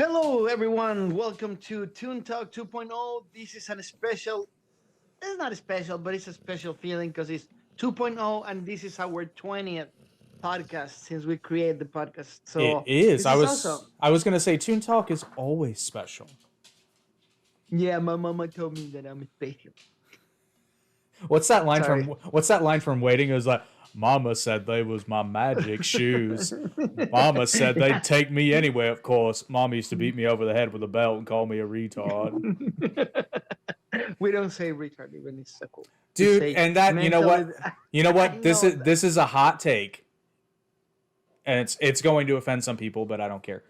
Hello, everyone. Welcome to Toon Talk 2.0. This is a special, it's not special, but it's a special feeling because it's 2.0 and this is our 20th podcast since we created the podcast. It So is. this is awesome. I was gonna say Toon Talk is always special. Yeah, my mama told me that I'm special. What's that line Sorry. from What's that line from Waiting? It was like, Mama said they was my magic shoes. Mama said they'd take me anywhere, of course. Mama used to beat me over the head with a belt and call me a retard. We don't say retard even it's so cool. We Dude, say and that mentally- you know I what? This know is that. this is a hot take. And it's going to offend some people, but I don't care.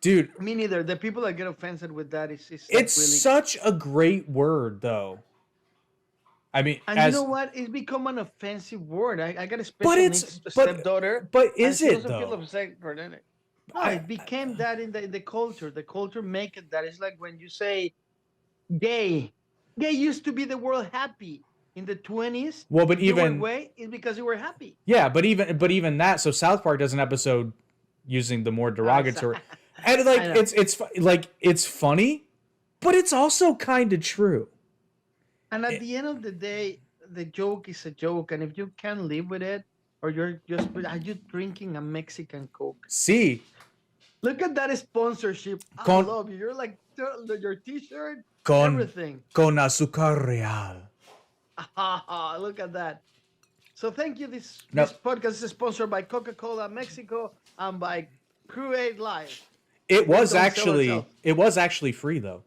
Dude, Me neither. The people that get offended with that is like it's really. such a great word though. I mean, And you know what? It's become an offensive word. I got a special it's- needs but- stepdaughter. but and is she it doesn't feel though? upset for that. No, it became that in the culture. The culture make it that. It's like when you say gay. Gay used to be the word happy in the 20s. Well, but If you were even gay, it's because you were happy. yeah, but even that. So South Park does an episode using the more derogatory, and like I know. it's funny, but it's also kind of true. And at the end of the day, the joke is a joke. And if you can't live with it, or you're just, are you drinking a Mexican Coke? See, Look at that sponsorship. I Con- love you. You're like your T-shirt, con everything. con azúcar real. Look at that. So thank you. This No. podcast is sponsored by Coca-Cola Mexico and by Create Live. It was Don't sell actually itself. it was actually free though.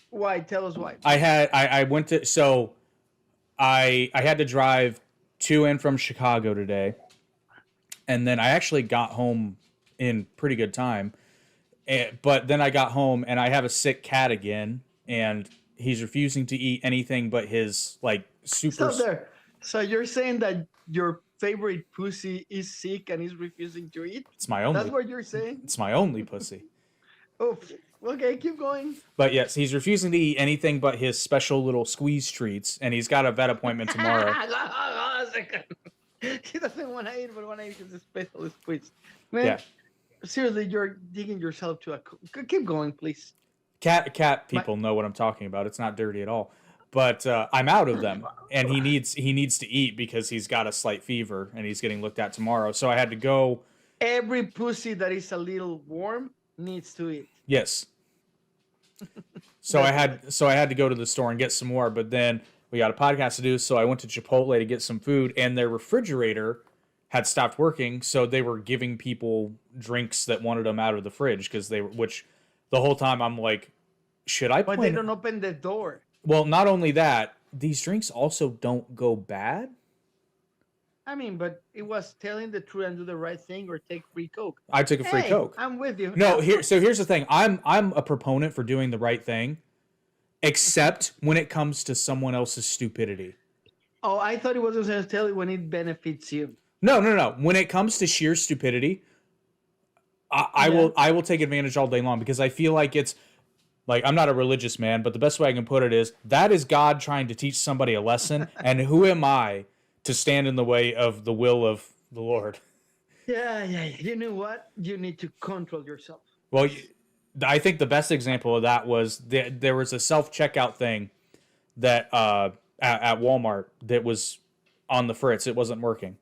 Why? Tell us why. I went to I had to drive to and from Chicago today, and then I actually got home in pretty good time. But then I got home and I have a sick cat again, and he's refusing to eat anything but his like super. Stop there. So you're saying that your favorite pussy is sick and is refusing to eat? It's my That's only. what you're saying? It's my only pussy. Oh, okay. Keep going. But yes, he's refusing to eat anything but his special little squeeze treats, and he's got a vet appointment tomorrow. He doesn't want to eat, but want to eat his special squeeze. Man, Yeah. seriously, you're digging yourself to a. Keep going, please. Cat people know what I'm talking about. It's not dirty at all. But I'm out of them, and he needs to eat because he's got a slight fever and he's getting looked at tomorrow. So I had to go. Every pussy that is a little warm needs to eat. Yes. So I had to go to the store and get some more, but then we got a podcast to do, so I went to Chipotle to get some food, and their refrigerator had stopped working, so they were giving people drinks that wanted them out of the fridge because which the whole time I'm like, should I But plan? they don't open the door. Well, not only that, these drinks also don't go bad. I mean, but it was telling the truth and do the right thing or take free Coke. I took a free Hey, Coke. I'm with you. No, here's the thing. I'm a proponent for doing the right thing, except when it comes to someone else's stupidity. Oh, I thought it was going to tell you when it benefits you. No. When it comes to sheer stupidity, I will take advantage all day long because I feel like it's like I'm not a religious man, but the best way I can put it is that is God trying to teach somebody a lesson, and who am I to stand in the way of the will of the Lord? Yeah. You know what? You need to control yourself. Well, I think the best example of that was there was a self-checkout thing that at Walmart that was on the fritz. It wasn't working.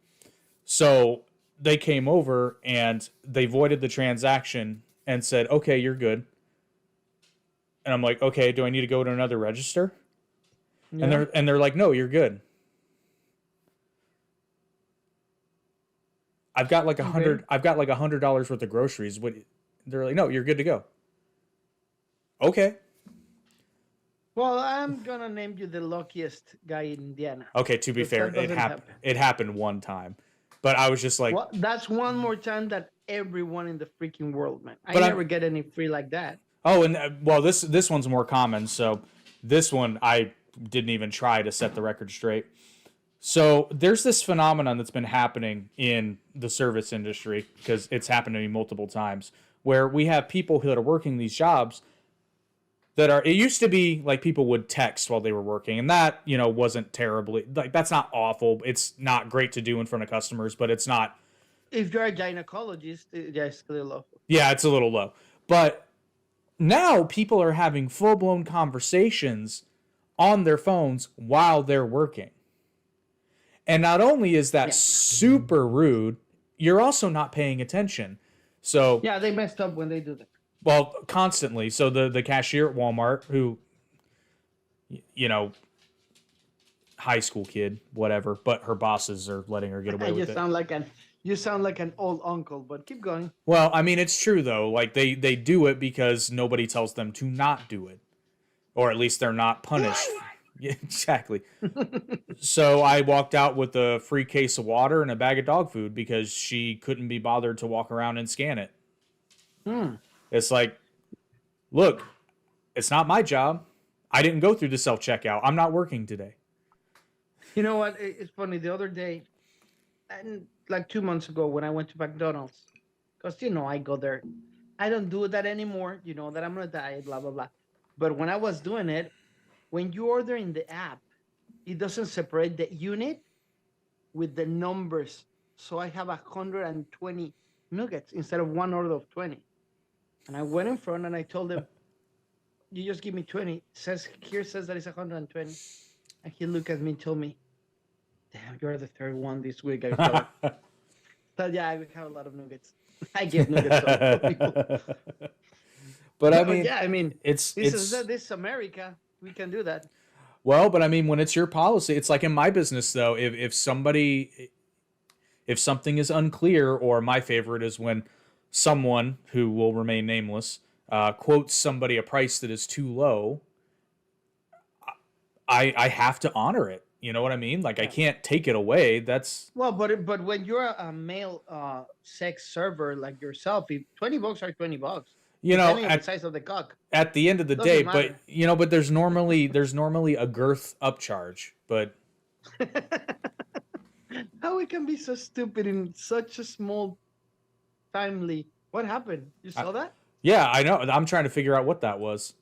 So they came over and they voided the transaction and said, okay, you're good. And I'm like, okay, do I need to go to another register? Yeah. And they're like, no, you're good. I've got like $100 worth of groceries. They're like, no, you're good to go. Okay. Well, I'm gonna name you the luckiest guy in Indiana. Okay, to be But fair, that doesn't happen. It happened one time. But I was just like, Well, that's one more time that everyone in the freaking world, man. I But I'm- never get any free like that. oh, and well, this one's more common. So this one I didn't even try to set the record straight. So there's this phenomenon that's been happening in the service industry because it's happened to me multiple times where we have people that are working these jobs that are, it used to be like people would text while they were working, and that, wasn't terribly, like, that's not awful. It's not great to do in front of customers, but it's not If you're a gynecologist, yeah, it's clearly low. Yeah, it's a little low. But now people are having full blown conversations on their phones while they're working. And not only is that Yeah. super rude, you're also not paying attention. So, Yeah, they messed up when they do that. well, constantly. So the cashier at Walmart, who, you know, high school kid, whatever, but her bosses are letting her get away with it. You sound like an old uncle, but keep going. Well, I mean, it's true though. Like they do it because nobody tells them to not do it, or at least they're not punished. Yeah, exactly. So I walked out with a free case of water and a bag of dog food because she couldn't be bothered to walk around and scan it. Hmm. It's like, look, it's not my job. I didn't go through the self checkout. I'm not working today. You know what? It's funny. The other day, and like 2 months ago, when I went to McDonald's, because I go there. I don't do that anymore. You know that I'm on a diet, blah blah blah. But when I was doing it, when you order in the app, it doesn't separate the unit with the numbers. So I have 120 nuggets instead of one order of 20. And I went in front and I told them, "You just give me 20." Says that it's 120. And he looked at me and told me, "Damn, you're the third one this week." I thought, yeah, I have a lot of nuggets. I give nuggets to other people. But I mean, yeah, I mean, this is America. We can do that. Well, but I mean, when it's your policy, it's like in my business though. If something is unclear, or my favorite is when someone who will remain nameless quotes somebody a price that is too low, I have to honor it. You know what I mean? Like I can't take it away. That's well, but when you're a male sex server like yourself, if $20 are $20, depending on the size of the cock. At the end of the day, but but there's normally a girth upcharge, but how we can be so stupid in such a small timely. What happened? You saw that? Yeah, I know. I'm trying to figure out what that was.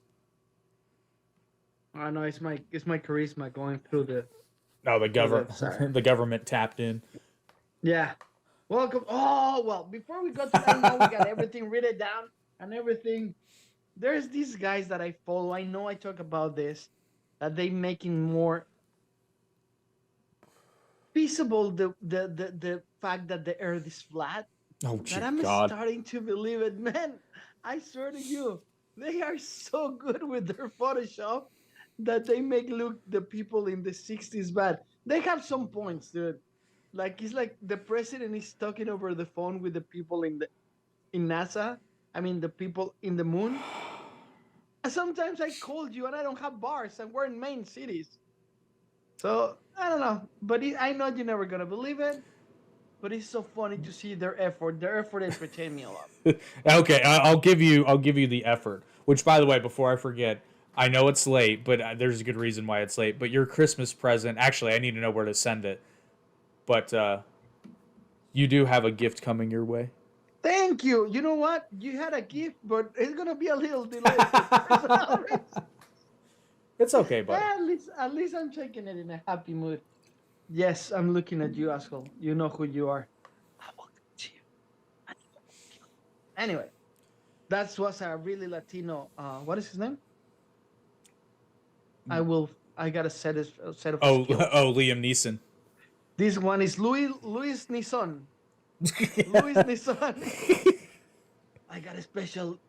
I know it's my charisma going through the. Oh, the government. The government tapped in. Yeah. Welcome. Oh well. Before we go to that, now we got everything written down and everything. There's these guys that I follow. I know I talk about this, that they making more feasible the fact that the Earth is flat. Oh, that I'm God. starting to believe it, man. I swear to you, they are so good with their Photoshop that they make look the people in the 60s bad. They have some points, dude. Like it's like the president is talking over the phone with the people in NASA. I mean the people in the moon. Sometimes I called you and I don't have bars and we're in main cities. So I don't know, but I know you're never gonna believe it. But it's so funny to see their effort. Their effort entertained me a lot. Okay, I'll give you the effort. Which, by the way, before I forget, I know it's late, but there's a good reason why it's late. But your Christmas present, actually, I need to know where to send it. But you do have a gift coming your way. Thank you. You know what? You had a gift, but it's gonna be a little delayed. It's okay, buddy. At least I'm taking it in a happy mood. Yes, I'm looking at you, asshole. You know who you are. I will get you. Anyway, that was a really Latino. What is his name? I got a set of. Oh, Liam Neeson. This one is Luis Nisson. Luis Nisson. I got a special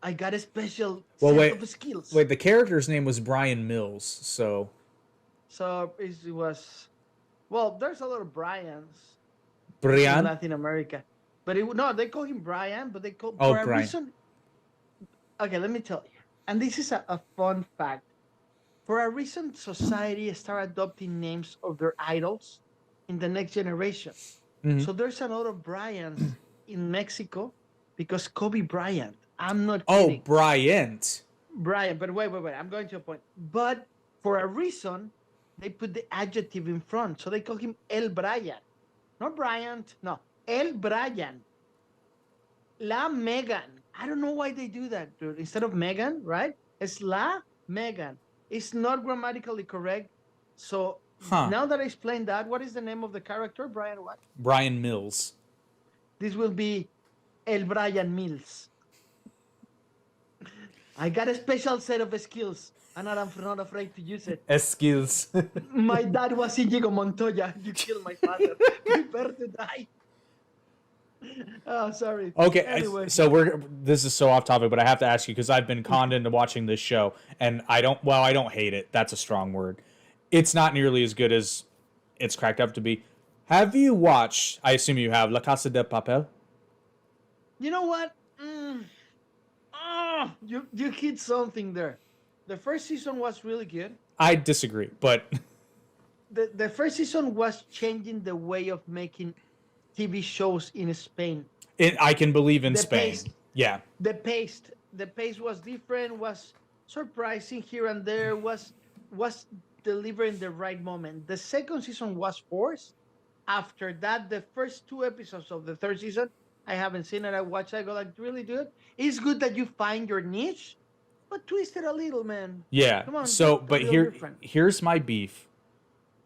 set of skills. Wait, the character's name was Brian Mills, so it was. Well, there's a lot of Brians Brian in Latin America, but they call him Brian, but they call for a reason. Okay, let me tell you, and this is a fun fact. For a reason, society start adopting names of their idols in the next generation. Mm-hmm. So there's a lot of Bryans in Mexico because Kobe Bryant. I'm not kidding. Oh, Bryant. Brian, but wait. I'm going to a point. But for a reason, they put the adjective in front. So they call him El Brian. Not Bryant. No. El Brian. La Megan. I don't know why they do that, dude. Instead of Megan, right? It's La Megan. It's not grammatically correct. So now that I explained that, what is the name of the character? Brian what? Brian Mills. This will be El Brian Mills. I got a special set of skills, and I'm not afraid to use it. Skills. My dad was Inigo Montoya. You killed my father. Prepare to die. Oh, sorry. Okay, Anyway. so this is so off topic, but I have to ask you because I've been conned into watching this show, and I don't hate it. That's a strong word. It's not nearly as good as it's cracked up to be. Have you watched? I assume you have La Casa de Papel. You know what? You hit something there. The first season was really good. I disagree, but The first season was changing the way of making TV shows in Spain. I can believe in The Spain. pace. Yeah, The pace was different, was surprising here and there, was delivering the right moment. The second season was forced. After that, the first 2 episodes of the third season, I haven't seen it. I watched. I go like, really, dude. It's good that you find your niche, but twist it a little, man. yeah. Come on. So, be a but little different. here's my beef.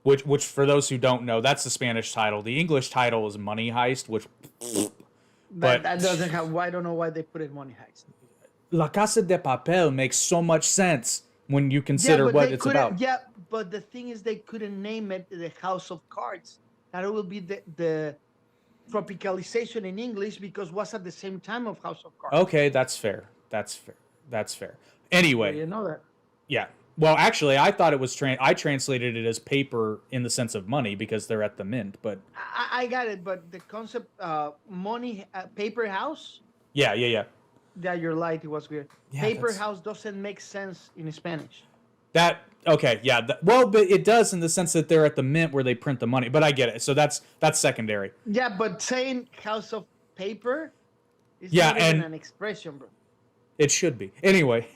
Which for those who don't know, that's the Spanish title. The English title is Money Heist, which. But That doesn't have. I don't know why they put it Money Heist. La Casa de Papel makes so much sense when you consider what it's about. Yeah, but the thing is, they couldn't name it the House of Cards. That will be the tropicalization in English because was at the same time of House of Cards. Okay, that's fair. That's fair. Anyway, You know that. yeah. Well, actually, I thought it was I translated it as paper in the sense of money because they're at the mint. But I got it, but the concept, money, paper house. yeah. Yeah, you're right. It was weird. Yeah, Paper that's- house doesn't make sense in Spanish. That okay, yeah. Well, but it does in the sense that they're at the mint where they print the money. But I get it. So that's secondary. Yeah, but saying house of paper is Yeah, not even and- an expression, bro. It should be. Anyway.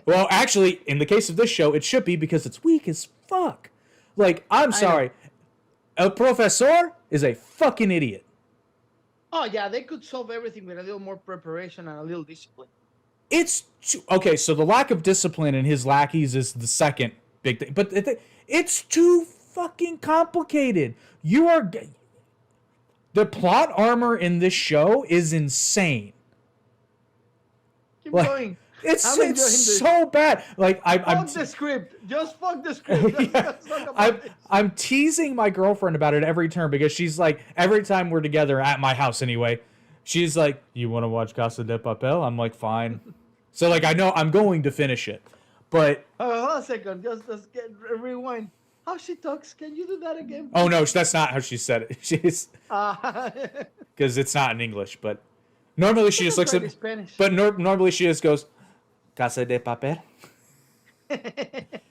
Well, actually, in the case of this show, it should be because it's weak as fuck. Like, I'm sorry. El Profesor is a fucking idiot. Oh yeah, they could solve everything with a little more preparation and a little discipline. It's okay. So the lack of discipline in his lackeys is the second big thing, but it's too fucking complicated. The plot armor in this show is insane. Keep Like, going. It's I'm enjoying this. so bad. Like I'm Fuck the script. Just fuck the script. Let's talk about this. I'm teasing my girlfriend about it every turn because she's like, every time we're together at my house anyway, she's like, "You want to watch Casa de Papel?" I'm like, "Fine." So like, I know I'm going to finish it, but Hold on a second. Just rewind. How she talks? Can you do that again? oh no, that's not how she said it. She's Uh, because it's not in English, but normally she just looks at. Spanish. But normally she just goes, "Casa de Papel."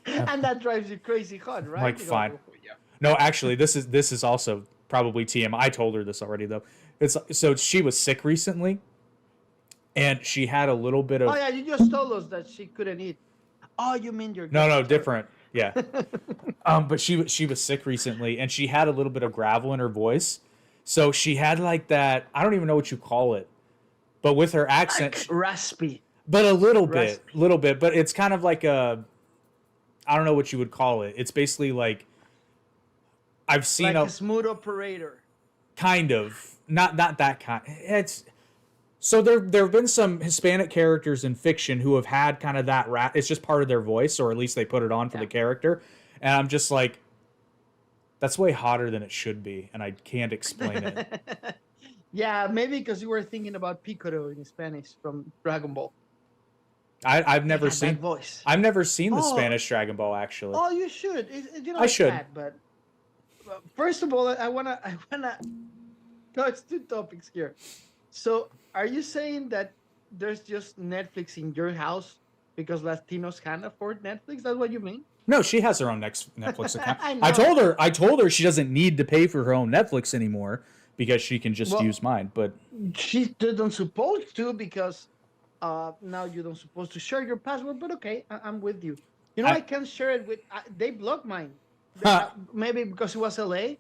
And that drives you crazy hard, right? Like, You go, fine. "Oh, yeah." No, actually, this is also probably TM. I told her this already though. It's so she was sick recently, and she had a little bit of Oh yeah, you just told us that she couldn't eat. Oh, you mean your no different, yeah. But she was sick recently, and she had a little bit of gravel in her voice, so she had like that. I don't even know what you call it, but with her accent, Like raspy. but a little Raspy. bit. But it's kind of like a, I don't know what you would call it. It's basically like I've seen Like a smooth operator. kind of not that kind. It's so there have been some Hispanic characters in fiction who have had kind of that rap. It's just part of their voice, or at least they put it on for the character. And I'm just like, that's way hotter than it should be, and I can't explain it. Yeah, maybe because you were thinking about Piccolo in Spanish from Dragon Ball. I've never Got that seen voice. I've never seen the Oh. Spanish Dragon Ball actually. Oh, you should. You know, I it's should. bad, but first of all, I wanna touch two topics here. So, are you saying that there's just Netflix in your house because Latinos can't afford Netflix? That's what you mean? No, she has her own Netflix account. I know. I told her she doesn't need to pay for her own Netflix anymore because she can just Well- use mine. But She doesn't supposed to because now you don't supposed to share your password. But okay, I'm with you. You know, I can share it with. They blocked mine. Maybe because it was LA.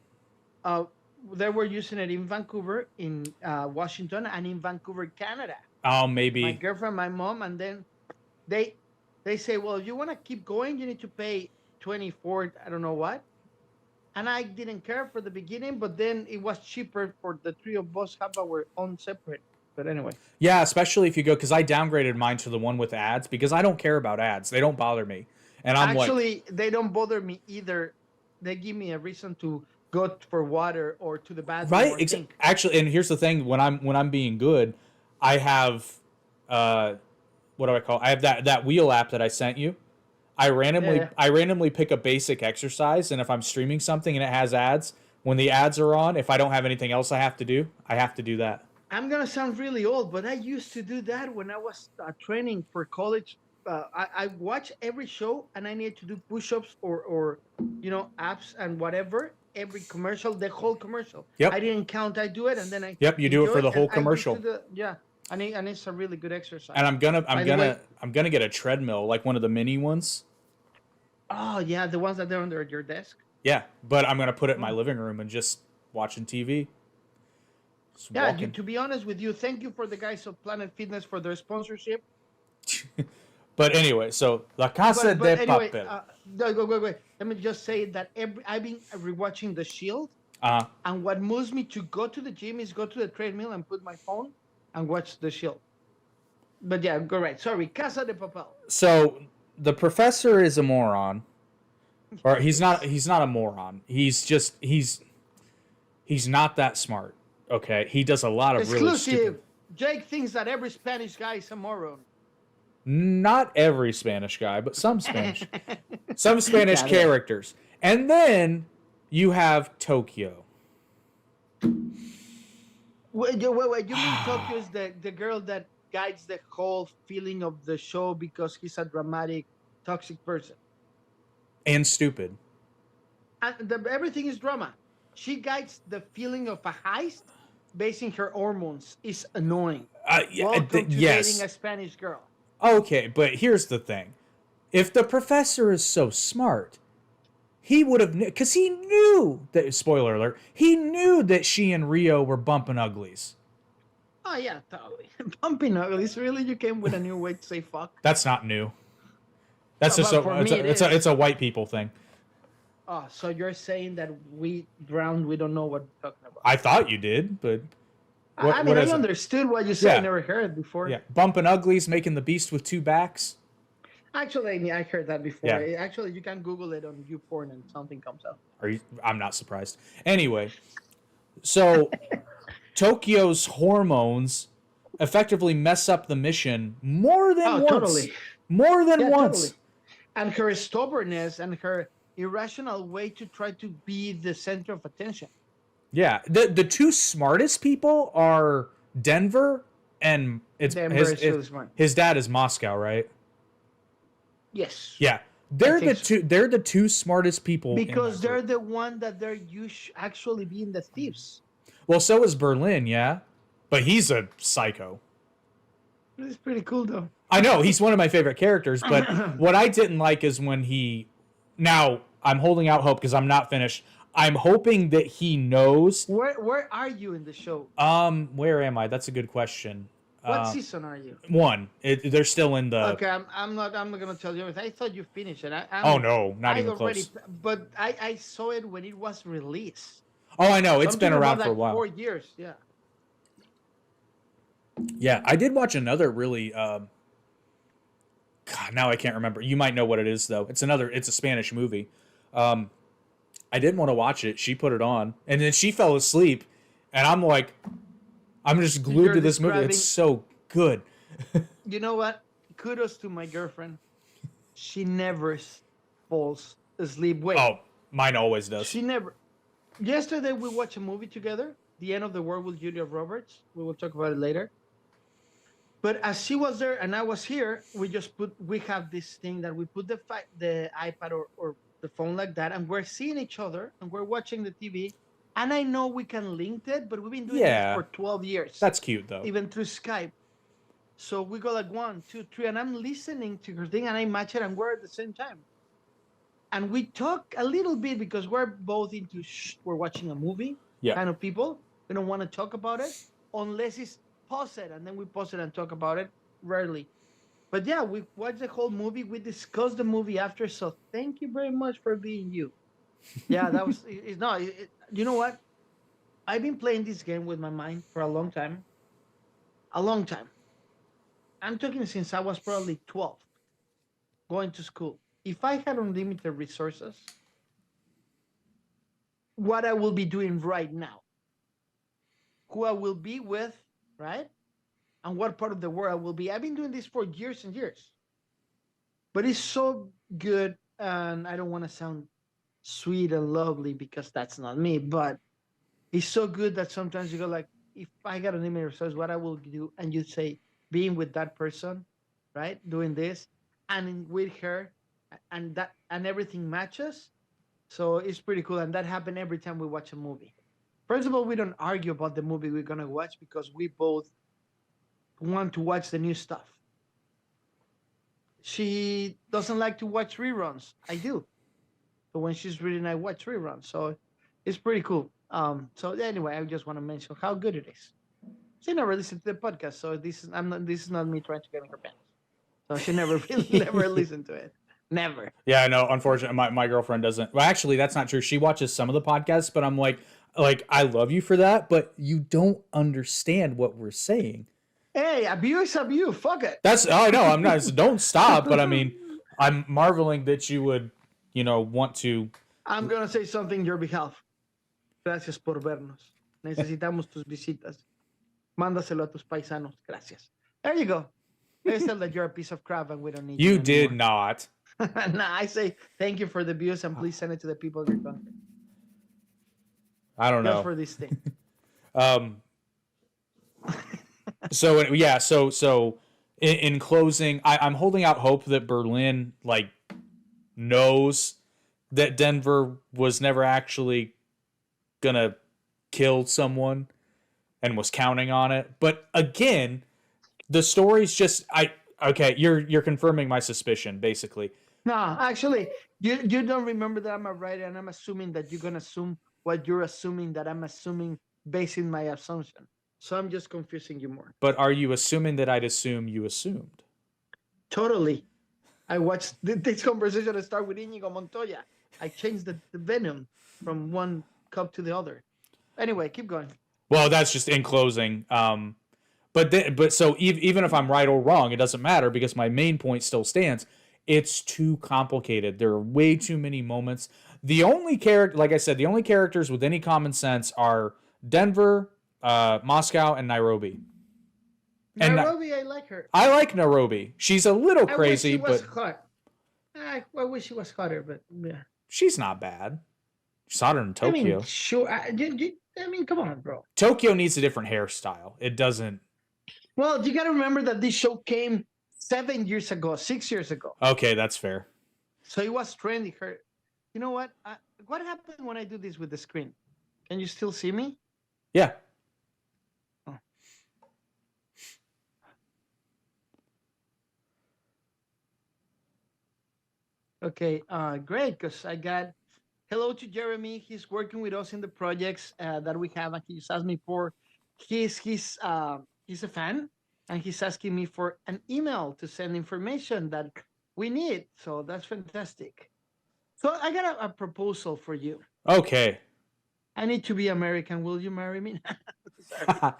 They were using it in Vancouver, in Washington, and in Vancouver, Canada. oh, My maybe girlfriend, my mom, and then they say, well, if you want to keep going, you need to pay 24, I don't know what. and I didn't care for the beginning, but then it was cheaper for the three of us have our own separate. But anyway, Yeah, especially if you go because I downgraded mine to the one with ads because I don't care about ads. They don't bother me. And I'm like, actually, they don't bother me either. They give me a reason to go for water or to the bathroom right? or think. Actually, and here's the thing: when I'm being good, I have uh, what do I call? I have that wheel app that I sent you. Yeah, I randomly pick a basic exercise, and if I'm streaming something and it has ads, when the ads are on, if I don't have anything else I have to do that. I'm gonna sound really old, but I used to do that when I was training for college. I watch every show, and I need to do push-ups or abs and whatever. Every commercial, the whole commercial. I Yep, didn't count. I do it, and then I yep. You do it enjoy for it, the and whole I used to commercial. do yeah, and it's a really good And exercise. By the way, I'm gonna get a treadmill like one of the mini ones. oh yeah, the ones that are under your desk. Yeah, but I'm gonna put it in my Oh. living room and just watching TV, just Yeah, walking. to be honest with you, thank you for the guys of Planet Fitness for their sponsorship. But anyway, so La Casa But de anyway, Papel. no, go. Let me just say that I've been rewatching The Shield, Uh, and what moves me to go to the gym is go to the treadmill and put my phone and watch The Shield. But yeah, go right. Sorry, Casa de Papel. so the professor is a moron, or Yes. he's not a moron. He's not that smart. Okay, he does a lot of really stupid. Exclusive. Jake thinks that every Spanish guy is a moron. Not every Spanish guy, but some Spanish Yeah, yeah. characters. And then you have Tokyo. Wait. You mean Tokyo is the girl that guides the whole feeling of the show because he's a dramatic, toxic person. And stupid. And everything is drama. She guides the feeling of a heist basing her hormones. Is annoying. Welcome to dating Yes. a Spanish girl. Okay, but here's the thing. If the professor is so smart, he would have, because he knew that, spoiler alert, he knew that she and Rio were bumping uglies. Oh yeah, totally. Bumping uglies. Really, you came with a new way to say fuck. That's not new. That's just But for me, it is. it's a white people thing. Oh, so you're saying that we drowned? We don't know what we're talking about. I thought you did, but I mean, what I is it? understood what you said. I Yeah, never heard it before. yeah. Bumping uglies, making the beast with two backs. Actually, I heard that before. Yeah. Actually, you can Google it on YouPorn and something comes up. I'm not surprised. Anyway, so Tokyo's hormones effectively mess up the mission more than Oh, once. totally. More than Yeah, totally. once. And her stubbornness and her irrational way to try to be the center of attention. Yeah, the two smartest people are Denver and Denver is really smart. his dad is Moscow, right? Yes. Yeah, So. they're the two smartest people in Because that they're group. the one that they're actually being the thieves. Well, so is Berlin, yeah, but he's a psycho. It's pretty cool though. I know he's one of my favorite characters, but what I didn't like is when he. Now I'm holding out hope because I'm not finished. I'm hoping that he knows. Where are you in the show? Where am I? That's a good question. What season are you? One. They're still in the. Okay, I'm not gonna tell you everything. I thought you finished it. Oh no, not I even already, close. but I saw it when it was released. Oh, I know. It's Something been about around for a like while. 4 years. Yeah. Yeah, I did watch another really. God, now I can't remember. You might know what it is though. It's a Spanish movie. I didn't want to watch it. She put it on, and then she fell asleep, and I'm like, I'm just glued You're to this movie. It's so good. You know what? Kudos to my girlfriend. She never falls asleep. Wait, Oh, mine always does. she never. Yesterday we watched a movie together, The End of the World with Julia Roberts. We will talk about it later. But as she was there and I was here, we have this thing that we put the iPad or the phone like that, and we're seeing each other and we're watching the TV. And I know we can link it, but we've been doing this Yeah. for 12 years, That's cute though. even through Skype. So we go like 1, 2, 3, and I'm listening to her thing and I match it and we're at the same time. And we talk a little bit because we're both into we're watching a movie Yeah. kind of people. We don't want to talk about it unless it's pause it and then we pause it and talk about it. Rarely. But yeah, we watched the whole movie. We discussed the movie after. So thank you very much for being you. Yeah, that was no. You know what? I've been playing this game with my mind for a long time. A long time. I'm talking since I was probably 12, going to school. If I had unlimited resources, what I will be doing right now, who I will be with, right? And what part of the world I will be. I've been doing this for years and years, but it's so good. And I don't want to sound sweet and lovely because that's not me, but it's so good that sometimes you go like, if I got an email says what I will do, and you say being with that person, right, doing this, and with her, and that and everything matches. So it's pretty cool, and that happened every time we watch a movie. First of all, we don't argue about the movie we're gonna watch because we both want to watch the new stuff. She doesn't like to watch reruns. I do. So when she's reading, I watch reruns. So it's pretty cool. So anyway, I just want to mention how good it is. She never listened to the podcast, so this is not me trying to get in her pants. So she never really never listened to it. Never. Yeah, no, unfortunately, my girlfriend doesn't. Well, actually, that's not true. She watches some of the podcasts, but I'm like, I love you for that, but you don't understand what we're saying. Hey, abuse, abuse. Fuck it. That's, oh, I know, I'm not, so don't stop, but I mean, I'm marveling that you would, want to. I'm gonna say something on your behalf. Gracias por vernos. Necesitamos tus visitas. Mándaselo a tus paisanos. Gracias. There you go. They said that you're a piece of crap and we don't need you. You did not. Nah, I say thank you for the views and please send it to the people of your country. I don't Just know. for this thing. So yeah, so in closing, I'm holding out hope that Berlin knows that Denver was never actually gonna kill someone and was counting on it. But again, the story's just okay, you're confirming my suspicion, basically. No, actually, you don't remember that I'm a writer and I'm assuming that you're gonna assume what you're assuming that I'm assuming based on my assumption. So I'm just confusing you more. But are you assuming that I'd assume you assumed? Totally. I watched this conversation start with Inigo Montoya. I changed the venom from one cup to the other. Anyway, keep going. Well, that's just in closing. But so even if I'm right or wrong, it doesn't matter because my main point still stands. It's too complicated. There are way too many moments. The only character, like I said, the only characters with any common sense are Denver, Moscow, and Nairobi. Nairobi, I like her. I like Nairobi. She's a little crazy, I wish she but was hot. I wish she was hotter, but yeah. She's not bad. She's hotter in Tokyo. I mean, sure. I mean, come on, bro. Tokyo needs a different hairstyle. It doesn't. Well, you got to remember that this show came 7 years ago, 6 years ago. Okay, that's fair. So it was trendy. You know what? What happened when I do this with the screen? Can you still see me? Yeah. Oh. Okay, great. Because I got hello to Jeremy. He's working with us in the projects that we have, and he just asked me for. He's a fan, and he's asking me for an email to send information that we need. So that's fantastic. So I got a proposal for you. Okay. I need to be American. Will you marry me? Sorry.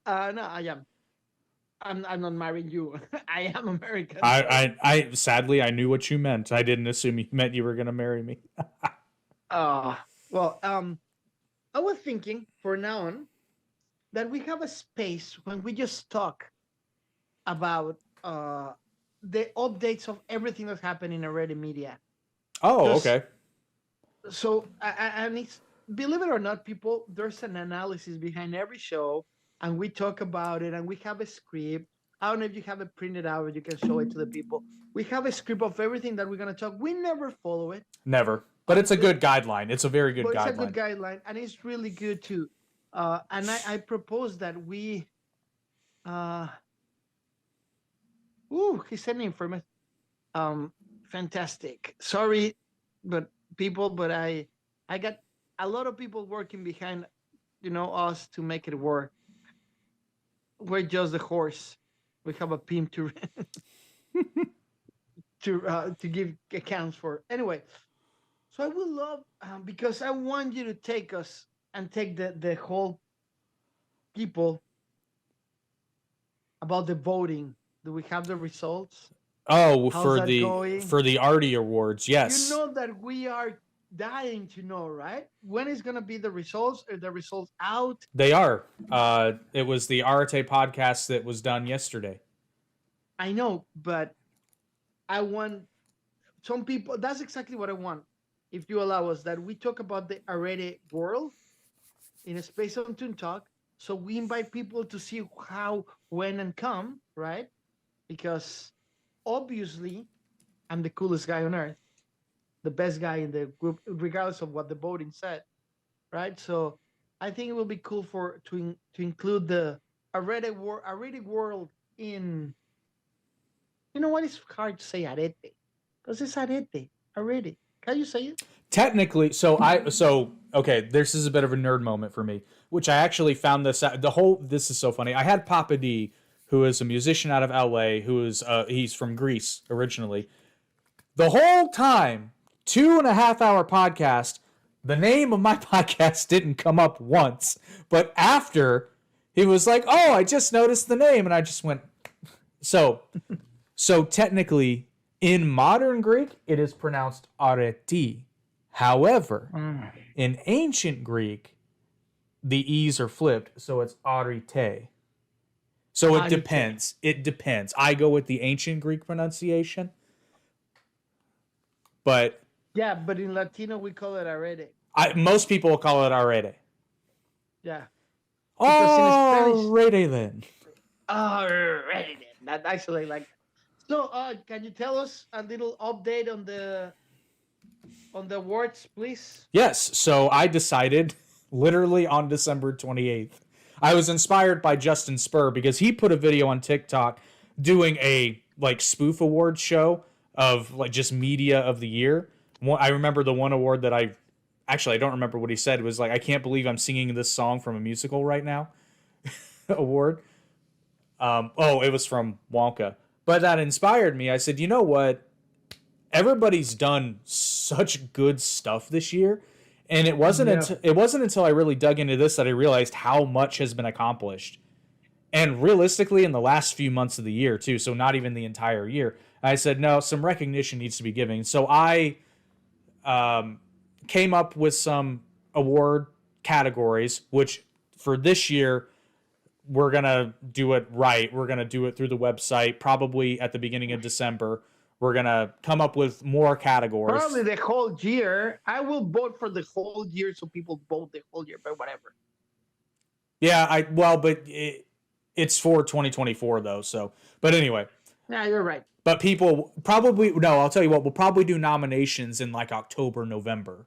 No, I am. I'm not marrying you. I am American. I sadly I knew what you meant. I didn't assume you meant you were gonna marry me. Well, I was thinking for now on that we have a space when we just talk about the updates of everything that's happening already media. Oh, okay. So, and it's, believe it or not, people, there's an analysis behind every show, and we talk about it, and we have a script. I don't know if you have it printed out, or you can show it to the people. We have a script of everything that we're going to talk. We never follow it. Never. But it's a good guideline. It's a very good guideline. It's a good guideline, and it's really good too. And I propose that we. He's sending information. Fantastic. Sorry, but I got a lot of people working behind, us to make it work. We're just the horse. We have a pimp to to give accounts for. Anyway, So I would love because I want you to take us and take the whole people about the voting. Do we have the results? Oh, How's for that the going? for the Artie Awards, You yes, know that we are dying to know, right? When is gonna be the results? Are the results out? they are. It was the Arte podcast that was done yesterday. I know, but I want some people. That's exactly what I want. If you allow us, that we talk about the already world in a space on Toon Talk. So we invite people to see how, when, and come, right? Because obviously, I'm the coolest guy on earth, the best guy in the group, regardless of what the voting said, right? So I think it will be cool to include the already world in. You know what? It's hard to say arete because it's arete already. Can you say it? Technically, so okay, this is a bit of a nerd moment for me, which I actually found this out. This is so funny. I had Papa D, who is a musician out of LA, who is he's from Greece originally. The whole time, 2.5 hour podcast, the name of my podcast didn't come up once. But after, he was like, "Oh, I just noticed the name," and I just went. So, so technically, in modern Greek, it is pronounced areti. However, Mm. in ancient Greek, the e's are flipped, so it's arete. So it Arete. depends. It depends. I go with the ancient Greek pronunciation, but Yeah, but in Latino we call it arete. most people call it arete. Yeah, because in Spanish, Alrighty then. arete. That actually like. So, can you tell us a little update on the words, please? Yes, so I decided literally on December 28th. I was inspired by Justin Spur because he put a video on TikTok doing a like spoof awards show of like just media of the year. I remember the one award that I don't remember what he said. It was like, I can't believe I'm singing this song from a musical right now award. It was from Wonka. But that inspired me. I said, you know what? Everybody's done such good stuff this year, and Yeah. it wasn't until I really dug into this that I realized how much has been accomplished. And realistically, in the last few months of the year too, so not even the entire year, I said no, some recognition needs to be given. So I came up with some award categories, which for this year we're gonna do it right. We're gonna do it through the website, probably at the beginning of December. We're gonna come up with more Probably categories. the whole year. I will vote for the whole year, so people vote the whole year. But whatever. Yeah, but it's for 2024 though. So, but anyway, Yeah, you're right. but people probably no. I'll tell you what. We'll probably do nominations in like October, November,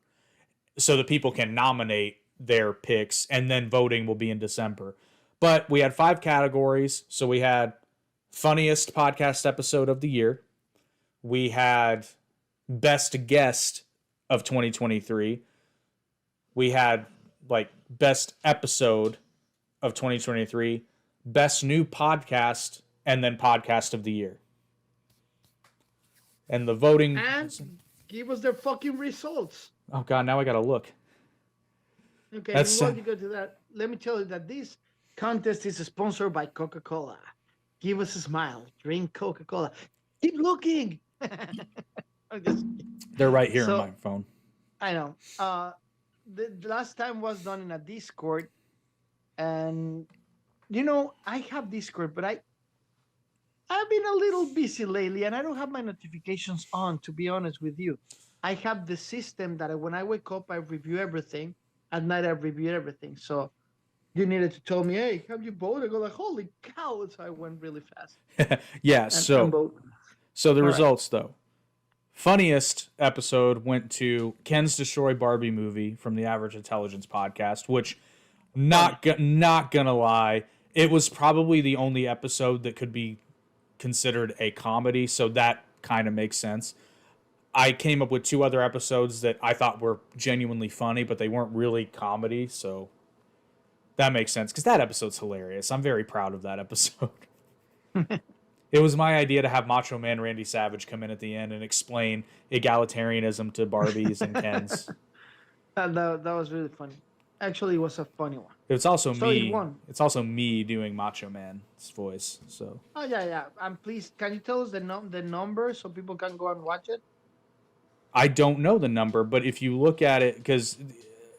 so that people can nominate their picks, and then voting will be in December. But we had 5 categories. So we had funniest podcast episode of the year. We had best guest of 2023. We had like best episode of 2023, best new podcast, and then podcast of the year. And the voting. And give us the fucking results. Oh god, now I gotta look. Okay, That's while you go to that, let me tell you that this contest is sponsored by Coca-Cola. Give us a smile. Drink Coca-Cola. Keep looking. I'm just they're right here in so my phone. I know. The last time was done in a Discord, and I have Discord, but I've been a little busy lately, and I don't have my notifications on. To be honest with you, I have the system that when I wake up, I review everything. At night, I review everything. So you needed to tell me, hey, have you voted? I go like, holy cow! So I went really fast Yeah, and vote. so the All right. results though. Funniest episode went to Ken's Destroy Barbie movie from the Average Intelligence podcast, which not gonna lie, it was probably the only episode that could be considered a comedy, so that kind of makes sense. I came up with 2 other episodes that I thought were genuinely funny, but they weren't really comedy, so that makes sense because that episode's hilarious. I'm very proud of that episode. It was my idea to have Macho Man Randy Savage come in at the end and explain egalitarianism to Barbies and Kens. That was really funny. Actually, it was a funny one. It's also So it me. won. It's also me doing Macho Man's voice. So Oh yeah, yeah. And please, can you tell us the number so people can go and watch it? I don't know the number, but if you look at it, because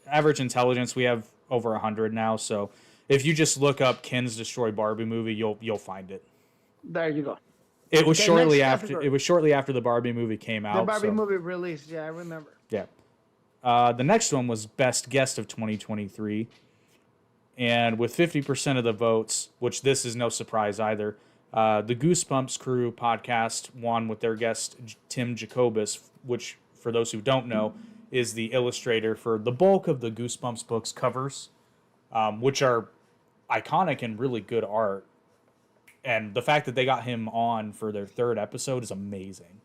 average intelligence, we have over 100 now. So if you just look up Ken's Destroy Barbie movie, you'll find it. There you go. It was Okay, shortly next after. category. It was shortly after the Barbie movie came out. The Barbie so, movie released. Yeah, I remember. Yeah. The next one was Best Guest of 2023. And with 50% of the votes, which this is no surprise either, the Goosebumps Crew podcast won with their guest Tim Jacobus, which, for those who don't know, is the illustrator for the bulk of the Goosebumps books covers, which are iconic and really good art. And the fact that they got him on for their third episode is amazing.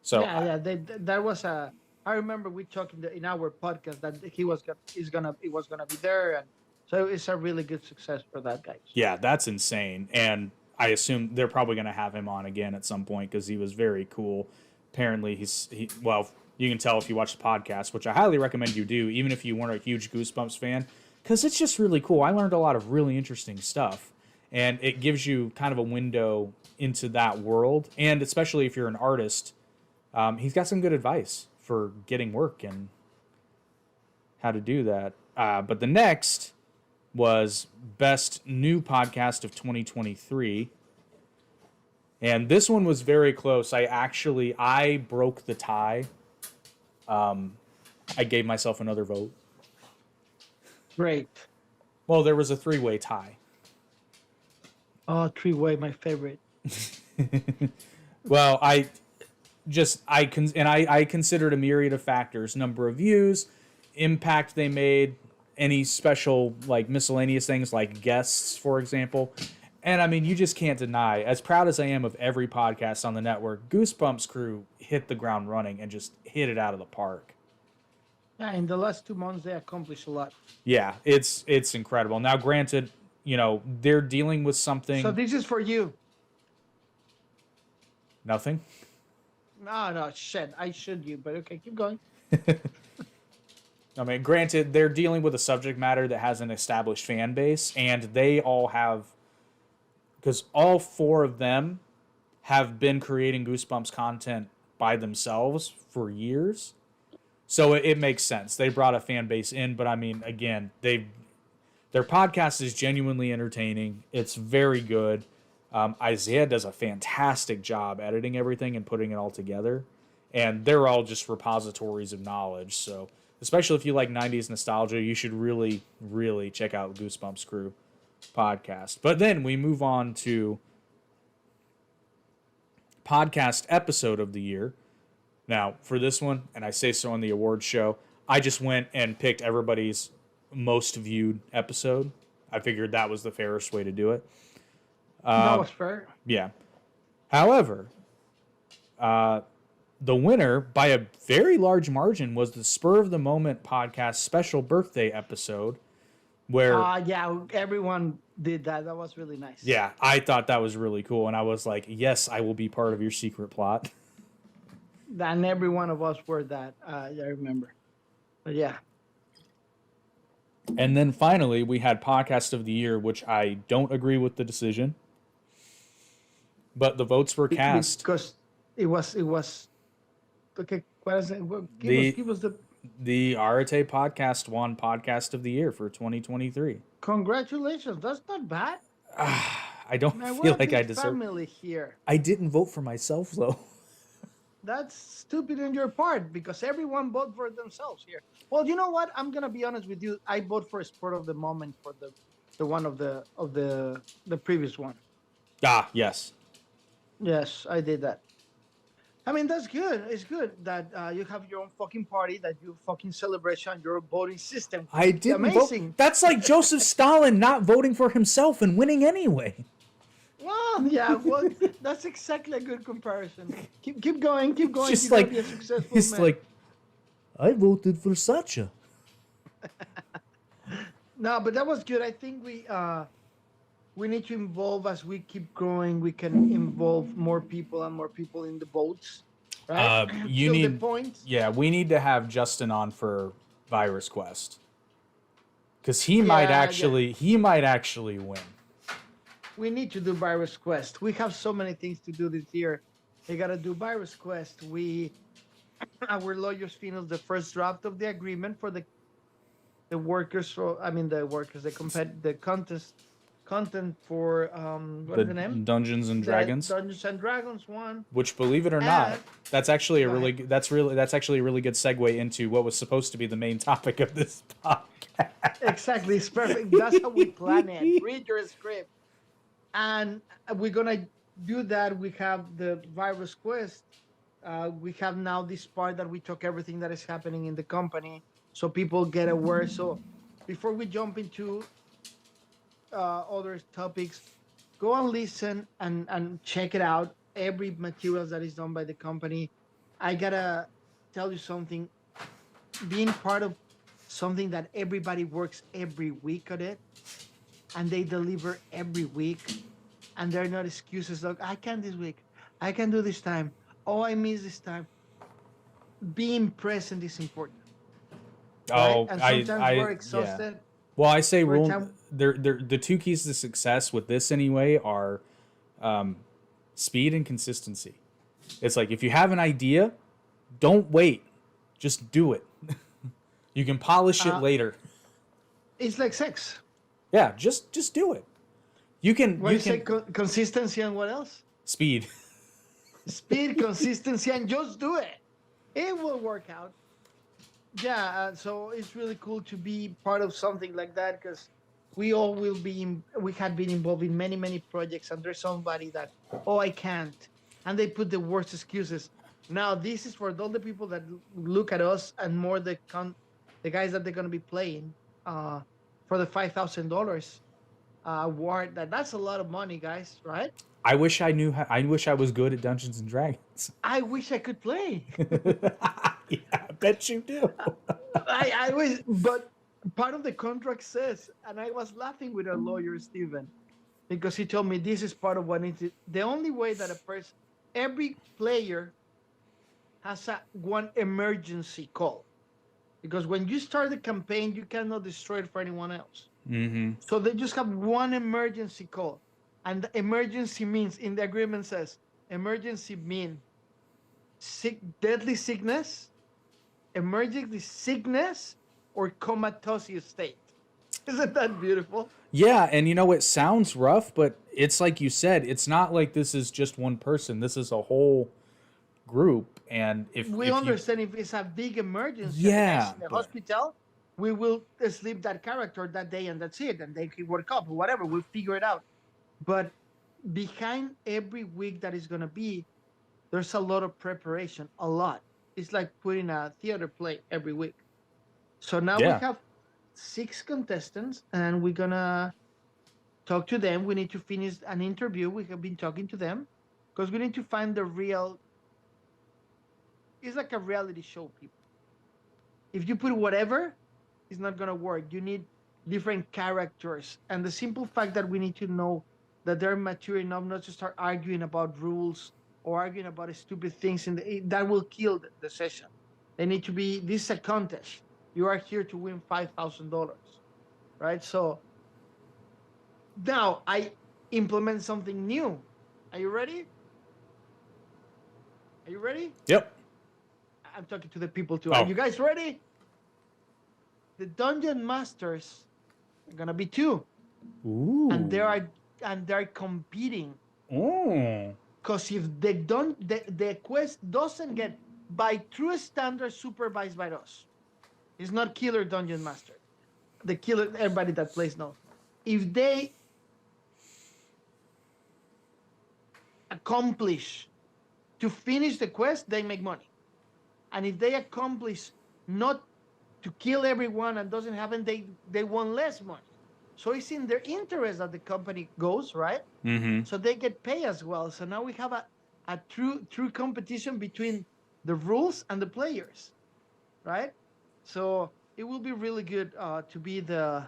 So yeah, that was a. I remember we talked in our podcast that he was gonna be there, and so it's a really good success for that guy. yeah, that's insane. And I assume they're probably going to have him on again at some point because he was very cool. Apparently, well, you can tell if you watch the podcast, which I highly recommend you do, even if you weren't a huge Goosebumps fan, because it's just really cool. I learned a lot of really interesting stuff, and it gives you kind of a window into that world. And especially if you're an artist, he's got some good advice for getting work and how to do that. But the next was Best New Podcast of 2023. And this one was very close. I broke the tie. I gave myself another vote. Great. Well, there was a 3-way tie. Oh, three-way, my favorite. Well, I considered a myriad of factors: number of views, impact they made, any special like miscellaneous things like guests, for example. And I mean, you just can't deny, as proud as I am of every podcast on the network, Goosebumps Crew hit the ground running and just hit it out of the park. Yeah, in the last 2 months, they accomplished a lot. Yeah, it's incredible. Now, granted, they're dealing with something. So this is for you. Nothing. No, shit. I should you, but okay, keep going. I mean, granted, they're dealing with a subject matter that has an established fan base, and they all have, because all 4 of them have been creating Goosebumps content by themselves for years. So it makes sense. They brought a fan base in, but I mean, again, their podcast is genuinely entertaining. It's very good. Isaiah does a fantastic job editing everything and putting it all together. And they're all just repositories of knowledge. So especially if you like 90s nostalgia, you should really, really check out Goosebumps Crew podcast. But then we move on to podcast episode of the year. Now, for this one, and I say so on the awards show, I just went and picked everybody's most viewed episode. I figured that was the fairest way to do it. That was fair. Yeah. However, the winner by a very large margin was the Spur of the Moment podcast special birthday episode, where yeah, everyone did that. That was really nice. yeah, I thought that was really cool, and I was like, yes, I will be part of your secret plot. And every one of us were that. I remember. But yeah. And then finally, we had podcast of the year, which I don't agree with the decision, but the votes were cast because it was okay. What is it? Give us the Arate podcast won podcast of the year for 2023. Congratulations! That's not bad. I don't Man, feel like I deserve. Family here. I didn't vote for myself though. That's stupid on your part because everyone voted for themselves here. Well, you know what? I'm gonna be honest with you. I vote for Spur of the Moment for the one of the previous one. Yes. Yes, I did that. I mean, that's good. It's good that you have your own fucking party, that you fucking celebration, your voting system. I didn't Amazing. vote. That's like Joseph Stalin not voting for himself and winning anyway. Well, yeah, well, that's exactly a good comparison. Keep going. Just You're like gonna be a successful it's man. like I voted for Sacha. No, but that was good. I think we we need to involve as we keep growing. We can involve more people and more people in the boats, right? You Till the need, point. yeah, we need to have Justin on for Virus Quest because Yeah, yeah. he might actually win. We need to do Virus Quest. We have so many things to do this year. We gotta do Virus Quest. We our lawyers finished the first draft of the agreement for the workers. For I mean the workers, the contest content for what The is the name? Dungeons and The Dragons, Dungeons and Dragons one. which, believe it or not, And that's actually a go ahead. that's actually a really good segue into what was supposed to be the main topic of this podcast. Exactly, it's perfect. That's how we plan it. Read your script, and we're gonna do that. We have the Virus Quest. We have now this part that we talk everything that is happening in the company, so people get aware. So before we jump into other topics, go and listen and check it out. Every materials that is done by the company. I gotta tell you something. Being part of something that everybody works every week on it, and they deliver every week, and they're not excuses like I can this week, I can do this time, oh I miss this time. Being present is important, right? Oh, And sometimes we're yeah. exhausted. Well, I say We're rule. time. The two keys to success with this anyway are speed and consistency. It's like if you have an idea, don't wait, just do it. You can polish it uh, later. it's like sex. Yeah, just do it. What You you say, can consistency and what else? speed. Speed, consistency, and just do it. It will work out. Yeah, so it's really cool to be part of something like that because we all will be we had been involved in many projects, and there's somebody that, oh I can't, and they put the worst excuses. Now this is for all the people that look at us, and more the guys that they're going to be playing uh for the $5,000 award. That's a lot of money, guys, right? I wish I knew. I wish I was good at Dungeons and Dragons. I wish I could play. Yeah, I bet you do. I wish, but part of the contract says, and I was laughing with our lawyer Steven, because he told me this is part of what needs it. The only way that a person, every player has one emergency call, because when you start the campaign, you cannot destroy it for anyone else. Mm-hmm. So they just have one emergency call, and the emergency means in the agreement says emergency mean deadly sickness, emergency sickness, or comatose state. Isn't that beautiful? Yeah, and you know it sounds rough, but it's like you said, it's not like this is just one person. This is a whole group, and We if you understand if it's a big emergency and the guy's yeah, in the but hospital, we will sleep that character that day and that's it. And they can work up or whatever. We'll figure it out. But behind every week that is going to be, there's a lot of preparation, a lot. It's like putting a theater play every week. So now we yeah, have 6 contestants and we're going to talk to them. We need to finish an interview. We have been talking to them because we need to find the real, it's like a reality show, people. If you put whatever, it's not going to work. You need different characters. And the simple fact that we need to know that they're mature enough not to start arguing about rules or arguing about stupid things, that will kill the session. They need to be, this is a contest. You are here to win $5,000, right? So now I implement something new. Are you ready? Are you ready? yep. I'm talking to the people too. Are Oh, you guys ready? The dungeon masters are gonna be two, and ooh, they're competing. oh, Because if they don't, the quest doesn't get by true standards supervised by us. It's not killer dungeon master. The killer, everybody that plays knows. If they accomplish to finish the quest, they make money. And if they accomplish not to kill everyone and doesn't happen, they want less money. So it's in their interest that the company goes, right? mm-hmm. So they get paid as well. So now we have a true competition between the rules and the players, right? So it will be really good to be the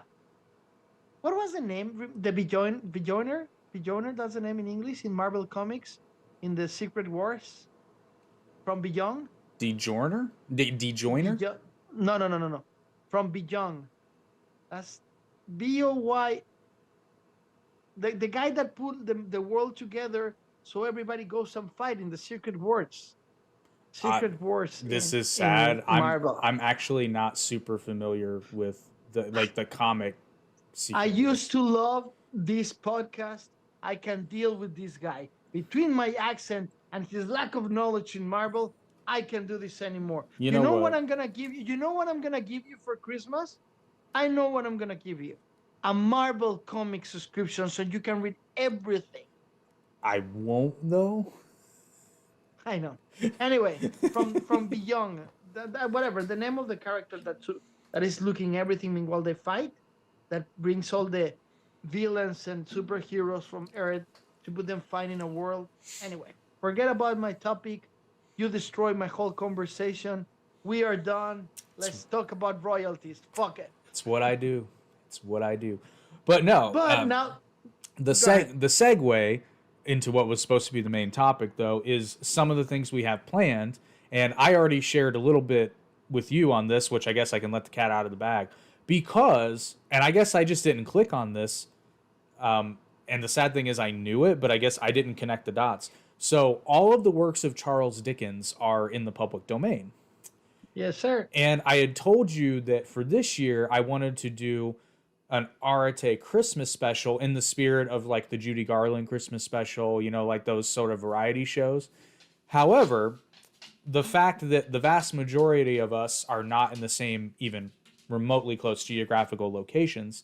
what was the name? The Bejoiner. That's the name in English in Marvel Comics, in the Secret Wars from Beyond. DeJourner? DeJoiner? Beyond. No, no, no, no, no. From Beyond. That's Boy. The guy that put the world together so everybody goes and fight in the Secret Wars. Secret Wars. This is in sad. Marvel. I'm actually not super familiar with the comic I Secret used to love this podcast. I can deal with this guy. Between my accent and his lack of knowledge in Marvel, I can do this anymore. You You know know what what? I'm gonna give you? You know what I'm gonna give you for Christmas? I know what I'm gonna give you. A Marvel comic subscription so you can read everything. I won't though. I know. Anyway, from Beyond, whatever the name of the character that is looking everything while they fight, that brings all the villains and superheroes from Earth to put them fighting a world. Anyway, forget about my topic. You destroyed my whole conversation. We are done. Let's talk about royalties. Fuck it. It's what I do. It's what I do. But no. But now, the segue into what was supposed to be the main topic, though, is some of the things we have planned. And I already shared a little bit with you on this, which I guess I can let the cat out of the bag. Because, and I guess I just didn't click on this. And the sad thing is I knew it, but I guess I didn't connect the dots. So all of the works of Charles Dickens are in the public domain. yes, sir. And I had told you that for this year, I wanted to do an Arate Christmas special in the spirit of like the Judy Garland Christmas special, you know, like those sort of variety shows. However, the fact that the vast majority of us are not in the same, even remotely close geographical locations,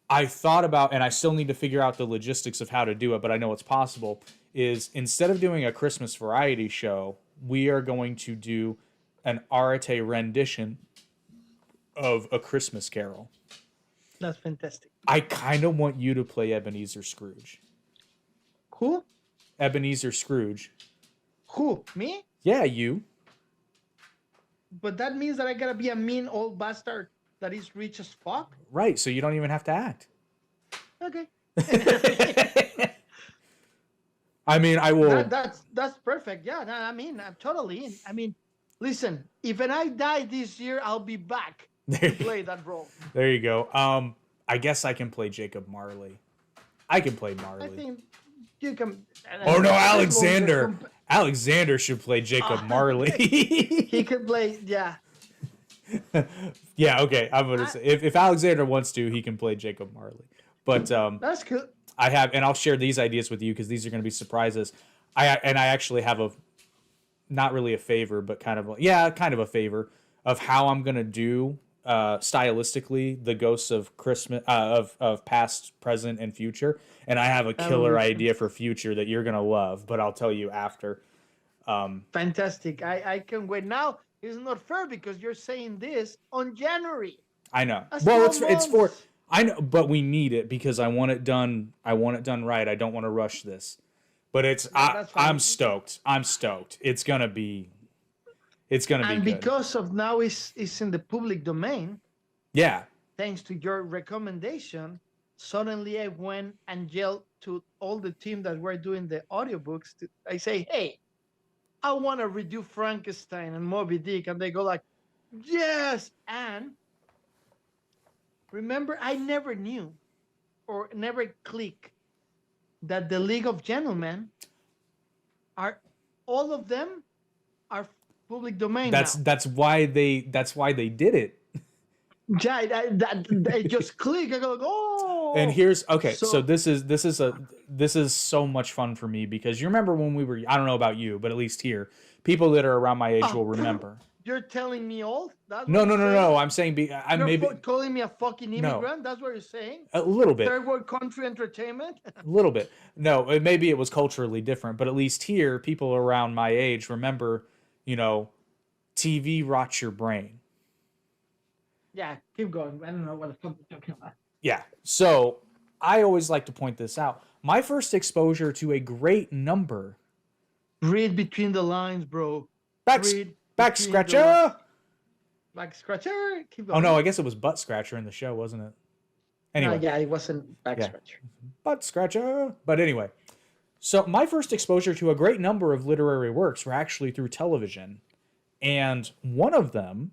I thought about, and I still need to figure out the logistics of how to do it, but I know it's possible, is instead of doing a Christmas variety show, we are going to do an Arate rendition of A Christmas Carol. That's fantastic. I kind of want you to play Ebenezer Scrooge. Who? Ebenezer Scrooge. Who? Me? Yeah, you. But that means that I gotta be a mean old bastard that is rich as fuck? Right, so you don't even have to act. Okay. I mean, I will. That's perfect. Yeah, no, I mean, I'm totally in. I mean, listen, if I die this year, I'll be back to play that role. There you go. I guess I can play Jacob Marley. I can play Marley. I think you can. Oh no, Alexander. Alexander should play Jacob Marley. He could play. Yeah. Yeah. Okay. I'm gonna say if Alexander wants to, he can play Jacob Marley. But that's good. I have, and I'll share these ideas with you because these are going to be surprises. I actually have not really a favor, but kind of a favor of how I'm going to do stylistically the ghosts of Christmas of past, present, and future. And I have a killer idea for future that you're going to love, but I'll tell you after. Fantastic. I can wait. Now it's not fair because you're saying this on January. I know. That's Well, 4 it's for. months. I know, but we need it because I want it done. I want it done right. I don't want to rush this. But I'm stoked. I'm stoked. It's gonna be And good. because of now it's in the public domain, Yeah. thanks to your recommendation, suddenly I went and yelled to all the team that were doing the audiobooks. I say, hey, I want to redo Frankenstein and Moby Dick. And they go like, yes. And remember, I never knew or never clicked that the League of Gentlemen all of them are public domain. That's why they did it. Yeah, I just click. I go like, oh. And here's so this is so much fun for me because you remember when we were, I don't know about you, but at least here, people that are around my age will remember. You're telling me old? That's No. I'm saying I'm you're maybe calling me a fucking immigrant. That's what you're saying. a little bit. Third world country entertainment. A little bit. No, maybe it was culturally different, but at least here, people around my age remember, TV rots your brain. Yeah, keep going. I don't know what the fuck you're talking about. Yeah. So I always like to point this out. My first exposure to a great number. Read between the lines, bro. Back scratcher. Back scratcher. Keep going. Oh no, I guess it was butt scratcher in the show, wasn't it? No, Anyway, yeah, it wasn't back yeah, scratcher. butt scratcher. But anyway, so my first exposure to a great number of literary works were actually through television, and one of them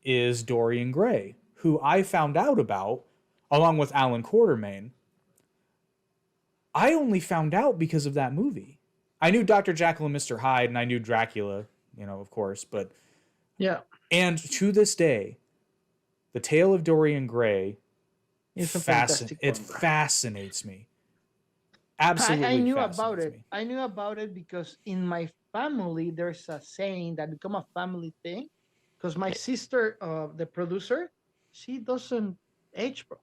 is Dorian Gray, who I found out about along with Alan Quartermain. I only found out because of that movie. I knew Dr. Jekyll and Mr. Hyde, and I knew Dracula, of course, but Yeah, and to this day, the tale of Dorian Gray it's a fantastic it one, bro. fascinates me. I Absolutely knew about fascinates it. me. I knew about it because in my family there's a saying that become a family thing. Because my sister, the producer, she doesn't age, bro.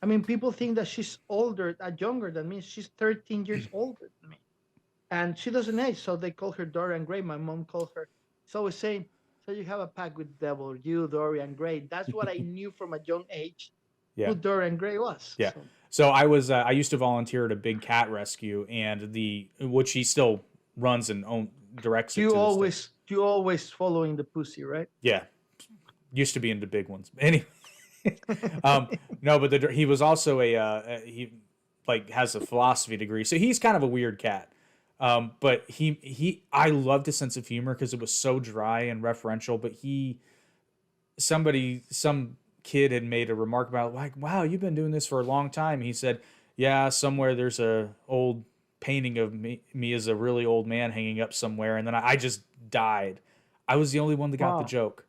I mean, people think that she's older, younger than me. She's 13 years older than me, and she doesn't age. So they call her Dorian Gray. My mom called her. It's always saying, "So you have a pact with the devil, you Dorian Gray." That's what I knew from a young age Yeah. who Dorian Gray was. Yeah. So So I used to volunteer at a big cat rescue, and which he still runs and directs it to this day. you always following the pussy, right? Yeah, used to be into big ones. Anyway, um, no, but he was also he like has a philosophy degree, so he's kind of a weird cat. But I loved his sense of humor because it was so dry and referential. But some kid had made a remark about like, wow, you've been doing this for a long time. He said, yeah, somewhere there's a old painting of me as a really old man hanging up somewhere, and then I just died. I was the only one that got the Wow. joke.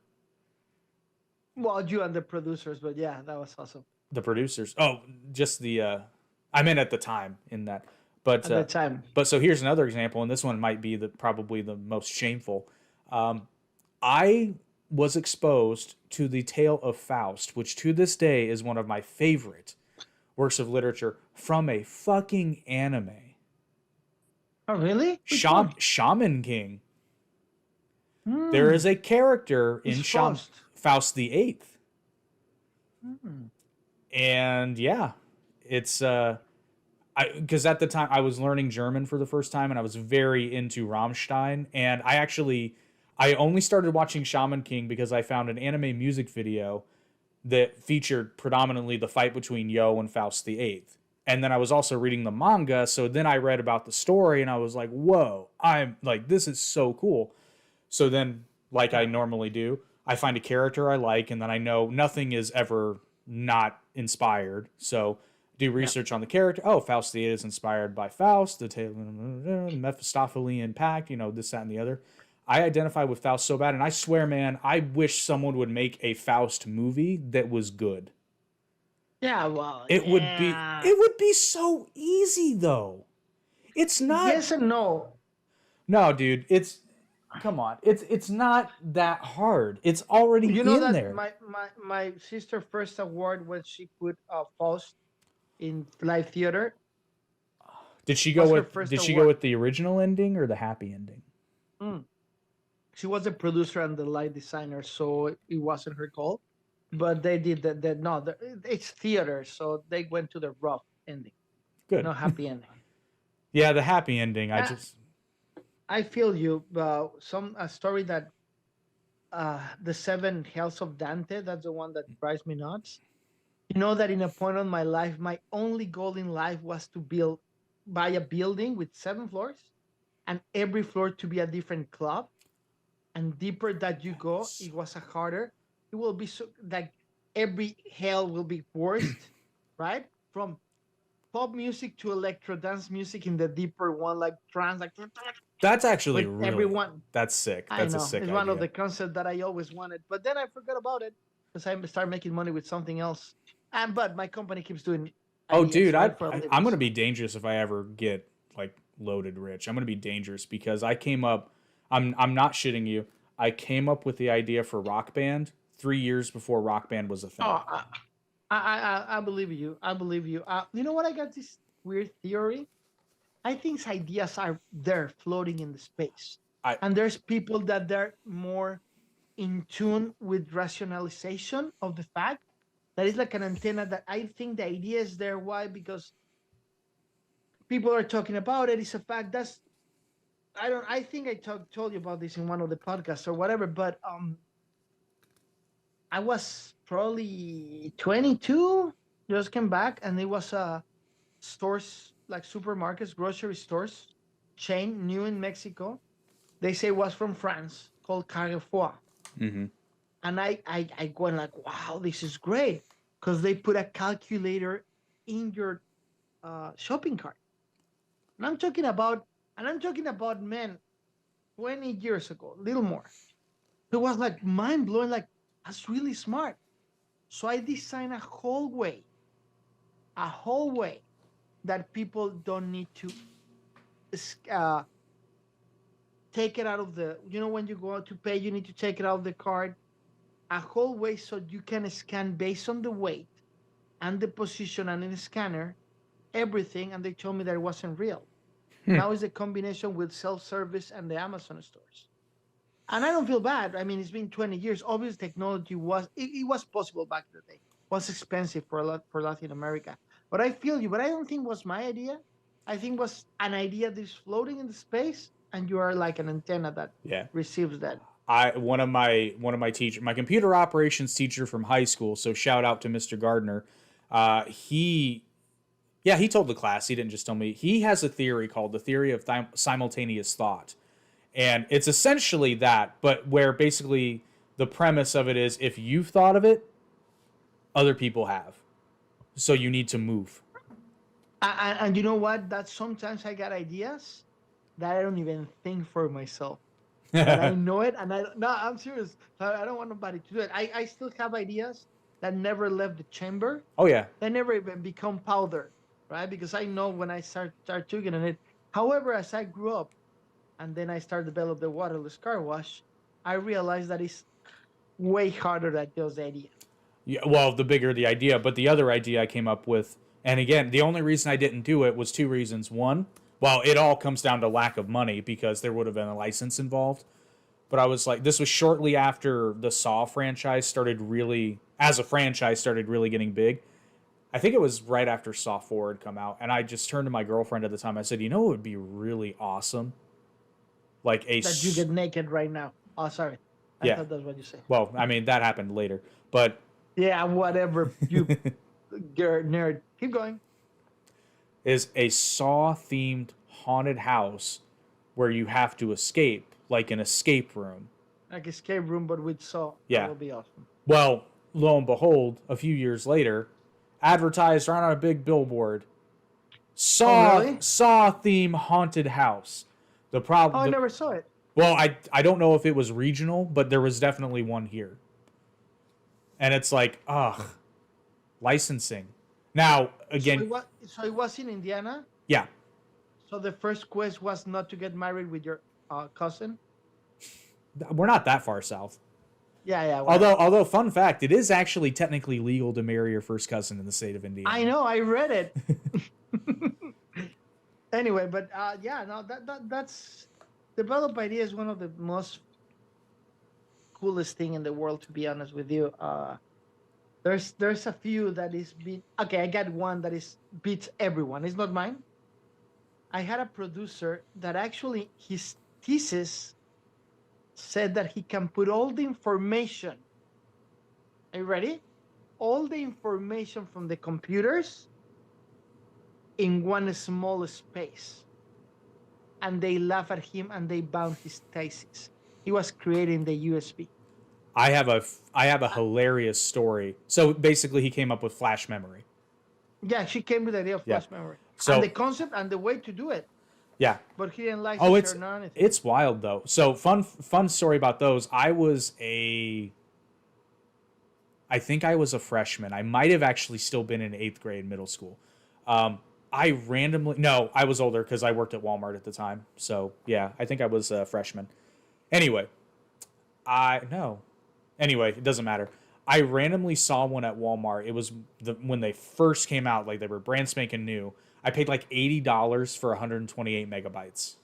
Well, you and the producers, but yeah, that was awesome The producers. Oh, just I meant at the time in that. But at the time. so here's another example, and this one might be probably the most shameful. I was exposed to the tale of Faust, which to this day is one of my favorite works of literature from a fucking anime. Oh, really? Which one? Shaman King. There Hmm. is a character It's in Faust. Faust the Eighth, Hmm. and yeah, it's because at the time I was learning German for the first time, and I was very into Rammstein, and I only started watching Shaman King because I found an anime music video that featured predominantly the fight between Yo and Faust the Eighth. And then I was also reading the manga, so then I read about the story and I was like, whoa, I'm like, this is so cool. So then, like I Yeah. normally do, I find a character I like, and then I know nothing is ever not inspired. So do Yeah. research on the character. Oh, Faust the Eighth is inspired by Faust, the Mephistophelian Pact, this, that, and the other. I identify with Faust so bad, and I swear, man, I wish someone would make a Faust movie that was good. Yeah. Well, It would be yeah. it would be so easy though. It's not. Yes and no. No, dude, come on. It's not that hard. It's already You know in that there. my sister first award when she put Faust in live theater was her first Did she go award. with the original ending or the happy ending? Mm. She was the producer and the light designer, so it wasn't her call. But they did that. No, it's theater, so they went to the rough ending, Good. no happy ending. Yeah, the happy ending. Uh, I feel you. Some a story that the seven hells of Dante. That's the one that drives me nuts. You know that in a point of my life, my only goal in life was to buy a building with 7 floors, and every floor to be a different club. And deeper that you go, Yes. it was a harder. It will be so like every hell will be worst, right? From pop music to electro dance music in the deeper one, like trance, like That's actually with really everyone. that's sick. I That's a know sick it's one of idea. the concepts that I always wanted, but then I forgot about it because I started making money with something else. And but my company keeps doing Oh, ideas dude, right for a I'm living. gonna So be dangerous if I ever get like loaded rich. I'm gonna be dangerous because I came up. I'm not shitting you. I came up with the idea for Rock Band 3 years before Rock Band was a thing. oh, I believe you. I believe you. You know what? I got this weird theory. I think ideas are there floating in the space, I and there's people that they're more in tune with rationalization of the fact that is like an antenna that I think the idea is there. Why? Because people are talking about it. It's a fact. That's I don't. I think I told you about this in one of the podcasts or whatever. But I was probably 22. Just came back, and it was stores like supermarkets, grocery stores, chain new in Mexico. They say it was from France, called Carrefour. Mm-hmm. And I went like, wow, this is great, because they put a calculator in your shopping cart. And I'm talking about men 20 years ago, a little more. It was like mind blowing, like that's really smart. So I designed a hallway that people don't need to uh, take it out of the, when you go out to pay, you need to take it out of the card. A hallway so you can scan based on the weight and the position and in the scanner, everything. And they told me that it wasn't real. Hmm. Now it's a combination with self-service and the Amazon stores. And I don't feel bad. I mean, it's been 20 years. Obviously, technology it was possible back in the day. It was expensive for a lot for Latin America. But I feel you. But I don't think it was my idea. I think it was an idea that's floating in the space, and you are like an antenna that Yeah. receives that. One of my teacher, my computer operations teacher from high school. So shout out to Mr. Gardner. He Yeah, he told the class. He didn't just tell me. He has a theory called the theory of simultaneous thought. And it's essentially that, but where basically the premise of it is if you've thought of it, other people have. So you need to move. And you know what? That sometimes I got ideas that I don't even think for myself. That I know it, and no, I'm serious. I don't want nobody to do it. I still have ideas that never left the chamber. Oh, yeah. They never even become powder, right? Because I know when I start tugging on it. However, as I grew up, and then I started develop the waterless car wash, I realized that it's way harder than those ideas. Yeah, well, the bigger the idea. But the other idea I came up with, and again, the only reason I didn't do it was two reasons. One, well, it all comes down to lack of money because there would have been a license involved. But I was like, this was shortly after the Saw franchise started really, as a franchise, started really getting big. I think it was right after Saw 4 had come out. And I just turned to my girlfriend at the time. I said, you know, it would be really awesome? Like That you get naked right now. Oh, sorry. I yeah. thought that's what you say. Well, I mean, that happened later. But Yeah, whatever. You nerd. Keep going. is a Saw themed haunted house where you have to escape, like an escape room. Like escape room, but with saw. That Yeah. would be awesome. Well, lo and behold, a few years later, advertised right on a big billboard, Oh, Saw really? Saw theme haunted house. The Oh, problem, I never saw it. well, I don't know if it was regional, but there was definitely one here, and it's like, ugh, licensing. Now again, So it was in Indiana. yeah, So the first quest was not to get married with your cousin. we're not that far south. Yeah, yeah. Although, Whatever. although, fun fact, it is actually technically legal to marry your first cousin in the state of I Indiana. know. I read it. Anyway, but yeah, no, that's develop idea is one of the most coolest thing in the world. To be honest with you, there's a few that is beat. Okay, I got one that is beats everyone. It's not mine. I had a producer that actually his thesis said that he can put all the information. Are you ready? All the information from the computers in one small space. And they laugh at him and they bound his thesis. He was creating the USB. I have a hilarious story. So basically, he came up with flash memory. Yeah, she came with the idea of Yeah. flash memory and the So concept and the way to do it, yeah. but he didn't Oh, license it it's or not anything. it's wild though. So fun story about those. I think I was a freshman. I might have actually still been in eighth grade, middle school. I randomly no, I was older because I worked at Walmart at the time. So yeah, I think I was a freshman. Anyway, I no. Anyway, it doesn't matter. I randomly saw one at Walmart. It was when they first came out, like they were brand spanking new. I paid like $80 for 128 megabytes.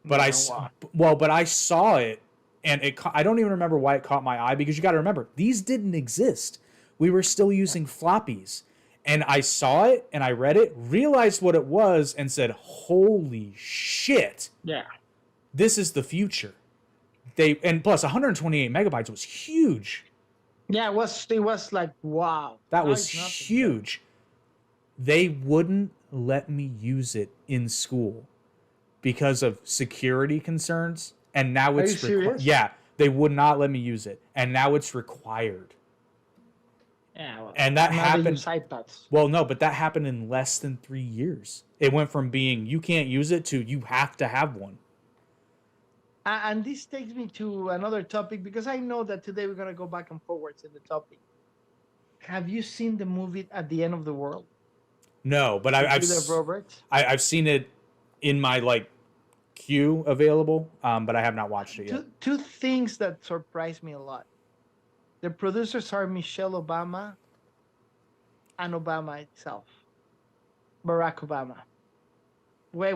But Man, wow. but I saw it, and I don't even remember why it caught my eye because you got to remember these didn't exist. We were still using floppies, and I saw it and I read it, realized what it was, and said, "Holy shit! Yeah. This is the future." And plus 128 megabytes was huge. Yeah, it was like wow. That Now was it's nothing. But huge. They wouldn't let me use it in school because of security concerns, and now are you it's required. serious? Yeah, they would not let me use it, and now it's required. Yeah, well, And that now they happened. use iPads. Well, no, but that happened in less than 3 years. It went from being you can't use it to you have to have one. And this takes me to another topic because I know that today we're gonna go back and forwards in the topic. Have you seen the movie At the End of the World No, but with Julia Roberts? I've seen it in my like queue available, but I have not watched it yet. Two things that surprised me a lot. The producers are Michelle Obama and Obama itself, Barack Obama. Wait.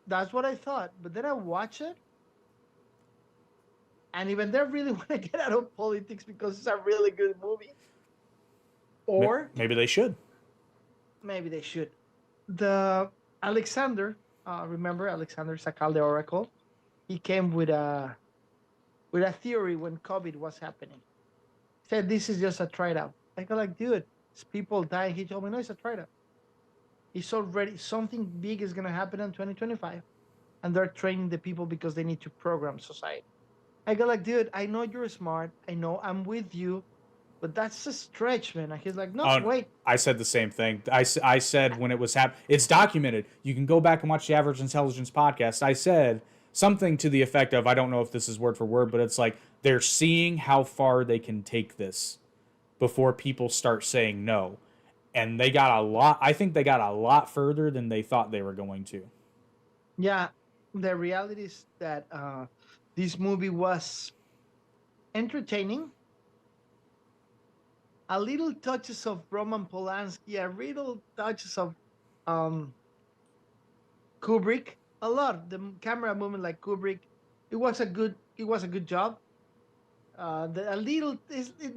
That's what I thought. But then I watch it, and even they really want to get out of politics because it's a really good movie. Or Maybe they should. maybe they should. The Alexander, remember Alexander Sakal, the Oracle? He came with a theory when COVID was happening. He said this is just a trade out. I go like, dude, it's people dying. He told me no, it's a trade out. It's already something big is gonna happen in 2025, and they're training the people because they need to program society. I go like, dude, I know you're smart. I know I'm with you, but that's a stretch, man. And he's like, no, Oh, wait. I said the same thing. I said when it was it's documented. You can go back and watch the Average Intelligence podcast. I said something to the effect of, I don't know if this is word for word, but it's like they're seeing how far they can take this before people start saying no. And they got a lot, I think they got a lot further than they thought they were going to. Yeah, the reality is that this movie was entertaining, a little touches of Roman Polanski, a little touches of um, Kubrick, a lot. The camera movement like Kubrick. It was a good job. A little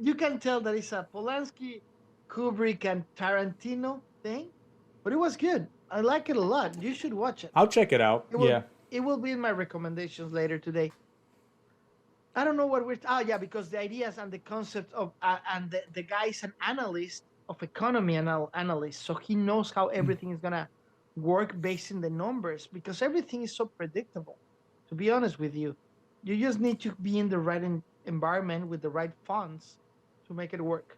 you can tell that it's a Polanski, Kubrick, and Tarantino thing, but it was good. I like it a lot. You should watch it. I'll check it out. It will Yeah. it will be in my recommendations later today. I don't know what we're. Oh yeah, because the ideas and the concept of and the guy is an analyst of economy analyst, so he knows how everything is gonna work based in the numbers because everything is so predictable. To be honest with you, you just need to be in the right environment with the right funds to make it work.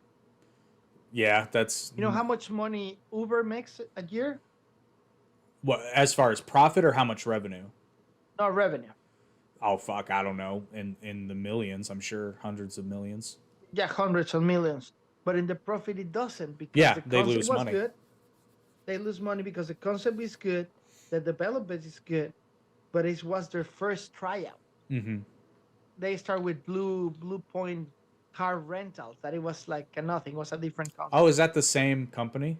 Yeah, that's You know how much money Uber makes a year? what as far as profit or how much revenue. No revenue. Oh fuck, I don't know. In the millions, I'm sure hundreds of millions. Yeah, hundreds of millions. But in the profit, it doesn't because Yeah, the they concept lose was money. good. They lose money because the concept is good, the development is good, but it was their first tryout. Mm-hmm. They start with Blue Point car rentals. That it was like a nothing. It was a different Oh, concept. is that the same company?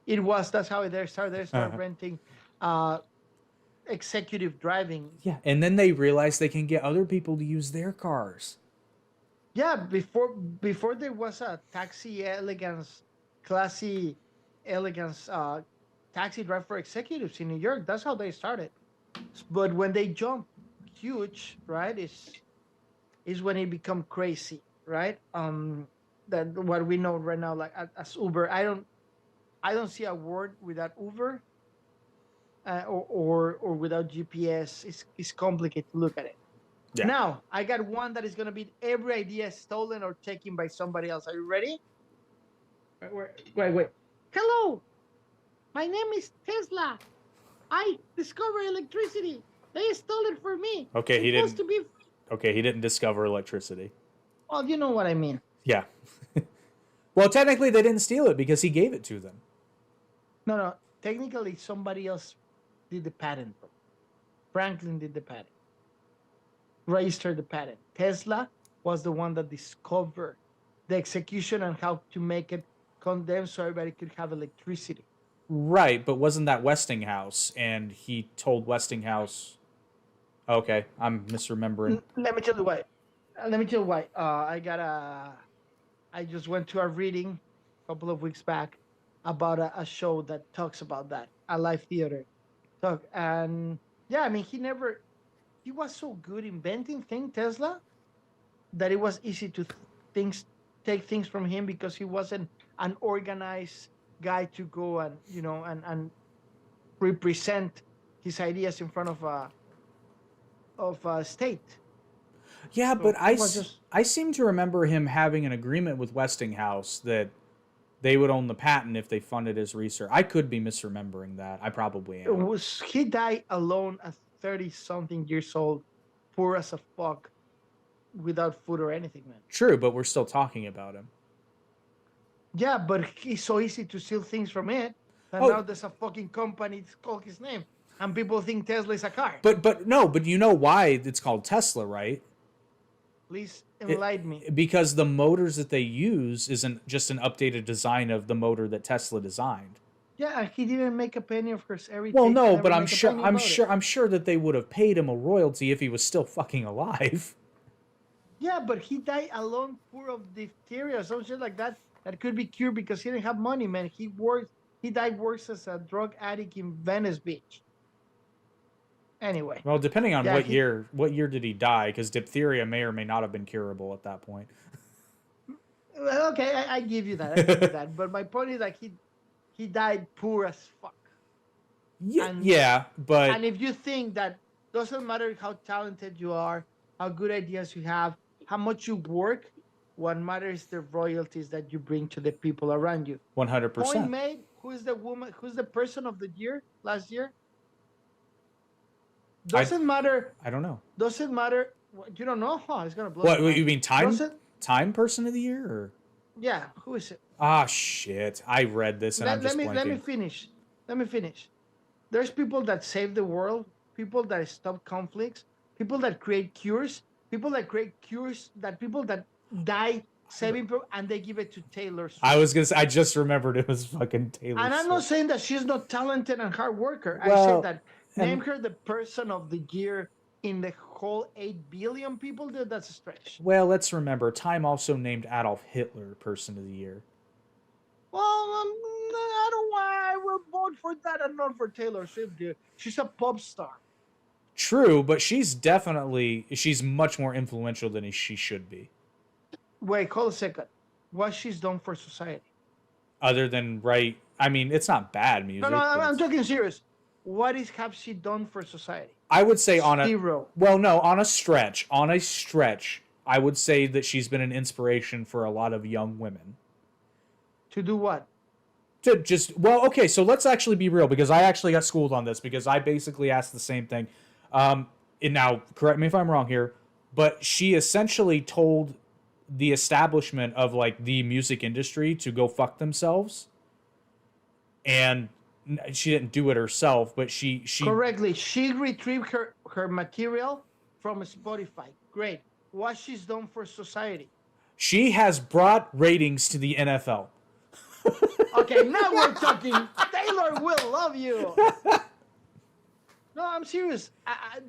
It was that's how they started. They started Uh-huh. renting executive driving. Yeah, and then they realize they can get other people to use their cars. Yeah, before there was a taxi elegance, classy elegance taxi drive for executives in New York. That's how they started. But when they jump huge, right, is when it become crazy, right? That what we know right now, like as Uber, I don't see a word without Uber or without GPS. It's complicated to look at it. Yeah. Now I got one that is gonna be every idea stolen or taken by somebody else. Are you ready? Wait. Hello, my name is Tesla. I discovered electricity. They stole it for me. Okay, It's he supposed didn't. to be. Okay, he didn't discover electricity. Well, you know what I mean. Yeah. Well, technically, they didn't steal it because he gave it to them. No. Technically, somebody else did the patent. Franklin did the patent, registered the patent. Tesla was the one that discovered the execution and how to make it condensed so everybody could have electricity. Right, but wasn't that Westinghouse? And he told Westinghouse, okay, I'm misremembering. Let me tell you why. Let me tell you why. I just went to a reading a couple of weeks back about a show that talks about that, a live theater talk. And yeah, I mean, he was so good inventing things, Tesla, that it was easy to things take things from him because he wasn't an organized guy to go and and represent his ideas in front of a state. Yeah, but So he was just I seem to remember him having an agreement with Westinghouse that they would own the patent if they funded his research. I could be misremembering that. I probably it am. was he died alone at 30 something years old, poor as a fuck, without food or anything, man. True, but we're still talking about him. Yeah, but he's so easy to steal things from it that Oh, now there's a fucking company that's called his name, and people think Tesla is a car. but no, but you know why it's called Tesla, right? Please It, enlighten me. because the motors that they use isn't just an updated design of the motor that Tesla designed. Yeah, and he didn't make a penny of course. Every Well, Tesla no, never but make a penny about it. I'm sure that they would have paid him a royalty if he was still fucking alive. Yeah, but he died alone, poor of diphtheria or some shit like that. That could be cured because he didn't have money, man. He worked. He died works as a drug addict in Venice Beach. Anyway, Well, depending on yeah, what year did he die? Because diphtheria may or may not have been curable at that point. well, okay, I give you that. I give you that. But my point is like he died poor as fuck. Yeah, And yeah, but and if you think that doesn't matter how talented you are, how good ideas you have, how much you work, what matters is the royalties that you bring to the people around you. Point 100%. made. Who is the woman? Who's the person of the year last year? I Doesn't matter. I don't know. Doesn't matter. You don't know? Oh, it's gonna blow What your mind. you mean Doesn't. time person of the year or Yeah. Who is it? ah shit. I read this and I'm just Let me blanking. finish. Let me finish. There's people that save the world, people that stop conflicts, people that create cures, people that die saving people, and they give it to Taylor I Swift. was gonna say I just remembered it was fucking Taylor And I'm not Swift. saying that she's not talented and hard worker. I said Well, that name and her the person of the year in the whole 8 billion people. That's a stretch. well, let's remember Time also named Adolf Hitler person of the year. Well, I don't know why I will vote for that and not for Taylor Swift, dude. She's a pop star. True, but she's much more influential than she should be. Wait, hold a second. What she's done for society? Other than right, I mean, it's not bad No, no, music, but I'm it's talking serious. What is have she done for society? I would say on a Zero. well, no, on a stretch, I would say that she's been an inspiration for a lot of young women. To do what? To just well, okay, so let's actually be real because I actually got schooled on this because I basically asked the same thing. And now correct me if I'm wrong here, but she essentially told the establishment of like the music industry to go fuck themselves, and she didn't do it herself, but she Correctly. She retrieved her material from Spotify. Great. What she's done for society? she has brought ratings to the NFL. Okay, now we're talking. Taylor will love you. No, I'm serious.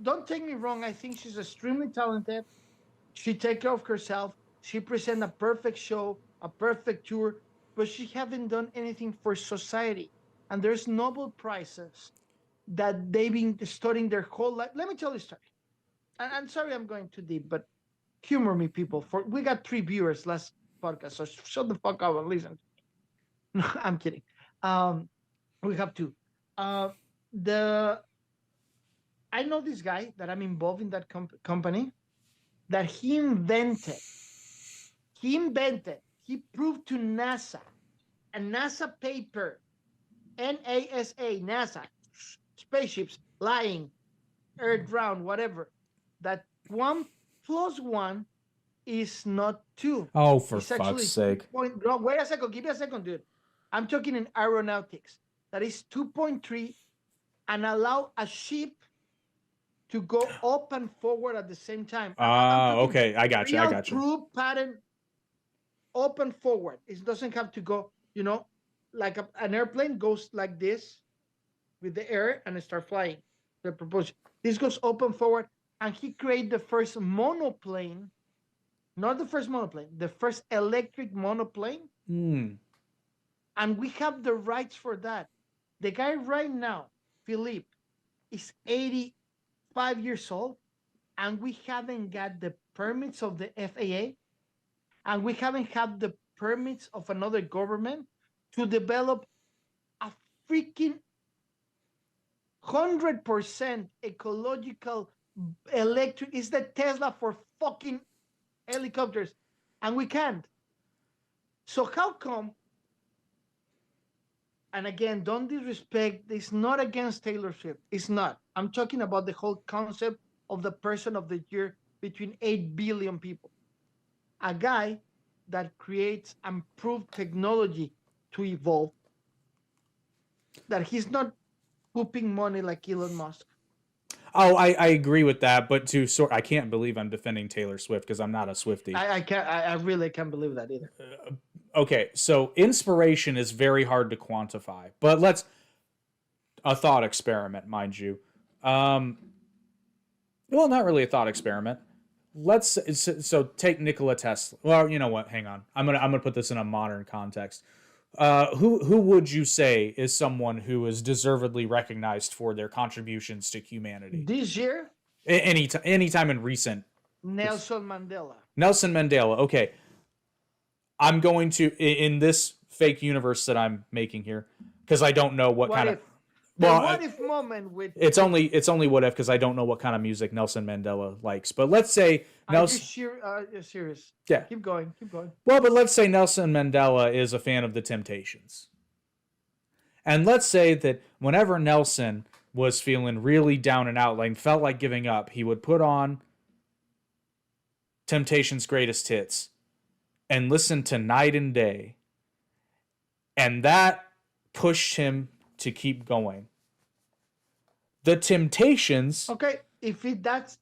Don't take me wrong. I think she's extremely talented. She takes care of herself. She presents a perfect show, a perfect tour, but she haven't done anything for society. And there's Nobel prizes that they've been studying their whole life. Let me tell you a story. And I'm sorry I'm going too deep, but humor me, people. For we got 3 viewers last podcast, so shut the fuck up and listen. No, I'm kidding. Um, we have 2. Uh, the I know this guy that I'm involved in that company that he proved to NASA, a NASA paper, NASA, spaceships lying, Earth round, whatever, that 1 plus 1 is not 2. Oh, for It's fuck's actually 2 sake! point. No, wait a second. Give me a second, dude. I'm talking in aeronautics. That is 2.3 and allow a ship to go up and forward at the same time. I'm talking Okay, I got you. I real got you. true pattern up and forward. It doesn't have to go, like an airplane goes like this with the air and start flying. The propulsion. This goes up and forward, and he created the first monoplane, not the first monoplane, the first electric monoplane, Hmm. and we have the rights for that. The guy right now, Philippe, is 85 years old, and we haven't got the permits of the FAA. and we haven't had the permits of another government to develop a freaking 100% ecological electric. Is the Tesla for fucking helicopters, and we can't. So how come? And again, don't disrespect. It's not against Taylor Swift. It's not. I'm talking about the whole concept of the person of the year between 8 billion people. A guy that creates and proved technology to evolve, that he's not pooping money like Elon Musk. Oh, I agree with that, but I can't believe I'm defending Taylor Swift because I'm not a Swiftie. I can't. I really can't believe that either. Okay, so inspiration is very hard to quantify, but a thought experiment, mind you. Well, not really a thought experiment. So take Nikola Tesla. Well, you know what? Hang on. I'm gonna put this in a modern context. Who would you say is someone who is deservedly recognized for their contributions to humanity This year? Anytime in recent. Nelson Mandela. Nelson Mandela. Okay, I'm going to in this fake universe that I'm making here because I don't know what kind of. Well, what if moment with it's only what if because I don't know what kind of music Nelson Mandela likes. But let's say Nelson. You're serious? Yeah. Keep going. Well, but let's say Nelson Mandela is a fan of the Temptations, and let's say that whenever Nelson was feeling really down and out, like felt like giving up, he would put on Temptations' greatest hits and listen to Night and Day, and that pushed him to keep going. The Temptations. Okay, that's.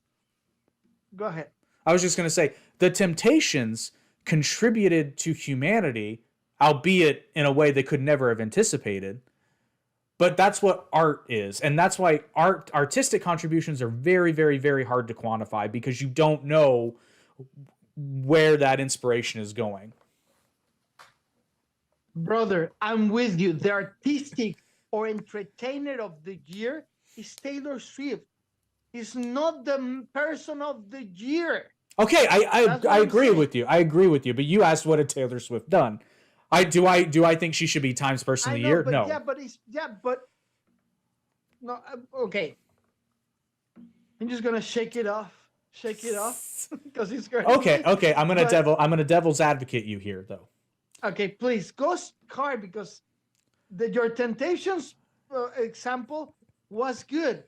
Go ahead. I was just going to say the Temptations contributed to humanity, albeit in a way they could never have anticipated. But that's what art is, and that's why artistic contributions are very, very, very hard to quantify because you don't know where that inspiration is going. Brother, I'm with you. The artistic or entertainer of the year is Taylor Swift. It's not the person of the year. Okay, I agree with you. I agree with you. But you asked what had Taylor Swift done. Do I think she should be Times Person of the Year? No. No. Okay. I'm just gonna shake it off because he's going. Okay. I'm gonna devil's advocate you here though. Okay, please go hard because your Temptations example was good,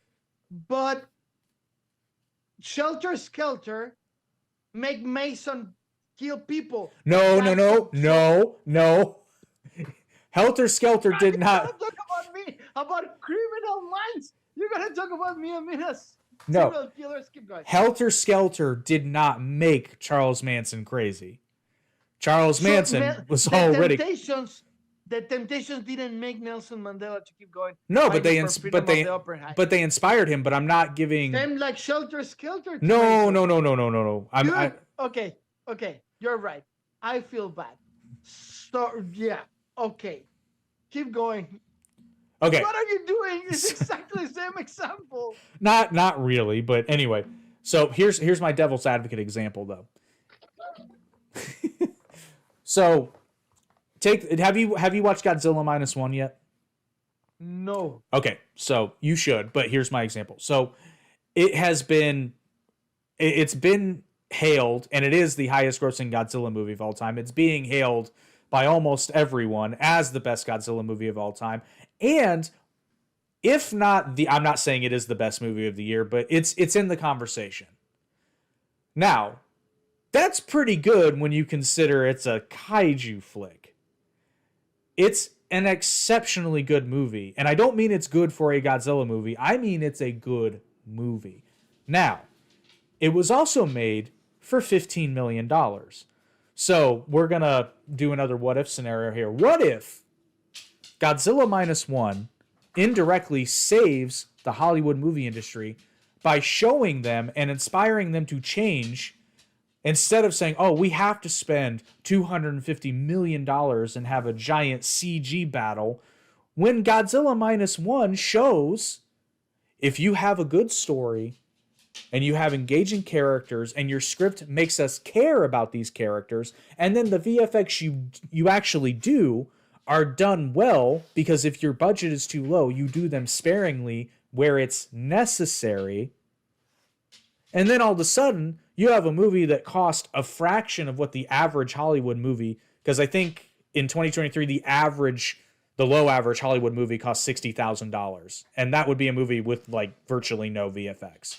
but Shelter Skelter make Mason kill people. No. Helter Skelter did not. Talk about me about Criminal Minds. You're gonna talk about me a minute. No. Serial killers. Keep going. Helter Skelter did not make Charles Manson crazy. Charles Manson was already. The Temptations didn't make Nelson Mandela to keep going. No, but they inspired him. But I'm not giving them like Shelter Skelter. No. Okay. You're right. I feel bad. So yeah. Okay. Keep going. Okay. What are you doing? It's exactly the same example. Not really, but anyway. So here's my devil's advocate example though. So have you watched Godzilla -1 yet? No. Okay, so you should, but here's my example. So it's been hailed, and it is the highest grossing Godzilla movie of all time. It's being hailed by almost everyone as the best Godzilla movie of all time. And if not I'm not saying it is the best movie of the year, but it's in the conversation. Now, that's pretty good when you consider it's a kaiju flick. It's an exceptionally good movie. And I don't mean it's good for a Godzilla movie. I mean it's a good movie. Now, it was also made for $15 million. So we're going to do another what if scenario here. What if Godzilla -1 indirectly saves the Hollywood movie industry by showing them and inspiring them to change instead of saying, oh, we have to spend $250 million and have a giant CG battle, when Godzilla -1 shows if you have a good story and you have engaging characters and your script makes us care about these characters, and then the VFX you actually do are done well, because if your budget is too low, you do them sparingly where it's necessary. And then all of a sudden, you have a movie that cost a fraction of what the average Hollywood movie, because I think in 2023 the low average Hollywood movie cost $60,000, and that would be a movie with like virtually no VFX.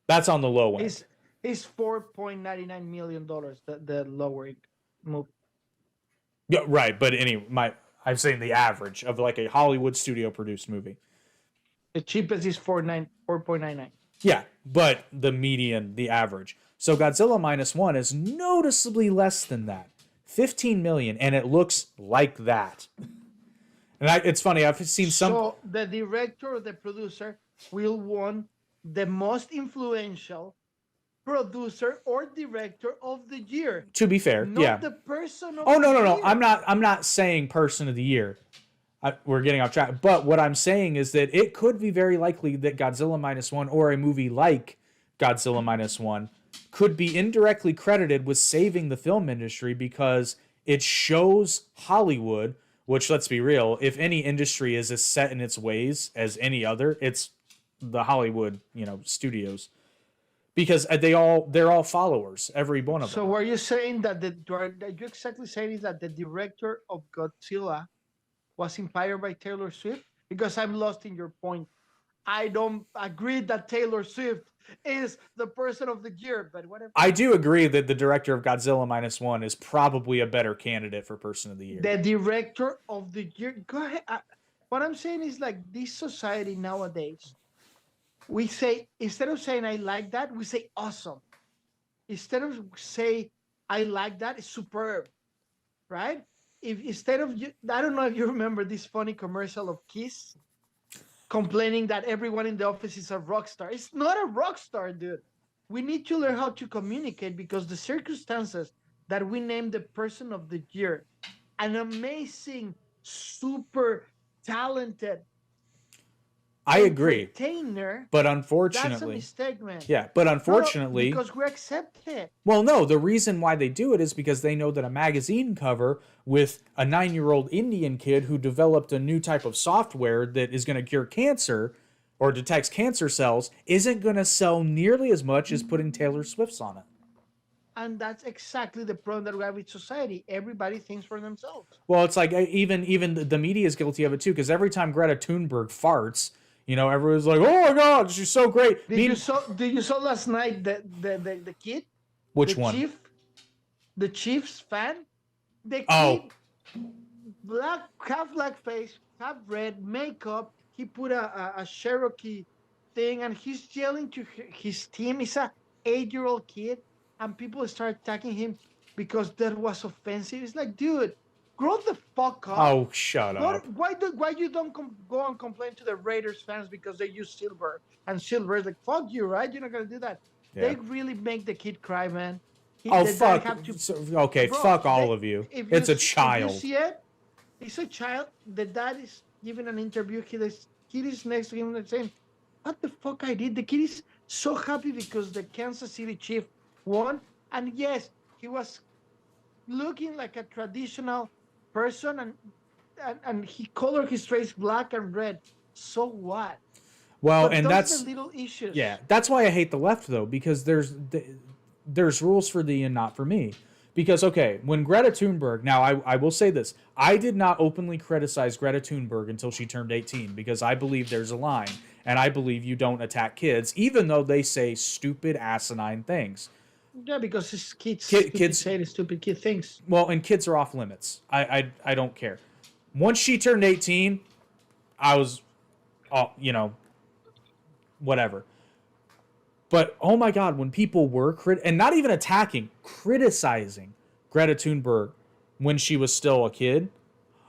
That's on the low end. It's $4.99 million, the lower movie. Yeah, right. But I'm saying the average of like a Hollywood studio produced movie. The cheapest is 4.99. Yeah, but the median, the average. So Godzilla Minus One is noticeably less than that, 15 million, and it looks like that. And it's funny. I've seen some. So the director or the producer will win the most influential producer or director of the year. To be fair, not yeah. the person of Oh, the no. year. I'm not saying person of the year. We're getting off track. But what I'm saying is that it could be very likely that Godzilla Minus One, or a movie like Godzilla Minus One, could be indirectly credited with saving the film industry, because it shows Hollywood, which, let's be real, if any industry is as set in its ways as any other, it's the Hollywood, studios. Because they're all followers, every one of them. So what you're saying that you're exactly saying is that the director of Godzilla was inspired by Taylor Swift? Because I'm lost in your point. I don't agree that Taylor Swift is the person of the year, but whatever. I do agree that the director of Godzilla Minus One is probably a better candidate for person of the year. The director of the year. Go ahead. What I'm saying is, like, this society nowadays, we say, instead of saying I like that, we say awesome. Instead of say I like that, it's superb, right? If instead of I don't know if you remember this funny commercial of Kiss complaining that everyone in the office is a rock star. It's not a rock star, dude. We need to learn how to communicate, because the circumstances that we name the person of the year, an amazing, super talented, I agree. entertainer, But that's a unfortunately, mistake, man. yeah, but unfortunately, because we accept it. well, no, the reason why they do it is because they know that a magazine cover with a 9-year-old Indian kid who developed a new type of software that is going to cure cancer or detects cancer cells isn't going to sell nearly as much as putting Taylor Swift's on it. And that's exactly the problem that we have with society. Everybody thinks for themselves. Well, it's like even the media is guilty of it too, because every time Greta Thunberg farts, everyone's like, "Oh my God, she's so great." Did you saw last night the kid? Which the one? The Chiefs fan. The Oh. kid, half black face, half red, makeup. He put a Cherokee thing, and he's yelling to his team. He's a 8-year-old kid, and people start attacking him because that was offensive. It's like, dude, grow the fuck up. Oh, shut up. Why you don't go and complain to the Raiders fans because they use silver, and silver is like, fuck you, right? You're not gonna do that. Yeah. They really make the kid cry, man. Fuck. Okay, Bro, fuck all of you. It's a child. If you see it, it's a child. The dad is giving an interview. Kid is next to him and saying, "What the fuck I did?" The kid is so happy because the Kansas City Chief won, and yes, he was looking like a traditional person, and he colored his face black and red. So what? Well, But and those that's are the little issues. yeah, that's why I hate the left though, because there's rules for thee and not for me. Because okay, when Greta Thunberg, now I will say this, I did not openly criticize Greta Thunberg until she turned 18, because I believe there's a line, and I believe you don't attack kids, even though they say stupid, asinine things. Yeah, because it's kids say the stupid kid things. Well, and kids are off limits. I don't care. Once she turned 18, I was, whatever. But oh my God, when people were and not even attacking, criticizing Greta Thunberg when she was still a kid,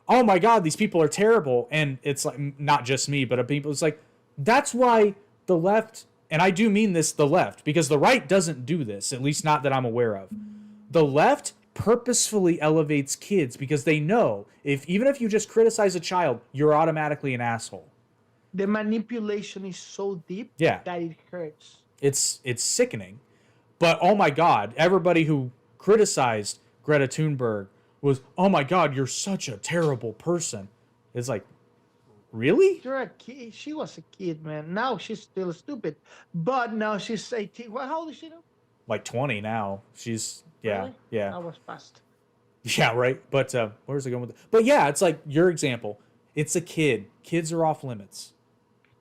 oh my God, these people are terrible. And it's like, not just me, but people, it's like, that's why the left, and I do mean this, the left, because the right doesn't do this, at least not that I'm aware of. The left purposefully elevates kids because they know even if you just criticize a child, you're automatically an asshole. The manipulation is so deep Yeah, that it hurts. it's sickening. But oh my God, everybody who criticized Greta Thunberg was, oh my God, you're such a terrible person. It's like, really? You're a kid. She was a kid, man. Now she's still stupid, but now she's 18. Well, how old is she now? Like 20 now. She's, yeah, Really? yeah. I was past. Yeah, right. But where's it going with it? But yeah, it's like your example. It's a kid. Kids are off limits.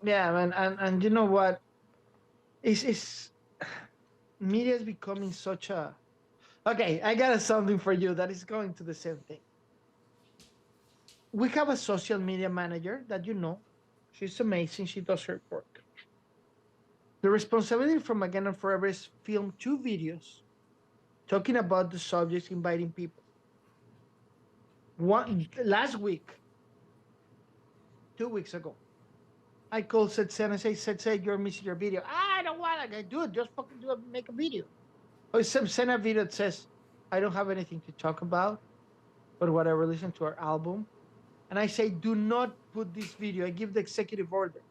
Yeah, man. And you know what? It's media is becoming such a. Okay, I got something for you that is going to the same thing. We have a social media manager that you know. She's amazing. She does her work. The responsibility from Again and Forever is film 2 videos talking about the subjects, inviting people. One last week, 2 weeks ago, I called Setsen and said, you're missing your video. I don't want to do it. Just fucking do it, make a video. Or send a video that says, I don't have anything to talk about, but whatever, listen to our album. And I say, do not put this video. I give the executive order.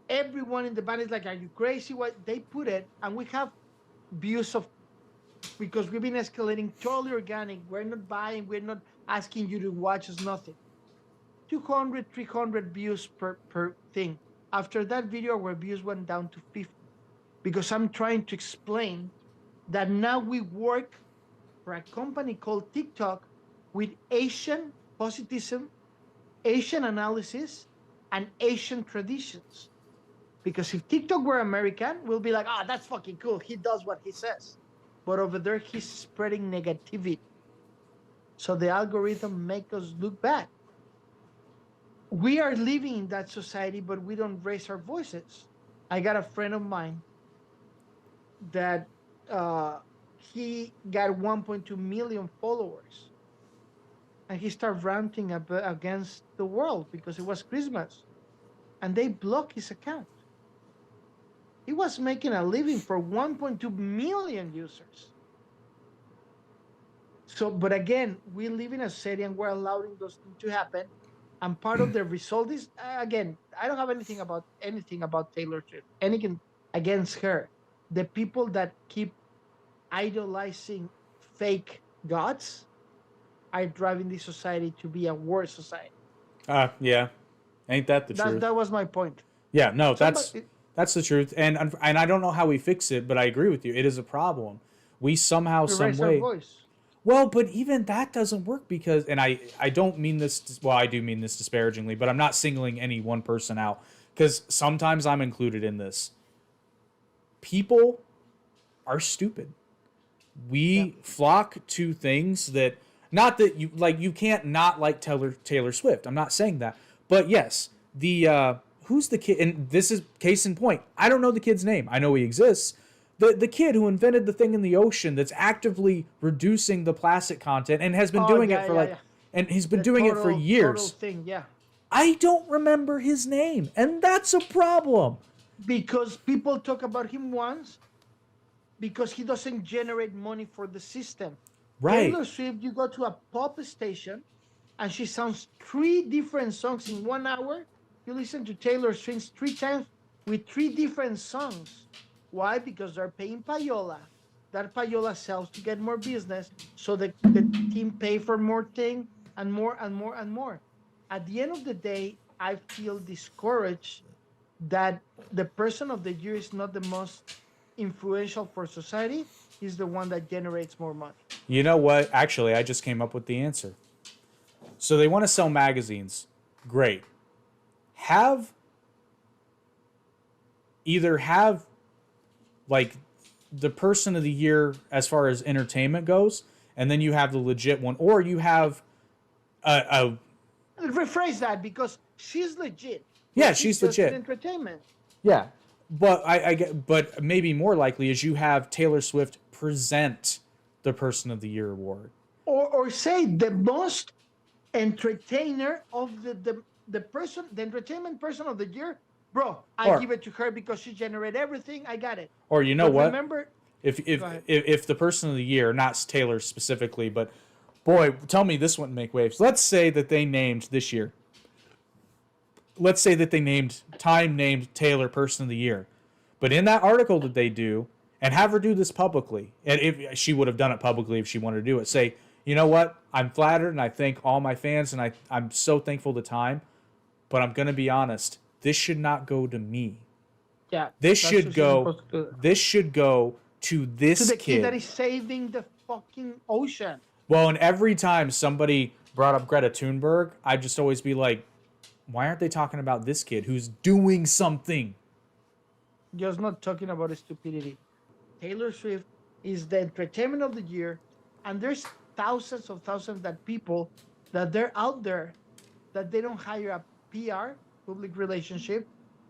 Everyone in the band is like, are you crazy? What they put it, and we have views of, because we've been escalating totally organic. We're not buying, we're not asking you to watch us, nothing. 200, 300 views per thing. After that video, our views went down to 50 because I'm trying to explain that now we work for a company called TikTok with Asian positivism, Asian analysis, and Asian traditions. Because if TikTok were American, we'll be like, oh, that's fucking cool. He does what he says. But over there, he's spreading negativity. So the algorithm make us look bad. We are living in that society, but we don't raise our voices. I got a friend of mine that he got 1.2 million followers. And he started ranting against the world because it was Christmas. And they blocked his account. He was making a living for 1.2 million users. So, but again, we live in a city and we're allowing those things to happen. And part of the result is, again, I don't have anything about Taylor Swift, anything against her. The people that keep idolizing fake gods are driving this society to be a worse society. Yeah. Ain't that the truth? That was my point. Yeah, no, Somebody, that's the truth. And I don't know how we fix it, but I agree with you. It is a problem. We somehow, we some raise our way. voice. Well, but even that doesn't work because, and I don't mean this, well, I do mean this disparagingly, but I'm not singling any one person out because sometimes I'm included in this. People are stupid. We flock to things that, not that you, like, you can't not like Taylor Swift. I'm not saying that. But yes, who's the kid? And this is case in point. I don't know the kid's name. I know he exists. The kid who invented the thing in the ocean that's actively reducing the plastic content and has been doing it for and he's been doing it for years. Total thing, yeah. I don't remember his name, and that's a problem. Because people talk about him once because he doesn't generate money for the system. Right. Taylor Swift, you go to a pop station and she sounds 3 different songs in 1 hour. You listen to Taylor Swift 3 times with 3 different songs. Why? Because they're paying payola. That payola sells to get more business, so the team pay for more thing and more and more and more. At the end of the day, I feel discouraged that the person of the year is not the most influential for society, is the one that generates more money. You know what? Actually, I just came up with the answer. So they want to sell magazines. Great. Either have like the person of the year as far as entertainment goes, and then you have the legit one, or you have a rephrase that because she's legit. Yeah, she's legit. Entertainment. Yeah, but I get, but maybe more likely is you have Taylor Swift present the person of the year award, or say the most entertainer of the person, the entertainment person of the year. Bro, I give it to her because she generated everything. I got it. Or you know what? Remember, if the person of the year, not Taylor specifically, but boy, tell me this wouldn't make waves. Let's say that they named this year let's say that they named Taylor Person of the Year, but in that article that they do, and have her do this publicly, and if she would have done it publicly if she wanted to do it, say, you know what, I'm flattered and I thank all my fans and I'm so thankful the time, but I'm gonna be honest, this should not go to me. Yeah, This that's should what she's go. supposed to do. This should go to To this the kid that kid. is saving the fucking ocean. Well, and every time somebody brought up Greta Thunberg, I'd just always be like, why aren't they talking about this kid who's doing something? Just not talking about stupidity. Taylor Swift is the entertainment of the year, and there's thousands that people that they're out there that they don't hire a PR, public relationship,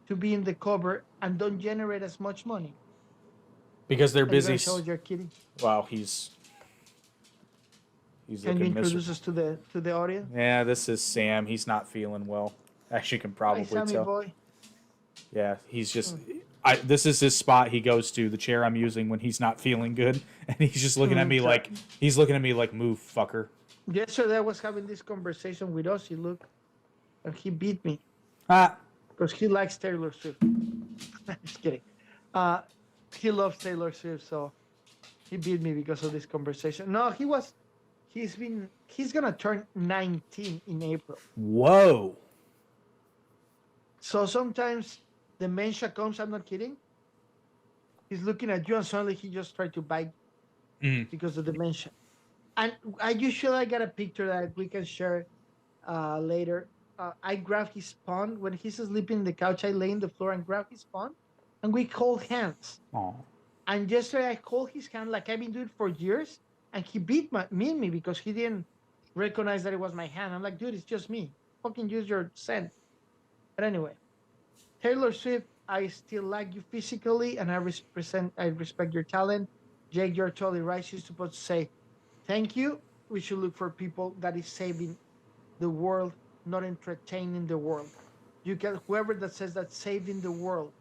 to be in the cover and don't generate as much money. Because they're Are you busy. gonna show us your kitty? Wow, he's Can you looking introduce miserable. us to the audience? Yeah, this is Sam. He's not feeling well. As you can Hi, probably Sammy tell. boy. Yeah, he's just. This is his spot he goes to, the chair I'm using when he's not feeling good, and he's just looking at me like move, fucker. Yesterday I was having this conversation with us. He looked, and he beat me Ah, because he likes Taylor Swift. Just kidding. He loves Taylor Swift, so he beat me because of this conversation. No, he's gonna turn 19 in April. whoa. So sometimes dementia comes. I'm not kidding. He's looking at you, and suddenly he just tried to bite because of dementia. And I got a picture that we can share later. I grabbed his pawn when he's sleeping in the couch. I lay in the floor and grab his pawn, and we hold hands. Aw. And yesterday I hold his hand like I've been doing for years, and he beat me because he didn't recognize that it was my hand. I'm like, dude, it's just me. Fucking use your scent. But anyway, Taylor Swift, I still like you physically, and I respect your talent. Jake, you're totally right. She's supposed to say, thank you. We should look for people that is saving the world, not entertaining the world. You can whoever that says that saving the world.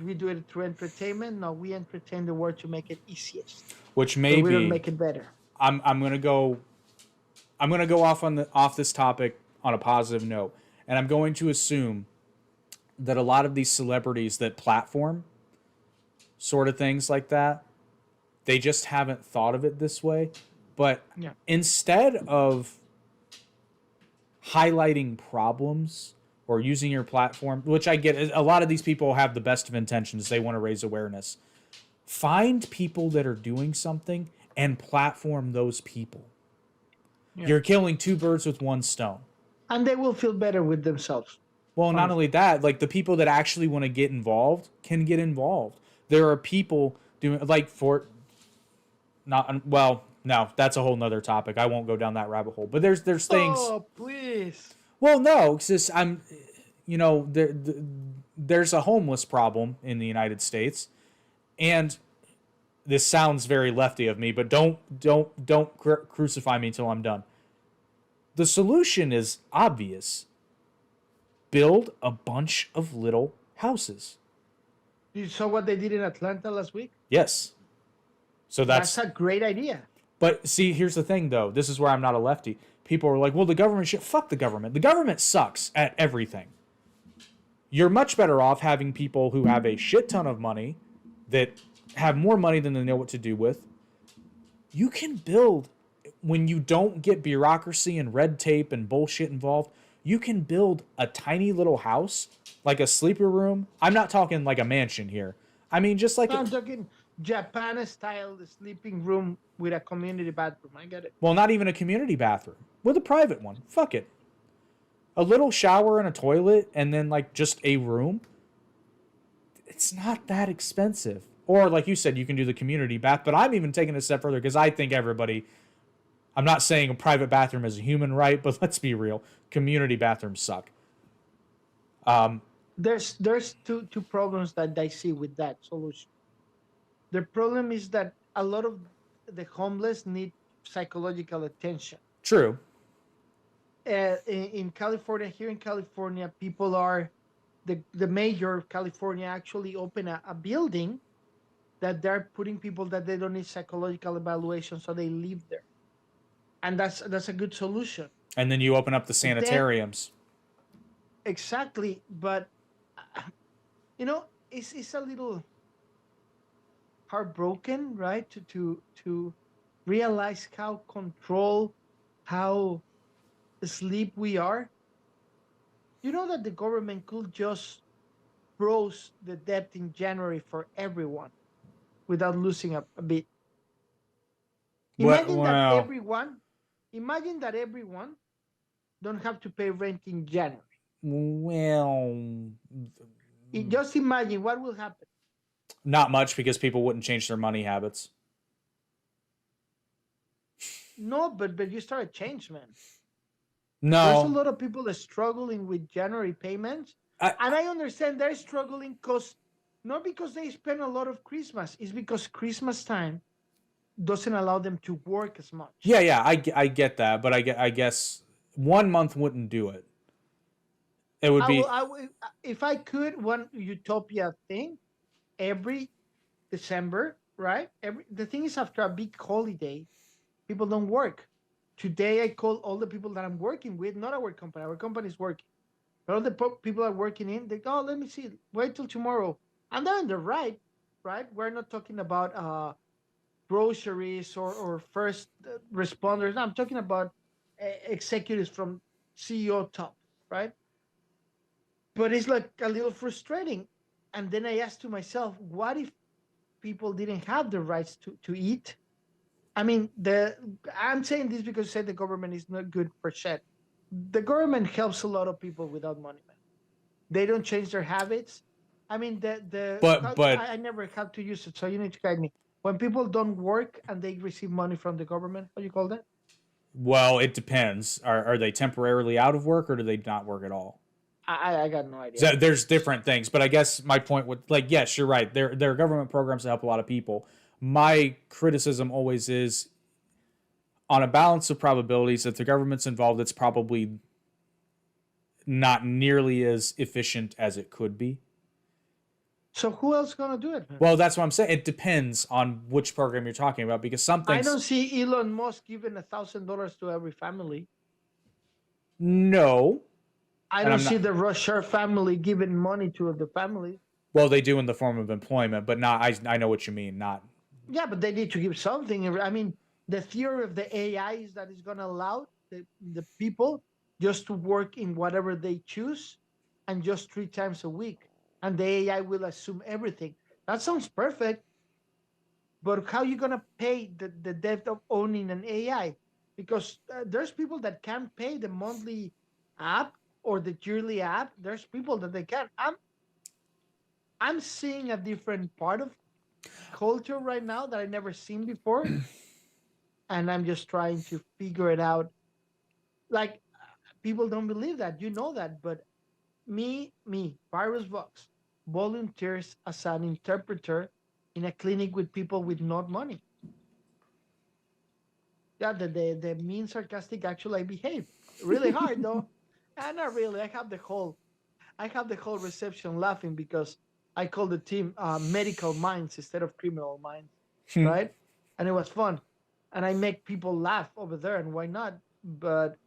We do it through entertainment. No, we entertain the world to make it easiest. Which So maybe we don't make it better. I'm gonna go off this topic on a positive note, and I'm going to assume that a lot of these celebrities that platform sort of things like that, they just haven't thought of it this way. But Yeah. instead of highlighting problems or using your platform, which I get, a lot of these people have the best of intentions. They want to raise awareness. Find people that are doing something and platform those people. Yeah. You're killing two birds with one stone. And they will feel better with themselves. Well, not only that, like the people that actually want to get involved can get involved. There are people doing like no, that's a whole nother topic. I won't go down that rabbit hole. But there's things. Oh, please. Well, no, it's just there's a homeless problem in the United States, and this sounds very lefty of me, but don't crucify me until I'm done. The solution is obvious. Build a bunch of little houses. You saw what they did in Atlanta last week? Yes. So That's a great idea. But see, here's the thing, though. This is where I'm not a lefty. People are like, well, the government should... Fuck the government. The government sucks at everything. You're much better off having people who have a shit ton of money, that have more money than they know what to do with. You can build... When you don't get bureaucracy and red tape and bullshit involved, you can build a tiny little house, like a sleeper room. I'm not talking like a mansion here. I mean, just like... I'm talking Japan style, the sleeping room with a community bathroom. I get it. Well, not even a community bathroom. With a private one. Fuck it. A little shower and a toilet and then like just a room. It's not that expensive. Or like you said, you can do the community bath. But I'm even taking it a step further because I think everybody... I'm not saying a private bathroom is a human right, but let's be real. Community bathrooms suck. There's two problems that I see with that solution. The problem is that a lot of the homeless need psychological attention. True. In California, here in California, people are the mayor of California actually opened a building that they're putting people that they don't need psychological evaluation, so they live there, and that's a good solution. And then you open up the sanitariums. exactly. But you know, it's a little heartbroken, right? To realize how control, how asleep we are. You know that the government could just froze the debt in January for everyone without losing a bit. What? Imagine that Well, everyone, imagine that everyone don't have to pay rent in January. well, Just imagine what will happen. not much because people wouldn't change their money habits. No, but you start a change, man. There's a No, lot of people that struggling with January payments, I, and I understand they're struggling because not because they spend a lot of Christmas, it's because Christmas time doesn't allow them to work as much. yeah, I get that, but I guess 1 month wouldn't do it. It would be I will, if I could, one utopia thing every December, right? The thing is, after a big holiday, people don't work. Today, I call all the people that I'm working with, not our company. Our company is working. But all the people are working in. They go, oh, let me see. Wait till tomorrow, and they're in the right. Right? We're not talking about groceries or first responders. No, I'm talking about executives from CEO top. Right? But it's like a little frustrating. And then I asked to myself, what if people didn't have the rights to eat? I mean, I'm saying this because say the government is not good per se. The government helps a lot of people without money, man. They don't change their habits. I mean, but I never had to use it, so you need to guide me. When people don't work and they receive money from the government, how do you call that? well, it depends. Are they temporarily out of work or do they not work at all? I got no idea. So there's different things, but I guess my point would like yes, you're right. There are government programs to help a lot of people. My criticism always is on a balance of probabilities if the government's involved, it's probably not nearly as efficient as it could be. So who else gonna do it, man? Well, that's what I'm saying. It depends on which program you're talking about because some I things don't see Elon Musk giving $1,000 to every family. no, I and don't I'm see not. the Russia family giving money to the family. Well, they do in the form of employment, but not. I know what you mean. Not Yeah, but they need to give something. I mean, the theory of the AI is that it's going to allow the people just to work in whatever they choose and just 3 times a week. And the AI will assume everything. That sounds perfect, but how are you going to pay the debt of owning an AI? Because there's people that can't pay the monthly app or the yearly app. There's people that they can. I'm seeing a different part of culture right now that I never seen before, and I'm just trying to figure it out. Like people don't believe that, you know that, but Virus Vox, volunteers as an interpreter in a clinic with people with not money. Yeah, the mean sarcastic actually I behave really hard though, and not really. I have the whole reception laughing because I call the team medical minds instead of criminal minds, right? And it was fun, and I make people laugh over there, and why not? But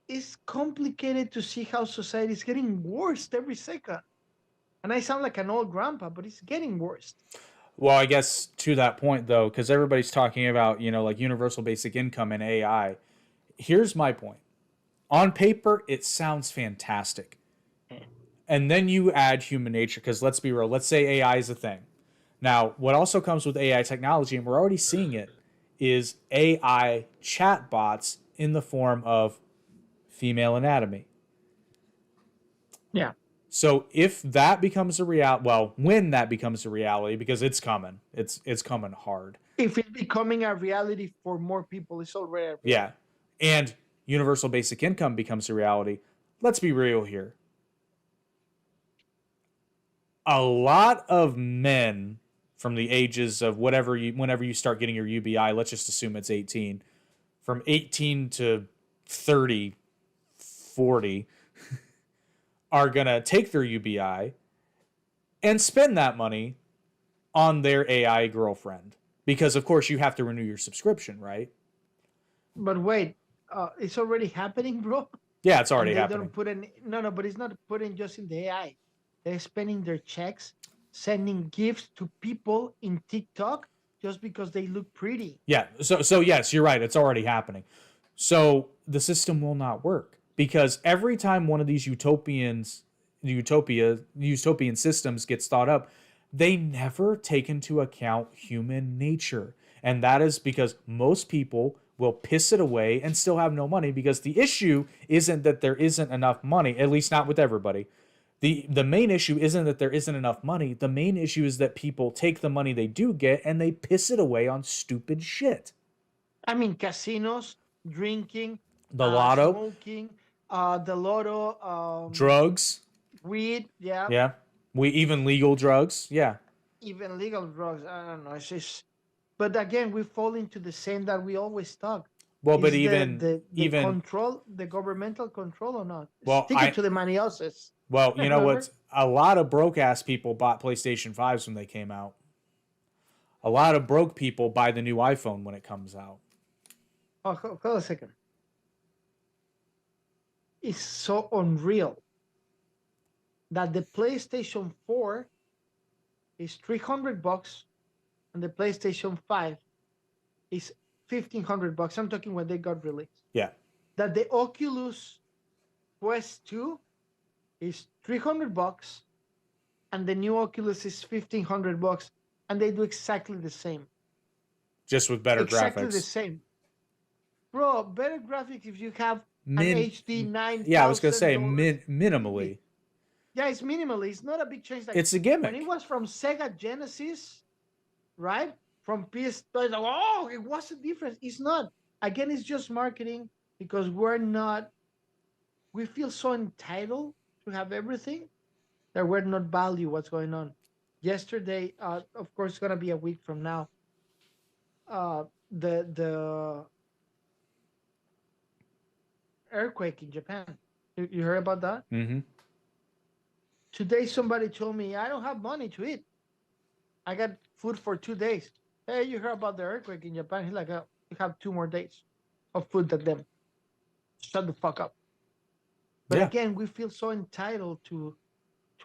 it's complicated to see how society is getting worse every second. And I sound like an old grandpa, but it's getting worse. well, I guess to that point though, because everybody's talking about like universal basic income and AI. Here's my point. On paper, it sounds fantastic, and then you add human nature. Because let's be real. Let's say AI is a thing. Now, what also comes with AI technology, and we're already seeing it, is AI chatbots in the form of female anatomy. Yeah. So if that becomes a reality, well, when that becomes a reality, because it's coming, it's coming hard. If it's becoming a reality for more people, it's already a reality. Yeah, and universal basic income becomes a reality. Let's be real here. A lot of men from the ages of whenever you start getting your UBI, let's just assume it's 18, from 18 to 30, 40, are going to take their UBI and spend that money on their AI girlfriend. Because, of course, you have to renew your subscription, right? But wait, it's already happening, bro. Yeah, it's and already they don't happening. put in no, but it's not putting just in the AI. They're spending their checks sending gifts to people in TikTok just because they look pretty. Yeah. So yes, you're right. It's already happening. So the system will not work because every time one of these utopian systems gets thought up, they never take into account human nature. And that is because most people will piss it away and still have no money because the issue isn't that there isn't enough money, at least not with everybody. The main issue isn't that there isn't enough money. The main issue is that people take the money they do get and they piss it away on stupid shit. I mean, casinos, drinking, The lotto, smoking, the lotto, drugs, weed, yeah, yeah. We even legal drugs, yeah. even legal drugs. I don't know. It's just, but again, we fall into the same that we always talk. Well, but Is even the even control, the governmental control or not? well, Stick it to the manioses. you know Remember? what? A lot of broke ass people bought PlayStation 5s when they came out. A lot of broke people buy the new iPhone when it comes out. Oh, hold a second. It's so unreal that the PlayStation 4 is $300 and the PlayStation 5 is $1,500. I'm talking when they got released. Yeah. That the Oculus Quest 2 is $300 and the new Oculus is $1,500 and they do exactly the same. Just with better Exactly the graphics. same. Bro, better graphics if you have an Min HD Yeah, I was gonna say $9,000 TV. minimally. Yeah, it's minimal. It's not a big change. Like It's a when it gimmick. was from Sega Genesis, right? From PS, like, oh, it was a difference. It's not. Again, it's just marketing because we're not. We feel so entitled to have everything that we're not value what's going on. Yesterday, of course, it's gonna be a week from now. The earthquake in Japan. You heard about that? Mm-hmm. Today, somebody told me I don't have money to eat. I got food for 2 days. Hey, you heard about the earthquake in Japan? He's like, you have 2 more days of food than them. Shut the fuck up. But Yeah. again, we feel so entitled to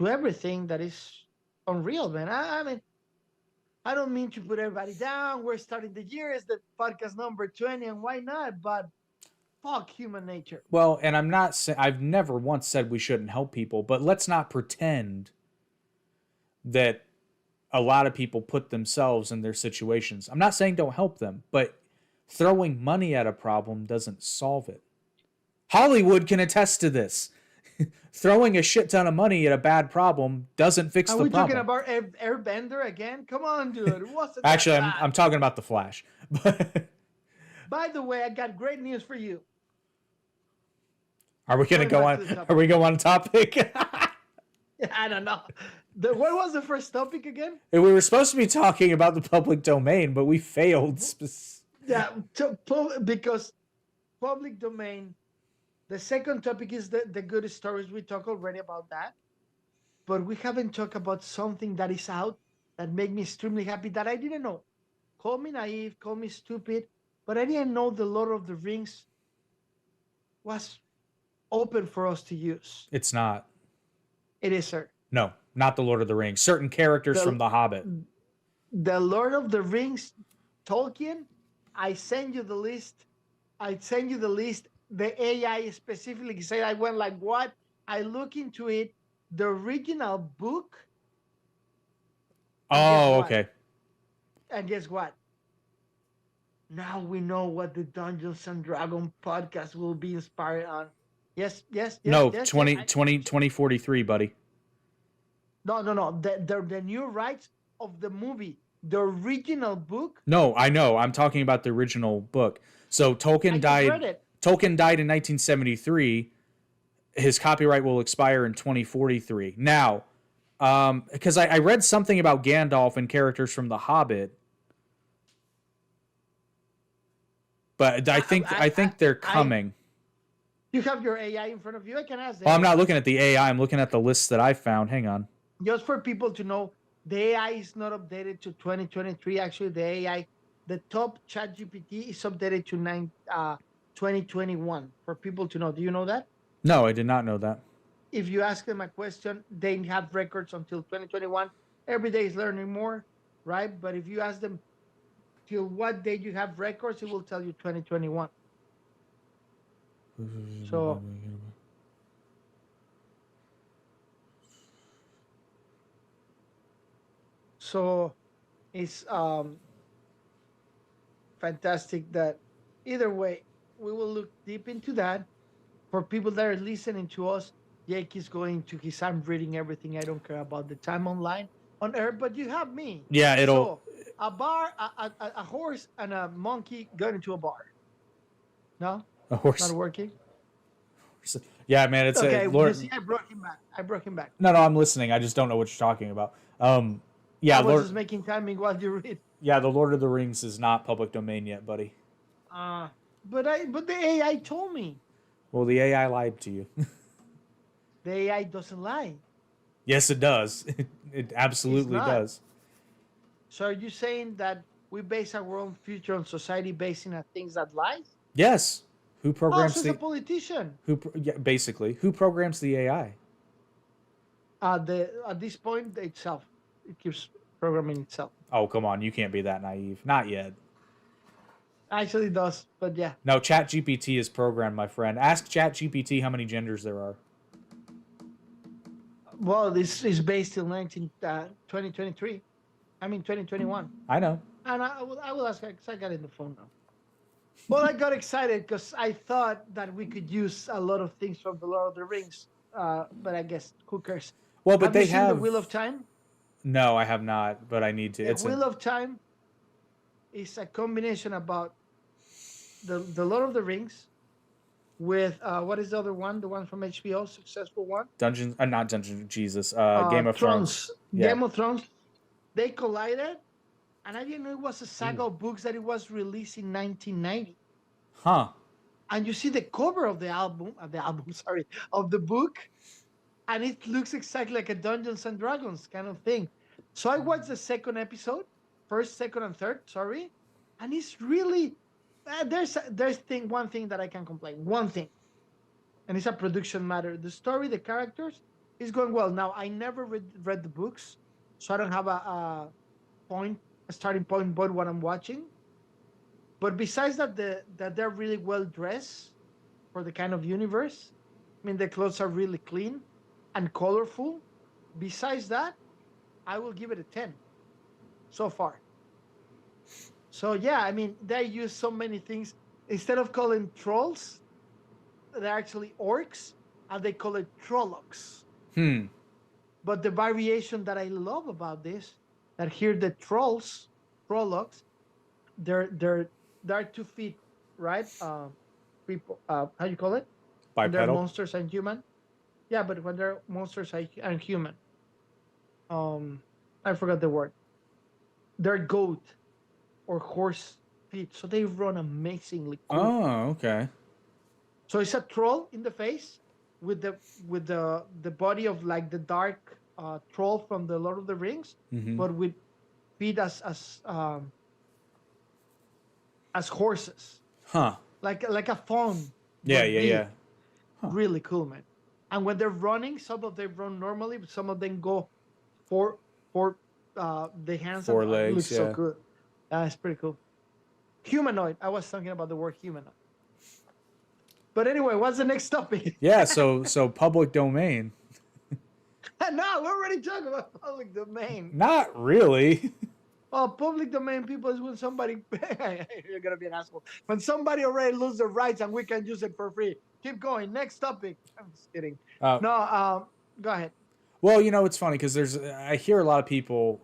everything that is unreal, man. I mean, I don't mean to put everybody down. We're starting the year. It's the podcast number 20, and why not? But fuck human nature. Well, and I'm not saying I've never once said we shouldn't help people, but let's not pretend that a lot of people put themselves in their situations. I'm not saying don't help them, but throwing money at a problem doesn't solve it. Hollywood can attest to this. Throwing a shit ton of money at a bad problem doesn't fix Are the we talking problem. about Airbender again? Come on, dude. It wasn't that Actually, bad. I'm talking about the Flash. By the way, I got great news for you. Are we going to Going go back on? to the topic. Are we going on topic? I don't know. What was the first topic again? We were supposed to be talking about the public domain, but we failed. Yeah, because public domain. The second topic is the good stories. We talked already about that, but we haven't talked about something that is out that made me extremely happy that I didn't know. Call me naive, call me stupid, but I didn't know the Lord of the Rings was open for us to use. It's not. It is, sir. No, not the Lord of the Rings. Certain characters The from The Hobbit. the Lord of the Rings, Tolkien. I send you the list. I send you the list. The AI specifically said I went like what? I look into it. The original book. And guess Oh, what? okay. And guess what? Now we know what the Dungeons and Dragon podcast will be inspired on. Yes, yes, yes, No, yes. 2043, buddy. No. The new rights of the movie, the original book. No, I know. I'm talking about the original book. So I Tolkien just read died. it. Tolkien died in 1973. His copyright will expire in 2043. Now, because I read something about Gandalf and characters from The Hobbit, but I think they're coming. You have your AI in front of you. I can ask them. Well, I'm not looking at the AI. I'm looking at the list that I found. Hang on. Just for people to know, the AI is not updated to 2023. Actually, the AI, the top chat GPT is updated to 2021 for people to know. Do you know that? No, I did not know that. If you ask them a question, they have records until 2021. Every day is learning more, right? But if you ask them till what date you have records, it will tell you 2021. So so it's fantastic that either way, we will look deep into that. For people that are listening to us, Jake is going to his I'm reading everything. I don't care about the time online on air, but you have me. Yeah, it'll So a bar, a horse, and a monkey going into a bar. No, a not horse. working. Yeah, man, it's a Okay, you Lord. see, I brought him back. I brought him back. No, no, I'm listening. I just don't know what you're talking about. Yeah, I was Lord. just making timing while you read. Yeah, the Lord of the Rings is not public domain yet, buddy. Uh but the AI told me Well, the AI lied to you. the AI doesn't lie. Yes, it does. It It's absolutely not. does. So are you saying that we base our own future on society basing on things that lies? Yes. Who Oh, so programs it's a the politician. yeah, basically who programs the AI? The at this point itself, it keeps programming itself. Oh, come on, you can't be that naive. Not yet. Actually, it does, but yeah. No, ChatGPT is programmed, my friend. Ask ChatGPT how many genders there are. Well, this is based in 2023. I mean 2021. I know. And I will ask her because I got it in the phone now. Well, I got excited because I thought that we could use a lot of things from the Lord of the Rings, but I guess who cares? Well, but Have you they seen the have. Wheel of Time? No, I have not, but I need to. The It's a Wheel of Time is a combination about the Lord of the Rings with what is the other one? The one from HBO, successful one. Dungeons, not Dungeons, Jesus, Game of Thrones. Thrones, Yeah. Game of Thrones. They collided, and I didn't know it was a saga of books that it was released in 1990. Huh. And you see the cover of the album, sorry, of the book, and it looks exactly like a Dungeons and Dragons kind of thing. So I watched the second episode, first, second, and third, sorry, and it's really one thing that I can complain, one thing, and it's a production matter. The story, the characters, is going well. Now I never read the books, so I don't have a starting point, but what I'm watching. But besides that, that they're really well dressed for the kind of universe. I mean, the clothes are really clean and colorful. Besides that, I will give it a 10 so far. So yeah, I mean, they use so many things. Instead of calling trolls, they're actually orcs, and they call it trollocs. Hmm. But the variation that I love about this, that here the trollocs, they're 2 feet, right? People, how you call it? When they're Bipedal. monsters and human. Yeah, but when they're monsters and human, I forgot the word. They're goat or horse feet, so they run amazingly cool. Oh, okay. So it's a troll in the face with the body of like the dark troll from the Lord of the Rings, Mm-hmm. but with feet as horses, Huh. like a fawn, Yeah, but yeah, big. yeah. Huh. Really cool, man. And when they're running, some of them run normally, but some of them go for the hands and Four it legs, looks so yeah. good. That's pretty cool. Humanoid. I was talking about the word humanoid. But anyway, what's the next topic? Yeah, so public domain. No, we're already talking about public domain. Not really. Oh, public domain, people, is when somebody you're gonna be an asshole. When somebody already lose their rights and we can use it for free. Keep going. Next topic. I'm just kidding. Uh, No, go ahead. well, it's funny because I hear a lot of people,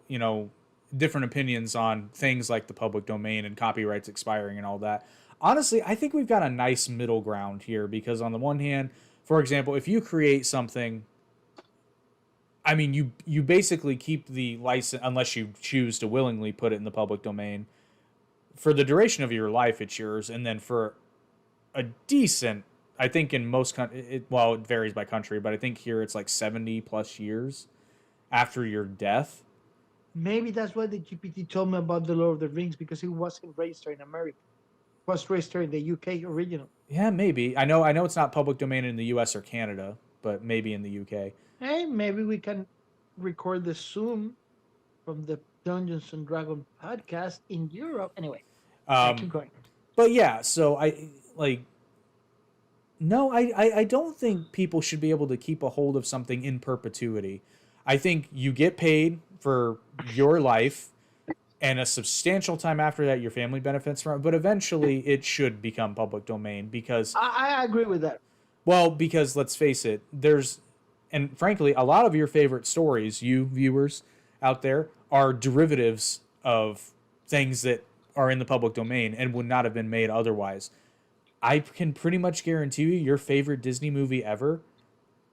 different opinions on things like the public domain and copyrights expiring and all that. Honestly, I think we've got a nice middle ground here because on the one hand, for example, if you create something, I mean, you basically keep the license unless you choose to willingly put it in the public domain. For the duration of your life, it's yours, and then for a decent, I think in most well, it varies by country, but I think here it's like 70 plus years after your death. Maybe that's why the GPT told me about the Lord of the Rings because it wasn't registered in America. was registered in the UK original. Yeah, maybe. I know it's not public domain in the US or Canada, but maybe in the UK. Hey, maybe we can record the Zoom from the Dungeons and Dragon podcast in Europe. Anyway, yeah, Um keep going. but yeah, so I like no, I don't think people should be able to keep a hold of something in perpetuity. I think you get paid for your life, and a substantial time after that your family benefits from it, but eventually it should become public domain because, I agree with that. well, because let's face it, there's, and frankly, a lot of your favorite stories, you viewers out there, are derivatives of things that are in the public domain and would not have been made otherwise. I can pretty much guarantee you your favorite Disney movie ever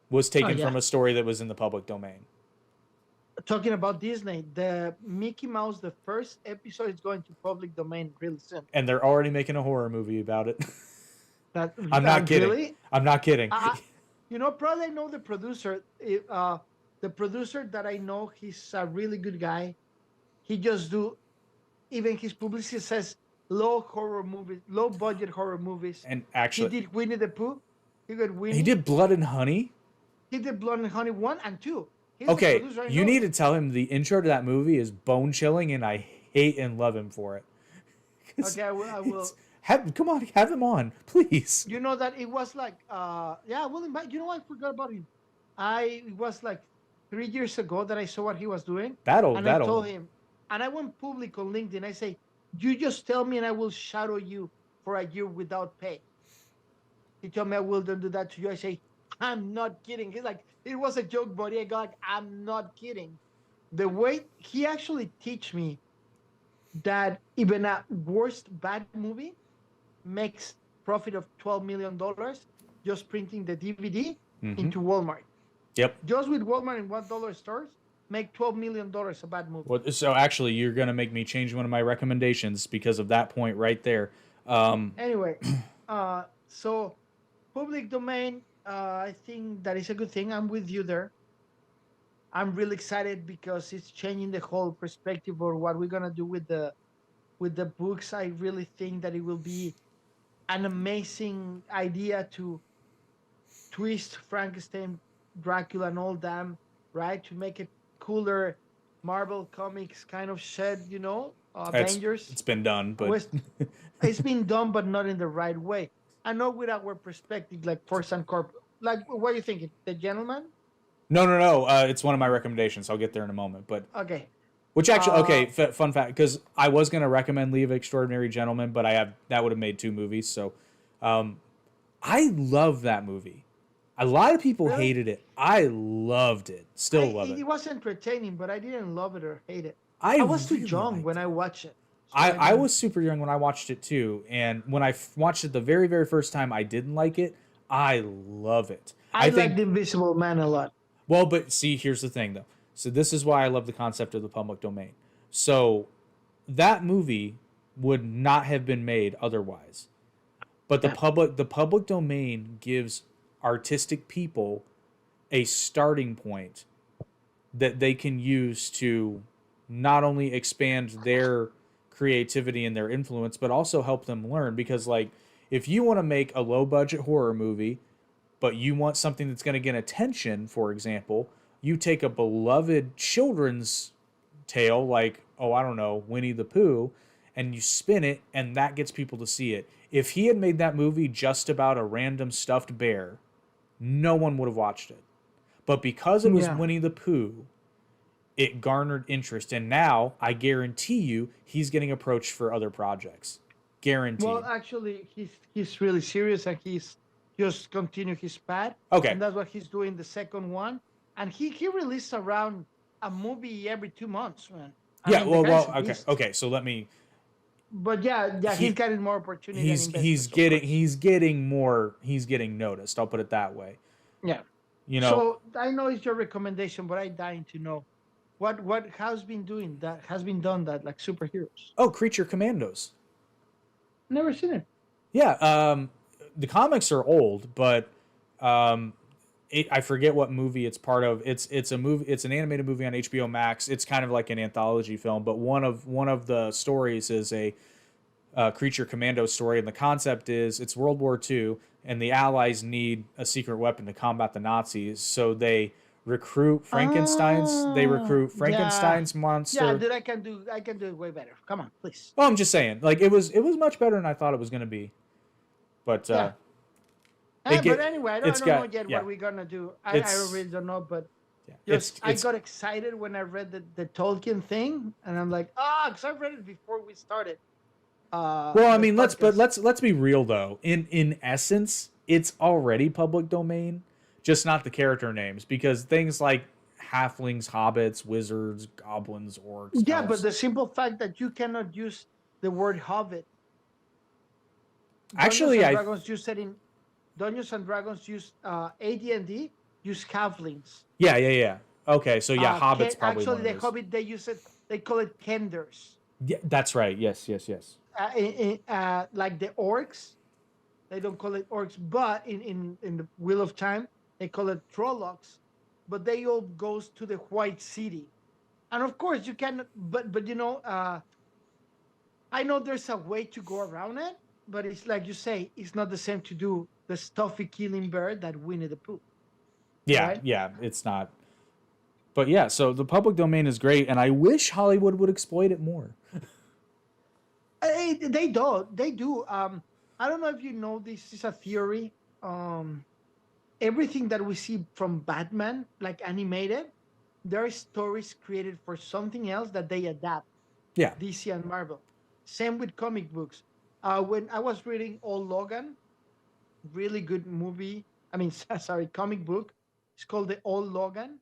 was Oh taken yeah. from a story that was in the public domain. Talking about Disney, the Mickey Mouse, the first episode is going to public domain really soon. And they're already making a horror movie about it. That I'm not kidding. really, I'm not kidding. probably I know the producer. The producer that I know, he's a really good guy. He just do, even his publicity says low horror movies, low budget horror movies. And He actually, did Winnie the Pooh. He got he Winnie. did Blood and Honey. He did Blood and Honey 1 and 2. He's the Okay, producer I you know. need to tell him the intro to that movie is bone chilling, and I hate and love him for it. Okay, I will. Come on, have him on, please. You know that it was like, yeah, I will invite. You know, I forgot about him. It was like 3 years ago that I saw what he was doing, and I told him, and I went public on LinkedIn. I say, you just tell me, and I will shadow you for a year without pay. He told me I will don't do that to you. I say, I'm not kidding. He's like, it was a joke, buddy. I go like, I'm not kidding. The way he actually teach me that even a worst bad movie makes profit of $12 million just printing the DVD into Walmart. Yep. Just with Walmart and $1 stores, make $12 million a bad movie. Well, so actually, you're gonna make me change one of my recommendations because of that point right there. Anyway, so public domain, I think that is a good thing. I'm with you there. I'm really excited because it's changing the whole perspective of what we're gonna do with the books. I really think that it will be an amazing idea to twist Frankenstein, Dracula, and all them, right? To make it cooler, Marvel Comics kind of shed, Avengers. It's been done, but It's been done, but not in the right way. I know with our perspective, like Force and Corp. Like, what are you thinking? The Gentleman? no. It's one of my recommendations. I'll get there in a moment, but Okay. which actually, okay, fun fact, because I was gonna recommend League of Extraordinary Gentlemen, but that would have made 2 movies. So, I love that movie. A lot of people Really? hated it. I loved it. Still love It it. was entertaining, but I didn't love it or hate it. I I was too really young liked when it. I watched it. So I didn't- was super young when I watched it too, and when I watched it the very, very first time, I didn't like it. I love it. I think like The Invisible Man a lot. Well, but see, here's the thing though. So this is why I love the concept of the public domain. So that movie would not have been made otherwise. But the public domain gives artistic people a starting point that they can use to not only expand their creativity and their influence, but also help them learn. Because, like, if you want to make a low budget horror movie, but you want something that's going to get attention, for example, you take a beloved children's tale like, oh, I don't know, Winnie the Pooh, and you spin it, and that gets people to see it. If he had made that movie just about a random stuffed bear, no one would have watched it. But because it was Yeah. Winnie the Pooh, it garnered interest, and now I guarantee you he's getting approached for other projects. Guaranteed. Well, actually, he's really serious, and he's just continue his path. Okay. And that's what he's doing the second one. And he released around a movie every 2 months, man. I Yeah, mean, the guy's a okay, beast. okay. So let me. But yeah, he's getting more opportunity. He's than investors, of course. he's getting noticed. I'll put it that way. Yeah. You know, So I know it's your recommendation, but I'm dying to know what has been done that like superheroes. oh, Creature Commandos. Never seen it. Yeah, the comics are old, but I forget what movie it's part of. It's a movie. It's an animated movie on HBO Max. It's kind of like an anthology film, but one of the stories is creature commando story, and the concept is it's World War II, and the Allies need a secret weapon to combat the Nazis, so they recruit Frankenstein's. They Oh, recruit yeah. Frankenstein's Yeah, monster. dude, I can do it way better. Come on, please. Well, I'm just saying, like it was much better than I thought it was going to be, but Yeah. it But get anyway, I it's don't know got yet yeah, what we're gonna do. I it's really don't know, but yeah, just I it's got excited when I read the Tolkien thing, and I'm like, ah, because I read it before we started well, I the mean, podcast. let's be real though. In essence, it's already public domain, just not the character names, because things like halflings, hobbits, wizards, goblins, orcs, Yeah, but elves. the simple fact that you cannot use the word hobbit, Dungeons Actually, and I Dragons use it in Dungeons and Dragons use AD&D use halflings. yeah. Okay, so yeah, hobbits probably one Actually, of the those. Hobbit they use it. They call it kenders. Yeah, that's right. Yes. Like the orcs, they don't call it orcs, but in the Wheel of Time they call it trollocs. But they all goes to the White City, and of course you can. But I know there's a way to go around it, but it's like you say, it's not the same to do the stuffy killing bird that Winnie the Pooh, right? Yeah, it's not. But yeah, so the public domain is great, and I wish Hollywood would exploit it more. They do. They do. I don't know if you know this is a theory. Um, Everything that we see from Batman, like animated, there are stories created for something else that they adapt. Yeah. DC and Marvel. Same with comic books. When I was reading Old Logan, really good movie. I mean, sorry, comic book. It's called The Old Logan,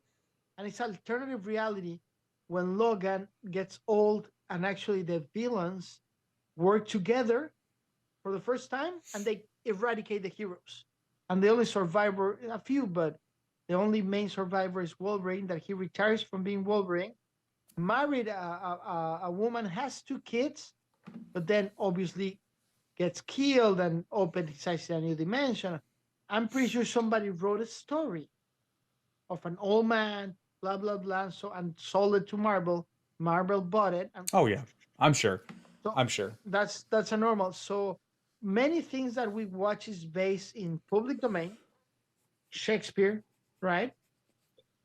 and it's alternative reality when Logan gets old and actually the villains work together for the first time and they eradicate the heroes. And the only survivor, a few, but the only main survivor is Wolverine, that he retires from being Wolverine, married a woman, has two kids, but then obviously gets killed and opens a new dimension. I'm pretty sure somebody wrote a story of an old man, blah, blah, blah, so and sold it to Marvel. Marvel bought it, and Oh yeah, I'm sure. so I'm sure. that's a normal. So many things that we watch is based in public domain, Shakespeare, right?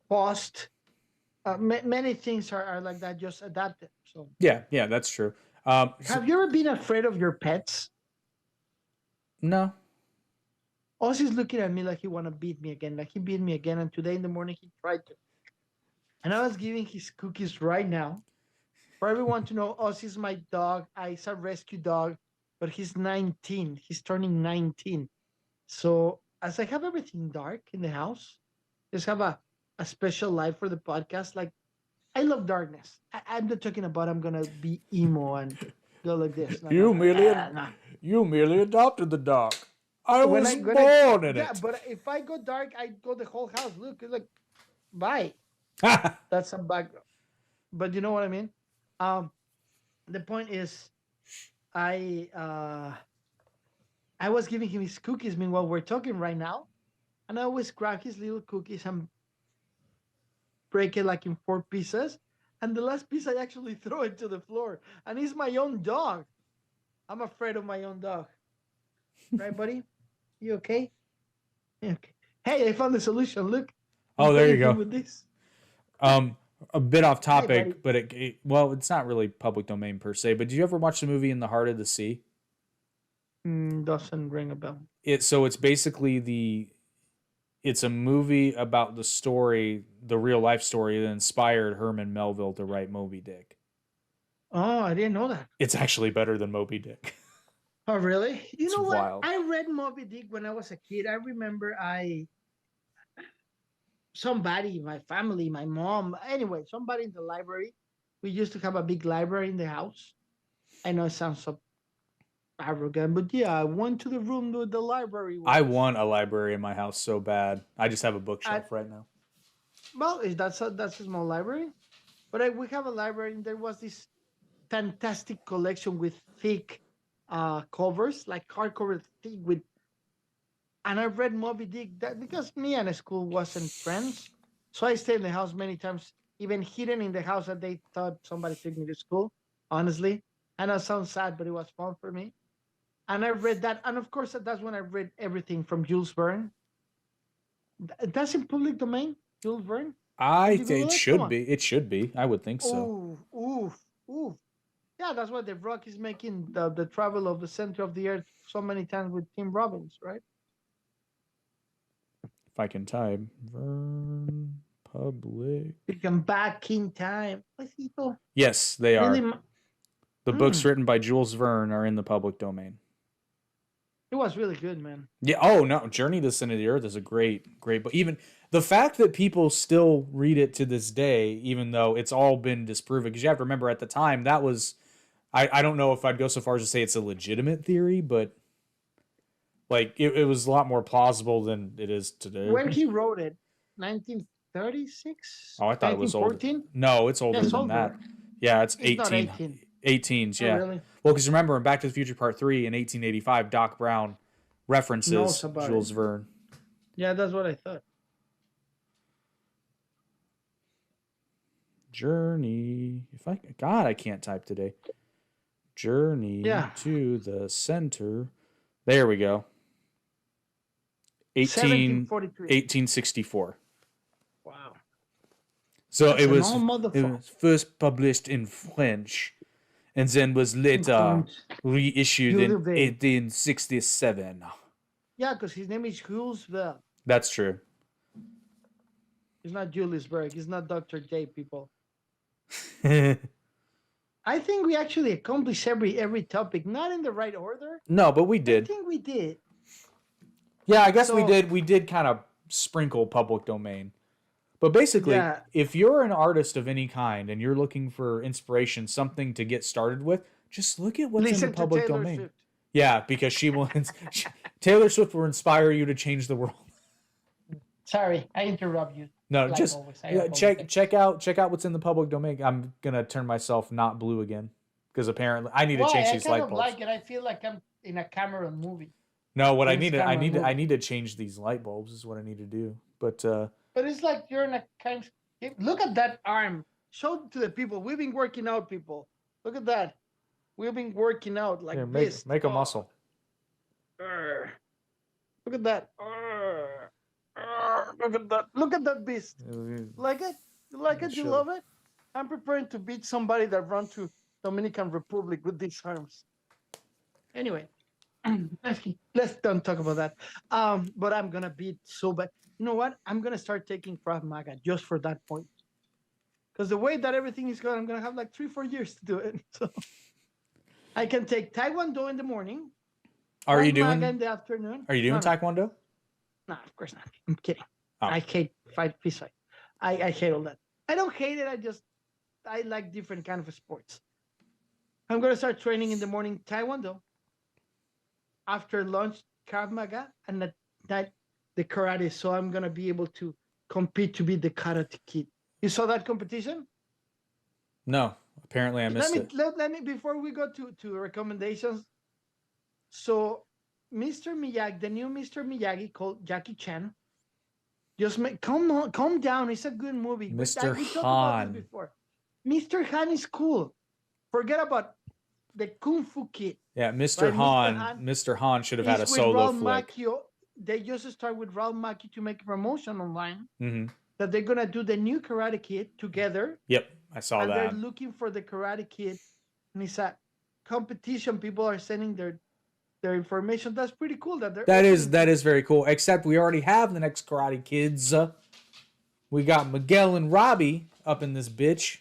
Post, many things are like that, just adapted. So, Yeah, that's true. So, have you ever been afraid of your pets? no. Ozzy's looking at me like he want to beat me again, like he beat me again, and today in the morning he tried to. And I was giving his cookies right now. For everyone to know, Ozzy's my dog. He's a rescue dog, but he's 19. He's turning 19. So as I have everything dark in the house, just have a special life for the podcast. Like I love darkness. I'm not talking about I'm gonna be emo and go like this. No, no, You no, merely no. you merely adopted the dog. I When was I when I born in Yeah, it. but if I go dark, I go the whole house. Look, it's like bye. That's some background. But you know what I mean? Um, the point is, I uh, I was giving him his cookies. Meanwhile, we're talking right now, and I always grab his little cookies and break it like in four pieces. And the last piece I actually throw it to the floor. And it's my own dog. I'm afraid of my own dog. Right, buddy? You okay? Okay. Hey, I found the solution. Look, I'm Oh, there you paying him go. with this. Um, a bit off Hi, buddy. topic, but well, it's not really public domain per se. But did you ever watch the movie In the Heart of the Sea? Doesn't ring a bell. It's basically it's a movie about the story, the real life story that inspired Herman Melville to write Moby Dick. Oh, I didn't know that. It's actually better than Moby Dick. Oh, really? You It's know what? wild. I read Moby Dick when I was a kid. I remember somebody, my family, my mom, anyway, somebody in the library. We used to have a big library in the house. I know it sounds so arrogant, but yeah, I went to the room where the library I was. want a library in my house so bad. I just have a And bookshelf right now. well, that's a small library, but we have a library, and there was this fantastic collection with thick covers, like hardcover thick with. And I read Moby Dick that because me and school wasn't friends, so I stayed in the house many times, even hidden in the house that they thought somebody took me to school. Honestly, I know it sounds sad, but it was fun for me. And I read that, and of course, that's when I read everything from Jules Verne. That's in public domain, Jules Verne. Did you It Google it? Come should on. be. It should be. I would think so. Ooh, ooh, ooh. Yeah, that's why The Rock is making the travel of the center of the earth so many times with Tim Robbins, right? If I can type Vern public. You can back in time. Pasito. Yes, they Really? are. The books Mm, written by Jules Verne are in the public domain. it was really good, man. Yeah. Oh no, Journey to the Center of the Earth is a great book. Even the fact that people still read it to this day, even though it's all been disproven, because you have to remember at the time that was, I don't know if I'd go so far as to say it's a legitimate theory, but like it was a lot more plausible than it is today. When he wrote it, 1936, Oh, I thought it was older. 1914. No, it's Yeah, older it's than that. older. Yeah, it's It's not 18, 18. 18s, Oh, yeah. really? Well, because remember in Back to the Future Part 3 in 1885, Doc Brown references Knows about Jules it. Verne. Yeah, that's what I thought. Journey. God, I can't type today. Journey Yeah. to the Center. There we go. 1743. 1864. Wow. So That's it an was old motherfucker. first published in French and then was later reissued in Jules Verne. 1867. Yeah, because his name is Jules Verne. That's true. It's not Julius Berg. It's not Dr. J, people. No, I think we actually accomplished every topic, not in the right order. but we I did. think we did. Yeah, I guess we So- did. We did kind of sprinkle public domain. But basically, Yeah. if you're an artist of any kind and you're looking for inspiration, something to get started with, just look at what's in Listen the to public Taylor domain. Swift. Yeah, because she will. Taylor Swift will inspire you to change the world. Sorry, I interrupt you. No, Like just always, I check out what's in the public domain. I'm gonna turn myself not blue again because apparently I need to Why? change I these kind light of bulbs. like it. I feel like I'm in a Cameron movie. No, what I James need to I Cameron need to, I movie. need to change these light bulbs is what I need to do. But But it's like you're in a kind of... Look at that arm. Show it to the people. We've been working out, people. Look at that. We've been working out like here, this. make a Oh, muscle. Look at that. Look at that. Look at that beast. Like it? You like it? You Sure. love it? I'm preparing to beat somebody that run to Dominican Republic with these arms. Anyway, let's don't talk about that. But I'm gonna beat so bad. You know what? I'm gonna start taking Krav Maga just for that point. Because the way that everything is going, I'm gonna have like 3-4 years to do it. So I can take Taekwondo in the morning. Are you Krav Maga doing in the afternoon? Are you doing No, no. taekwondo? No, of course not. I'm kidding. Oh. I hate fist fight. I hate all that. I don't hate it. I like different kind of sports. I'm gonna start training in the morning Taekwondo. After lunch, Krav Maga, and at night the karate. So I'm gonna be able to compete to be the karate kid. You saw that competition? No, apparently I missed it. Let me before we go to recommendations. So, Mr. Miyagi, the new Mr. Miyagi called Jackie Chan. Just calm down. It's a good movie. Mr. We talked about Han. this before. Mr. Han is cool. Forget about the Kung Fu Kid. Yeah, Mr. Right, Mr. Han. Han Mr. Han should have had a He's with solo Ralph flick. Macchio. They just start with Ralph Macchio to make a promotion online Hmm. that they're gonna do the new Karate Kid together, Yep, I saw and they're that. looking for the Karate Kid. And it's a competition. People are sending their information. That's pretty cool. That is very cool. Except we already have the next Karate Kids. We got Miguel and Robbie up in this bitch.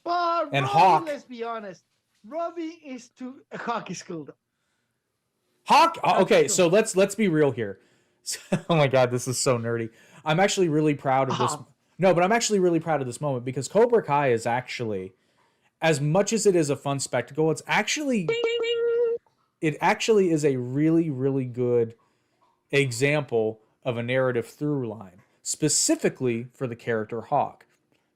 Well, and Robbie, Hawk. let's be honest. Robbie is too Hawk is cool though. Hawk. Okay, cool. so let's be real here. Oh my god, this is so nerdy. I'm actually really proud of this. No, but I'm actually really proud of this moment because Cobra Kai is actually, as much as it is a fun spectacle, it actually is a really, really good example of a narrative through line, specifically for the character Hawk.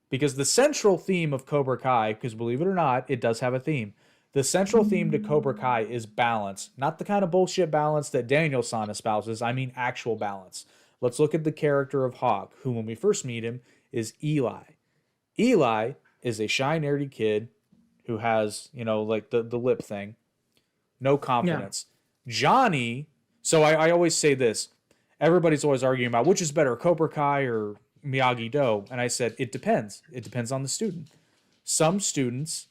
Because the central theme of Cobra Kai, because believe it or not, it does have a theme. The central theme to Cobra Kai is balance, not the kind of bullshit balance that Daniel-san espouses. I mean actual balance. Let's look at the character of Hawk, who when we first meet him is Eli. Eli is a shy, nerdy kid who has, like the lip thing, no Yeah. confidence. Johnny, so I always say this. Everybody's always arguing about which is better, Cobra Kai or Miyagi Do. And I said, it depends. It depends on the student. Some students,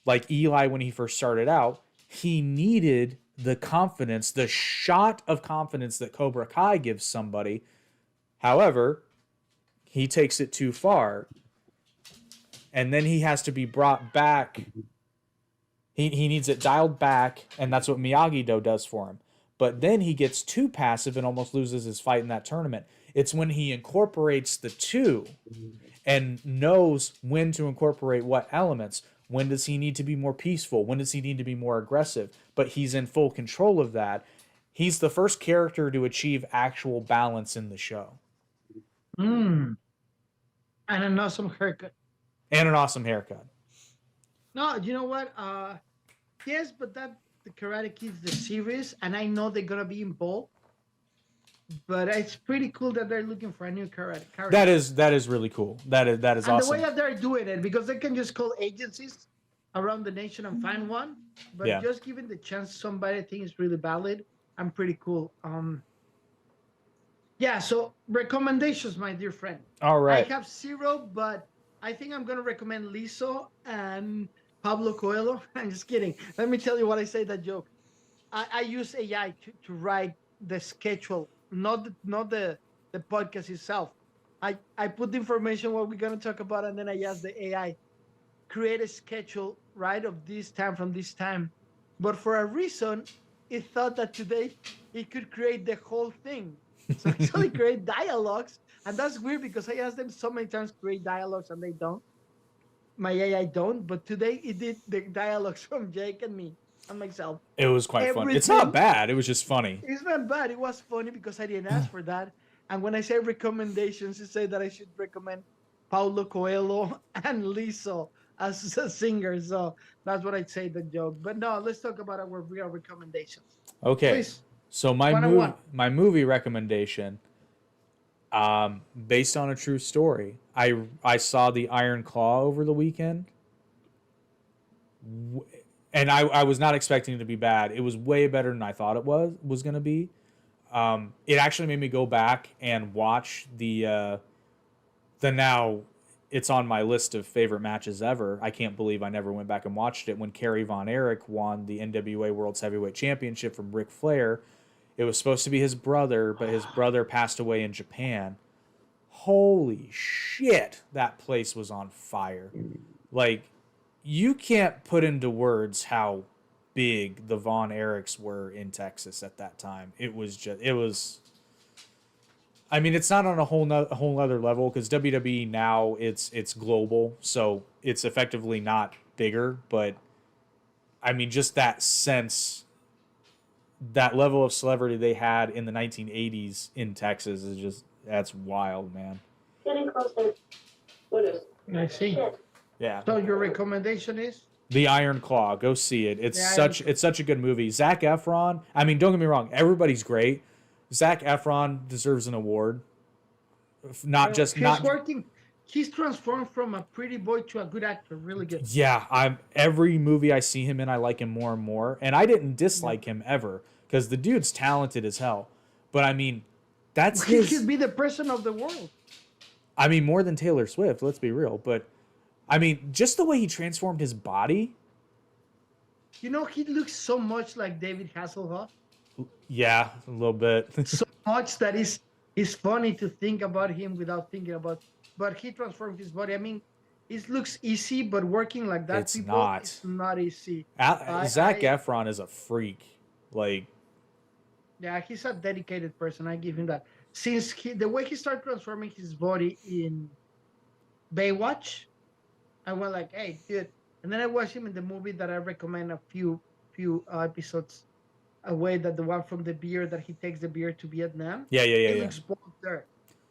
like Eli when he first started out, he needed the confidence, the shot of confidence that Cobra Kai gives somebody. However, he takes it too far. And then he has to be brought back. He needs it dialed back, and that's what Miyagi Do does for him. But then he gets too passive and almost loses his fight in that tournament. It's when he incorporates the two and knows when to incorporate what elements. When does he need to be more peaceful? When does he need to be more aggressive? But he's in full control of that. He's the first character to achieve actual balance in the show. And an awesome haircut. And an awesome haircut. No, you know what? Yes, but that the Karate Kids the series, and I know they're gonna be involved. But it's pretty cool that they're looking for a new character. That is really cool. That is and awesome. The way that they're doing it, because they can just call agencies around the nation and find one, but just giving the chance somebody I think is really valid and pretty cool. Yeah. So recommendations, my dear friend. All right. I have zero, but I think I'm gonna recommend Liso and Pablo Coelho. I'm just kidding. Let me tell you what I say that joke. I use AI to write the schedule, not the podcast itself. I put the information what we're gonna talk about, and then I ask the AI create a schedule right of this time from this time. But for a reason, it thought that today it could create the whole thing. So actually create dialogues, and that's weird because I asked them so many times create dialogues and they don't. My AI don't, but today it did the dialogues from Jake and me and myself. It was quite fun. It's not bad. It was just funny. It's not bad. It was funny because I didn't ask for that. And when I say recommendations, it say that I should recommend Paulo Coelho and Liso as a singer. So that's what I'd say the joke. But no, let's talk about our real recommendations. Okay. Please. So my movie recommendation, based on a true story. I saw The Iron Claw over the weekend, and I was not expecting it to be bad. It was way better than I thought it was going to be. It actually made me go back and watch the now it's on my list of favorite matches ever. I can't believe I never went back and watched it when Kerry Von Erich won the NWA World's Heavyweight Championship from Ric Flair. It was supposed to be his brother, but his brother passed away in Japan. Holy shit, that place was on fire. Like, you can't put into words how big the Von Erichs were in Texas at that time. It was I mean, it's not on a whole other level because WWE now it's global, so it's effectively not bigger, but I mean, just that sense, that level of celebrity they had in the 1980s in Texas is just, that's wild, man. Getting closer. What is? I see. Yeah. So your recommendation is? The Iron Claw. Go see it. It's such a good movie. Zac Efron. I mean, don't get me wrong. Everybody's great. Zac Efron deserves an award. He's transformed from a pretty boy to a good actor. Really good. Yeah, every movie I see him in, I like him more and more. And I didn't dislike him ever because the dude's talented as hell. But I mean, he could be the person of the world. I mean, more than Taylor Swift. Let's be real. But I mean, just the way he transformed his body. You know, he looks so much like David Hasselhoff. Yeah, a little bit. So much that it's funny to think about him without thinking about. But he transformed his body. I mean, it looks easy, but working like that, it's not easy. Zac Efron is a freak. Like, yeah, he's a dedicated person. I give him that. Since the way he started transforming his body in Baywatch, I went like, hey, dude. And then I watched him in the movie that I recommend a few episodes away, that the one from the beer that he takes the beer to Vietnam. Yeah. It looks both there.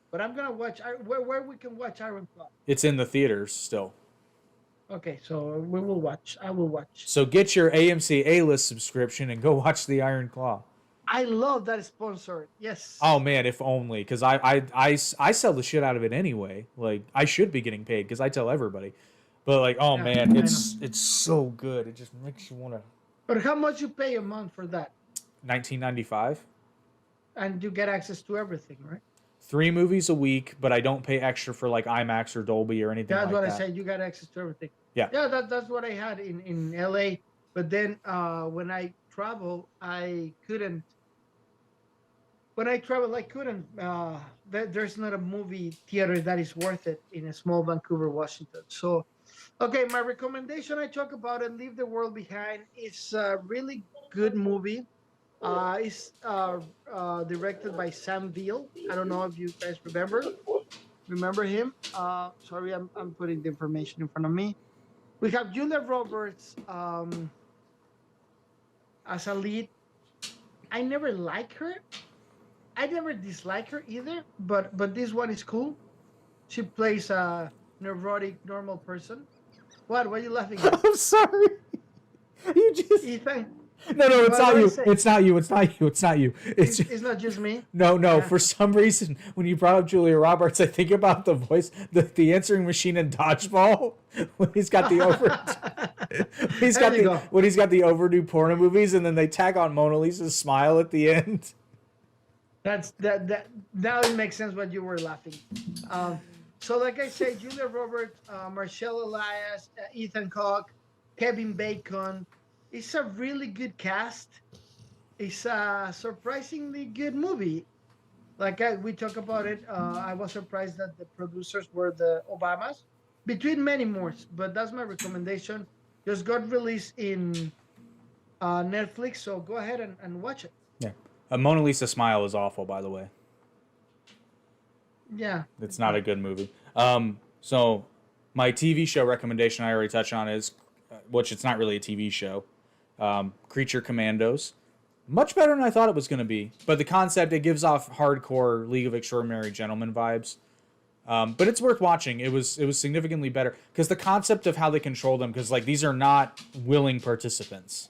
But I'm gonna watch where we can watch Iron Claw. It's in the theaters still. Okay, so we will watch. I will watch. So get your AMC A-list subscription and go watch the Iron Claw. I love that sponsor. Yes. Oh man, if only, because I sell the shit out of it anyway. Like, I should be getting paid because I tell everybody. But like, oh Yeah, man, I know. it's so good. It just makes you want to. But how much you pay a month for that? 1995. And you get access to everything, right? 3 movies a week, but I don't pay extra for like IMAX or Dolby or anything That's like what I that. said. You got access to everything. Yeah. Yeah, that's what I had in LA. But then when I travel, I couldn't. When I travel, I couldn't. There's not a movie theater that is worth it in a small Vancouver, Washington. So, okay, my recommendation I talk about and Leave the World Behind. It's a really good movie. It's directed by Sam Veal. I don't know if you guys remember him. Sorry, I'm putting the information in front of me. We have Julia Roberts as a lead. I never like her. I never dislike her either. But this one is cool. She plays a neurotic normal person. What? What are you laughing at? I'm sorry. You just Ethan. no, it's not What I you. say? It's not you. It's not you. It's not you. It's It's not just me. no. For some reason, when you brought up Julia Roberts, I think about the voice, the answering machine in Dodgeball when he's got the over. When he's got the overdue porno movies, and then they tag on Mona Lisa's smile at the end. That now it makes sense what you were laughing. So like I say, Julia Roberts, Marcel Elias, Ethan Hawke, Kevin Bacon. It's a really good cast. It's a surprisingly good movie. We talk about it. I was surprised that the producers were the Obamas, between many more. But that's my recommendation. Just got released in Netflix, so go ahead and watch it. Yeah, Mona Lisa smile is awful, by the way. Yeah, It's not a good movie. So my TV show recommendation I already touched on is, which it's not really a TV show, Creature Commandos. Much better than I thought it was going to be. But the concept, it gives off hardcore League of Extraordinary Gentlemen vibes. But it's worth watching. It was significantly better because the concept of how they control them, because like these are not willing participants.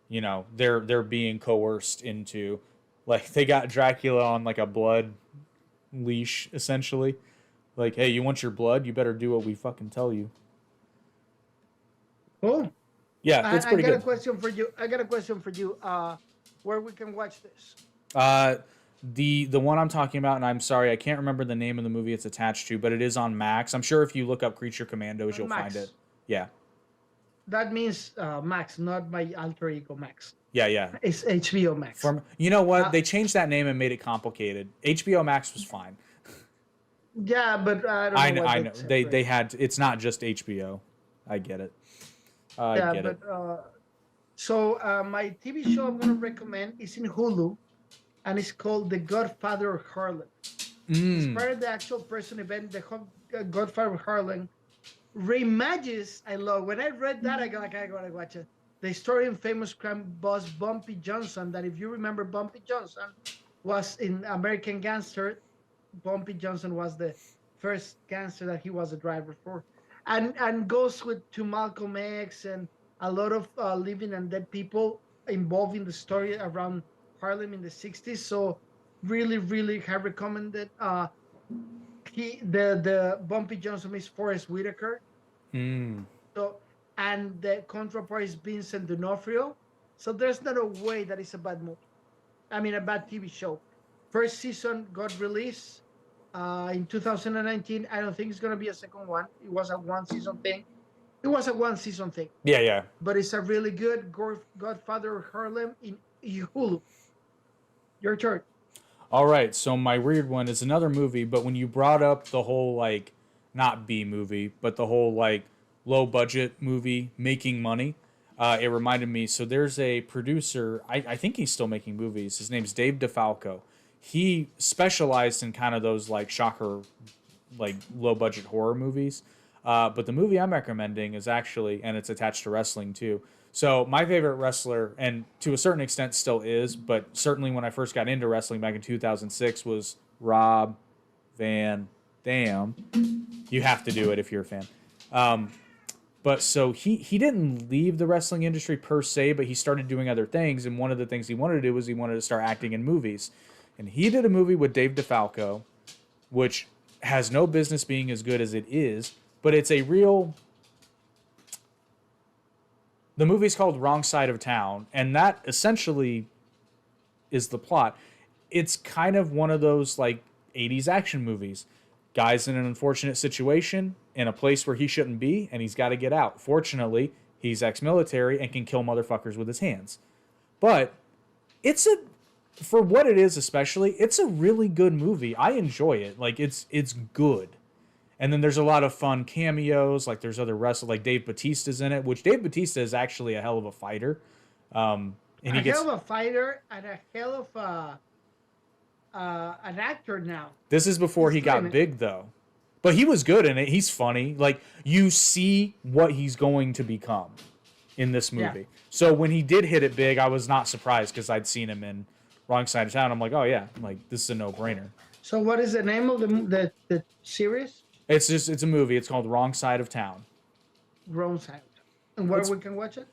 You know, they're being coerced into, like they got Dracula on like a blood leash essentially. Like, hey, you want your blood? You better do what we fucking tell you. cool. Yeah, it's pretty I got good. a question for you. Where we can watch this? The one I'm talking about, and I'm sorry, I can't remember the name of the movie it's attached to, but it is on Max. I'm sure if you look up Creature Commandos, you'll Max. find it. Yeah. That means Max, not my alter ego Max. Yeah. It's HBO Max. You know what? They changed that name and made it complicated. HBO Max was fine. Yeah, but I don't know. I know. They had. It's not just HBO. I get it. I get it. So my TV show I'm going to recommend is in Hulu, and it's called The Godfather of Harlem. It's part of the actual person event, the Godfather of Harlem. Reimages, I love. When I read that, I gotta watch it. The historian, famous crime boss Bumpy Johnson. That if you remember, Bumpy Johnson was in American Gangster. Bumpy Johnson was the first gangster that he was a driver for, and goes to Malcolm X and a lot of living and dead people involved in the story around Harlem in the 60s. So really have recommended. The Bumpy Johnson is Forrest Whitaker. So and the counterpart is Vincent D'Onofrio. So there's not a way that it's a bad movie. I mean, a bad TV show. First season got released in 2019. I don't think it's gonna be a second one. It was a one season thing. Yeah. But it's a really good Godfather of Harlem in Hulu. Your turn. All right. So my weird one is another movie, but when you brought up the whole like not B movie, but the whole like low budget movie making money, it reminded me. So there's a producer. I think he's still making movies. His name's Dave DeFalco. He specialized in kind of those like shocker, like low budget horror movies. But the movie I'm recommending is actually, and it's attached to wrestling too. So my favorite wrestler, and to a certain extent still is, but certainly when I first got into wrestling back in 2006, was Rob Van Dam. You have to do it if you're a fan. But so he didn't leave the wrestling industry per se, but he started doing other things. And one of the things he wanted to do was he wanted to start acting in movies. And he did a movie with Dave DeFalco, which has no business being as good as it is, but it's a real The movie's called Wrong Side of Town, and that essentially is the plot. It's kind of one of those like 80s action movies. Guy's in an unfortunate situation in a place where he shouldn't be, and he's got to get out. Fortunately, he's ex-military and can kill motherfuckers with his hands. But it's a, for what it is especially, it's a really good movie. I enjoy it. Like it's good. And then there's a lot of fun cameos. Like there's other wrestlers, like Dave Bautista's in it, which Dave Bautista is actually a hell of a fighter. And he gets hell of a fighter and a hell of an actor now. This is before he got big though. But he was good in it. He's funny. Like you see what he's going to become in this movie. Yeah. So when he did hit it big, I was not surprised because I'd seen him in Wrong Side of Town. I'm like, oh yeah, like this is a no-brainer. So what is the name of the series? It's a movie. It's called Wrong Side of Town. Wrong Side. And where we can watch it?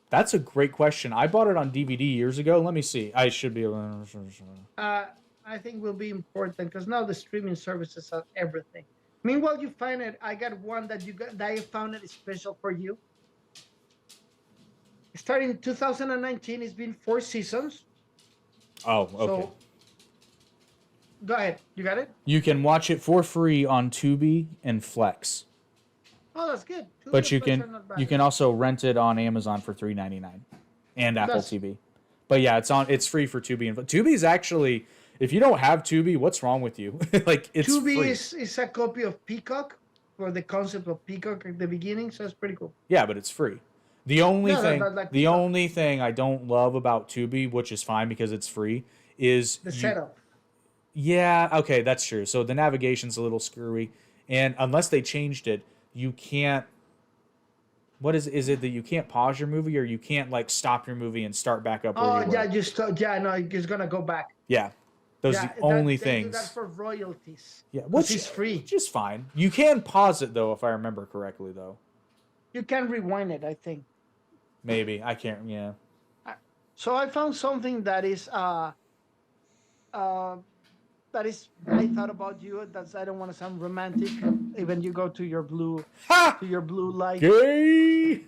That's a great question. I bought it on DVD years ago. Let me see. I should be able to... I think will be important because now the streaming services are everything. Meanwhile, you find it. I got one that I found it special for you. Starting in 2019, it's been 4 seasons. Oh, okay. So, go ahead. You got it? You can watch it for free on Tubi and Flex. Oh, that's good. Tubi but you can also rent it on Amazon for $3.99 and Apple TV. But yeah, it's free for Tubi and Tubi is actually, if you don't have Tubi, what's wrong with you? Like it's Tubi free. is a copy of Peacock for the concept of Peacock at the beginning, so it's pretty cool. Yeah, but it's free. The only thing I don't love about Tubi, which is fine because it's free, is the setup. Yeah, okay, that's true. So the navigation's a little screwy, and unless they changed it, you can't. What is it that you can't pause your movie or you can't like stop your movie and start back up? Oh yeah, no, it's gonna go back. Yeah, those are the only things. They do that for royalties. Yeah, which is free. Just fine. You can pause it though, if I remember correctly, though. You can rewind it, I think. Maybe I can't. Yeah. So I found something that is I thought about you. I don't want to sound romantic. Even you go to your blue light. Gay.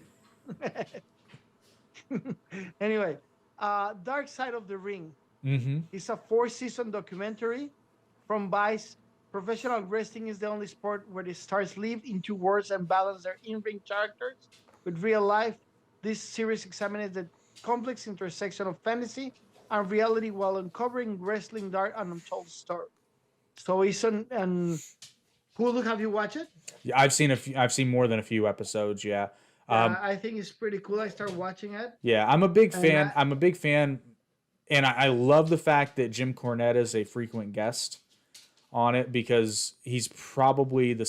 Anyway, Dark Side of the Ring. Mm-hmm. It's a 4-season documentary from Vice. Professional wrestling is the only sport where the stars live in 2 worlds and balance their in-ring characters with real life. This series examines the complex intersection of fantasy and reality while uncovering wrestling dark and untold story. So it's on Hulu. Have you watched it? Yeah, I've seen more than a few episodes. Yeah. I think it's pretty cool. I started watching it. Yeah, I'm a big fan. I'm a big fan, and I love the fact that Jim Cornette is a frequent guest on it because he's probably the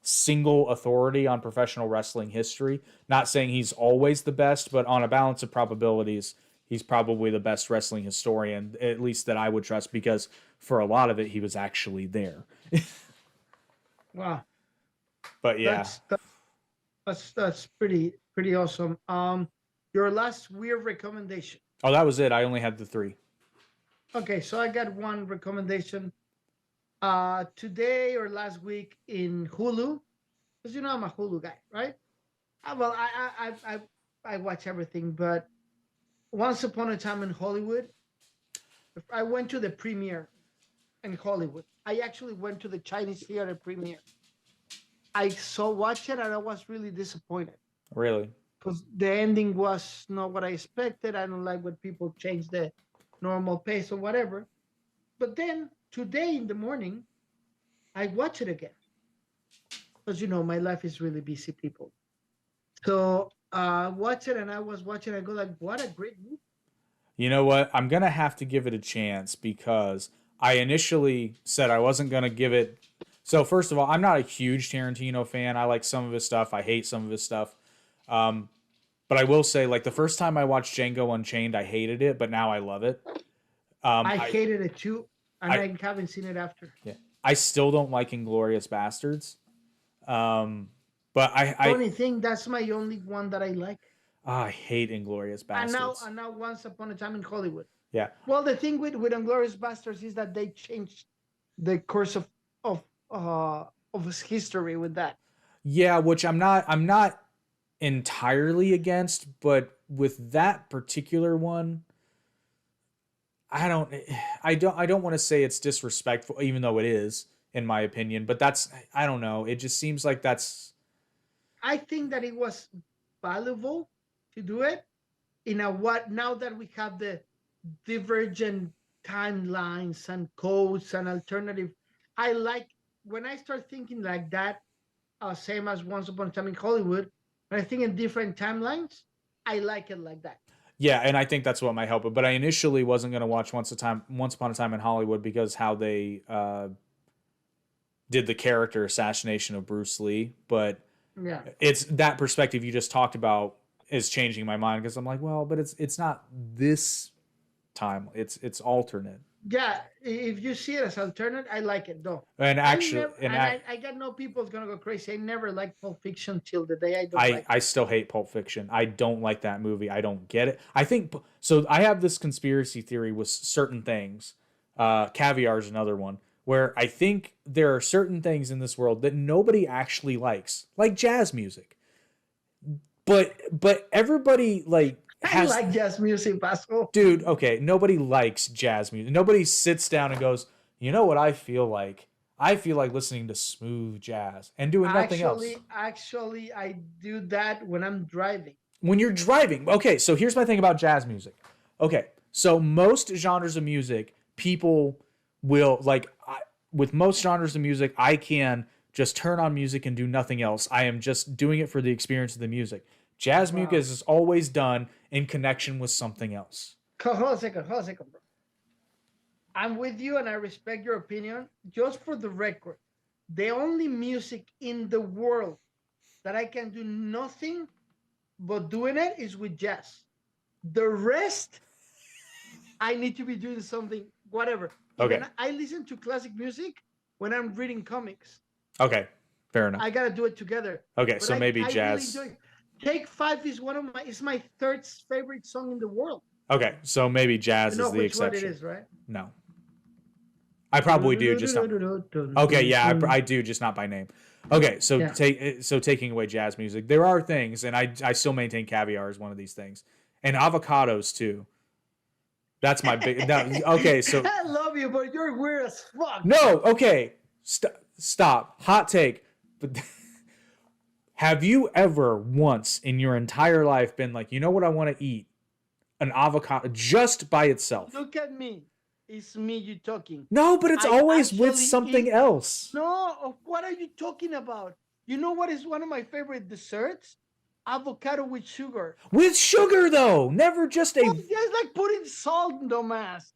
single authority on professional wrestling history. Not saying he's always the best, but on a balance of probabilities, he's probably the best wrestling historian, at least that I would trust, because for a lot of it, he was actually there. Wow. But yeah. That's pretty awesome. Your last weird recommendation. Oh, that was it. I only had the 3. Okay, so I got one recommendation. Today or last week in Hulu, because you know I'm a Hulu guy, right? Well, I watch everything, but Once Upon a Time in Hollywood, I went to the premiere in Hollywood. I actually went to the Chinese theater premiere. I watched it and I was really disappointed. Really? Because the ending was not what I expected. I don't like when people change the normal pace or whatever. But then today in the morning, I watch it again. Because, my life is really busy, people. So watch it, and I was watching. I go like, what a great movie. You know what? I'm going to have to give it a chance because I initially said I wasn't going to give it. So first of all, I'm not a huge Tarantino fan. I like some of his stuff. I hate some of his stuff. But I will say, like, the first time I watched Django Unchained, I hated it, but now I love it. I hated it too, and I haven't seen it after. Yeah, I still don't like Inglourious Bastards. But funny thing, that's my only one that I like. I hate Inglourious Bastards. And now Once Upon a Time in Hollywood. Yeah. Well, the thing with Inglourious Bastards is that they changed the course of his history with that. Yeah, which I'm not entirely against, but with that particular one, I don't I don't want to say it's disrespectful, even though it is, in my opinion, but that's, I don't know. It just seems like that's I think that it was valuable to do it in a what now that we have the divergent timelines and codes and alternative. I like when I start thinking like that, same as Once Upon a Time in Hollywood. When I think in different timelines, I like it like that. yeah, and I think that's what might help it. But I initially wasn't going to watch Once Upon a Time in Hollywood because how they did the character assassination of Bruce Lee. But Yeah. it's that perspective you just talked about is changing my mind because I'm like, well, but it's not this time. It's alternate. Yeah, if you see it as alternate, I like it though. And I actually, never, and I got no people's gonna go crazy. I never liked Pulp Fiction till the day I don't like it. I still hate Pulp Fiction. I don't like that movie. I don't get it. I think so. I have this conspiracy theory with certain things. Caviar is another one where I think there are certain things in this world that nobody actually likes, like jazz music. But everybody I like jazz music, Pascal. dude, okay, nobody likes jazz music. Nobody sits down and goes, you know what I feel like? I feel like listening to smooth jazz and doing nothing else. Actually, I do that when I'm driving. When you're driving, okay, so here's my thing about jazz music. Okay, so most genres of music, people will, with most genres of music, I can just turn on music and do nothing else. I am just doing it for the experience of the music. Jazz music is always done in connection with something else. Hold on a second, bro. I'm with you and I respect your opinion. Just for the record, the only music in the world that I can do nothing but doing it is with jazz. The rest, I need to be doing something, whatever. Okay. Even I listen to classic music when I'm reading comics. Okay, fair enough. I gotta do it together. Okay, But so maybe I jazz. Really Take Five is my third favorite song in the world. Okay, so maybe jazz You know is the which one exception. it is, right? No. I probably do, just not. Okay, yeah, I do, just not by name. Okay, so Yeah. taking away jazz music, there are things, and I still maintain Caviar is one of these things, and avocados too. That's my big. Okay, so I love you, but you're weird as fuck. no. Okay, stop. Hot take. But have you ever once in your entire life been like, you know what I want to eat? An avocado just by itself. Look at me. It's me you talking. No, but it's I always with actually something eat- else. No, what are you talking about? You know what is one of my favorite desserts? Avocado with sugar. With sugar, though. Never just a... It's like putting salt in the mass.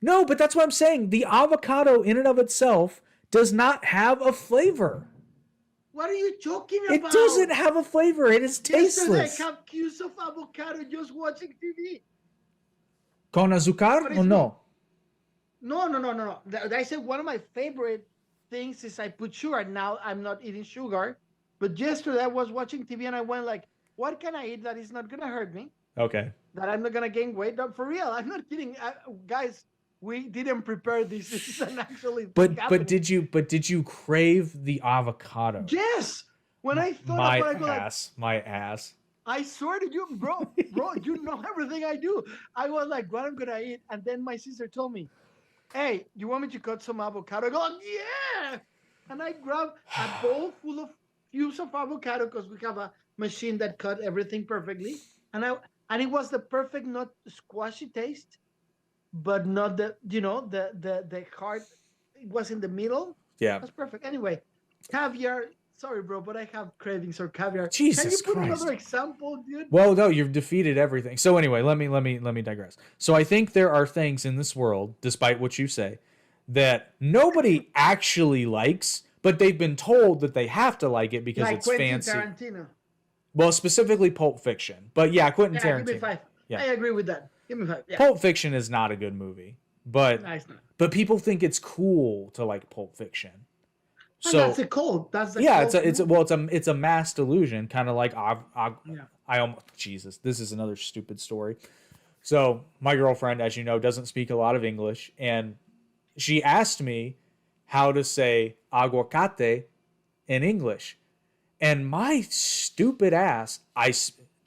No, but that's what I'm saying. The avocado in and of itself does not have a flavor. What are you talking about? It doesn't have a flavor. It is tasteless. I have cues of avocado just watching TV. Con azúcar o no? No. I said one of my favorite things is I put sugar. Now I'm not eating sugar. But yesterday I was watching TV and I went like, what can I eat that is not going to hurt me? Okay. That I'm not going to gain weight? No, for real. I'm not kidding. Guys, we didn't prepare this. This is an actually But did you crave the avocado? Yes. When I thought about it, my ass. I swear to you, bro, you know everything I do. I was like, what I'm gonna eat, and then my sister told me, "Hey, you want me to cut some avocado?" I go, "Yeah!" And I grabbed a bowl full of cubes of avocado because we have a machine that cut everything perfectly, and it was the perfect, not squashy taste, but not the hard. It was in the middle. Yeah, that's perfect. Anyway, caviar. Sorry, bro, but I have cravings for caviar. Jesus Can you put Christ. another example, dude? Well, no, you've defeated everything. So anyway, let me digress. So I think there are things in this world, despite what you say, that nobody actually likes, but they've been told that they have to like it because like it's Quentin fancy. Tarantino. Well, specifically Pulp Fiction. But yeah, Quentin Tarantino. Give me 5. Yeah. I agree with that. Give me 5. Yeah. Pulp Fiction is not a good movie, but but people think it's cool to like Pulp Fiction. So that's the code. That's the code. It's a mass delusion, kind of like Jesus. This is another stupid story. So my girlfriend, as you know, doesn't speak a lot of English, and she asked me how to say aguacate in English, And my stupid ass,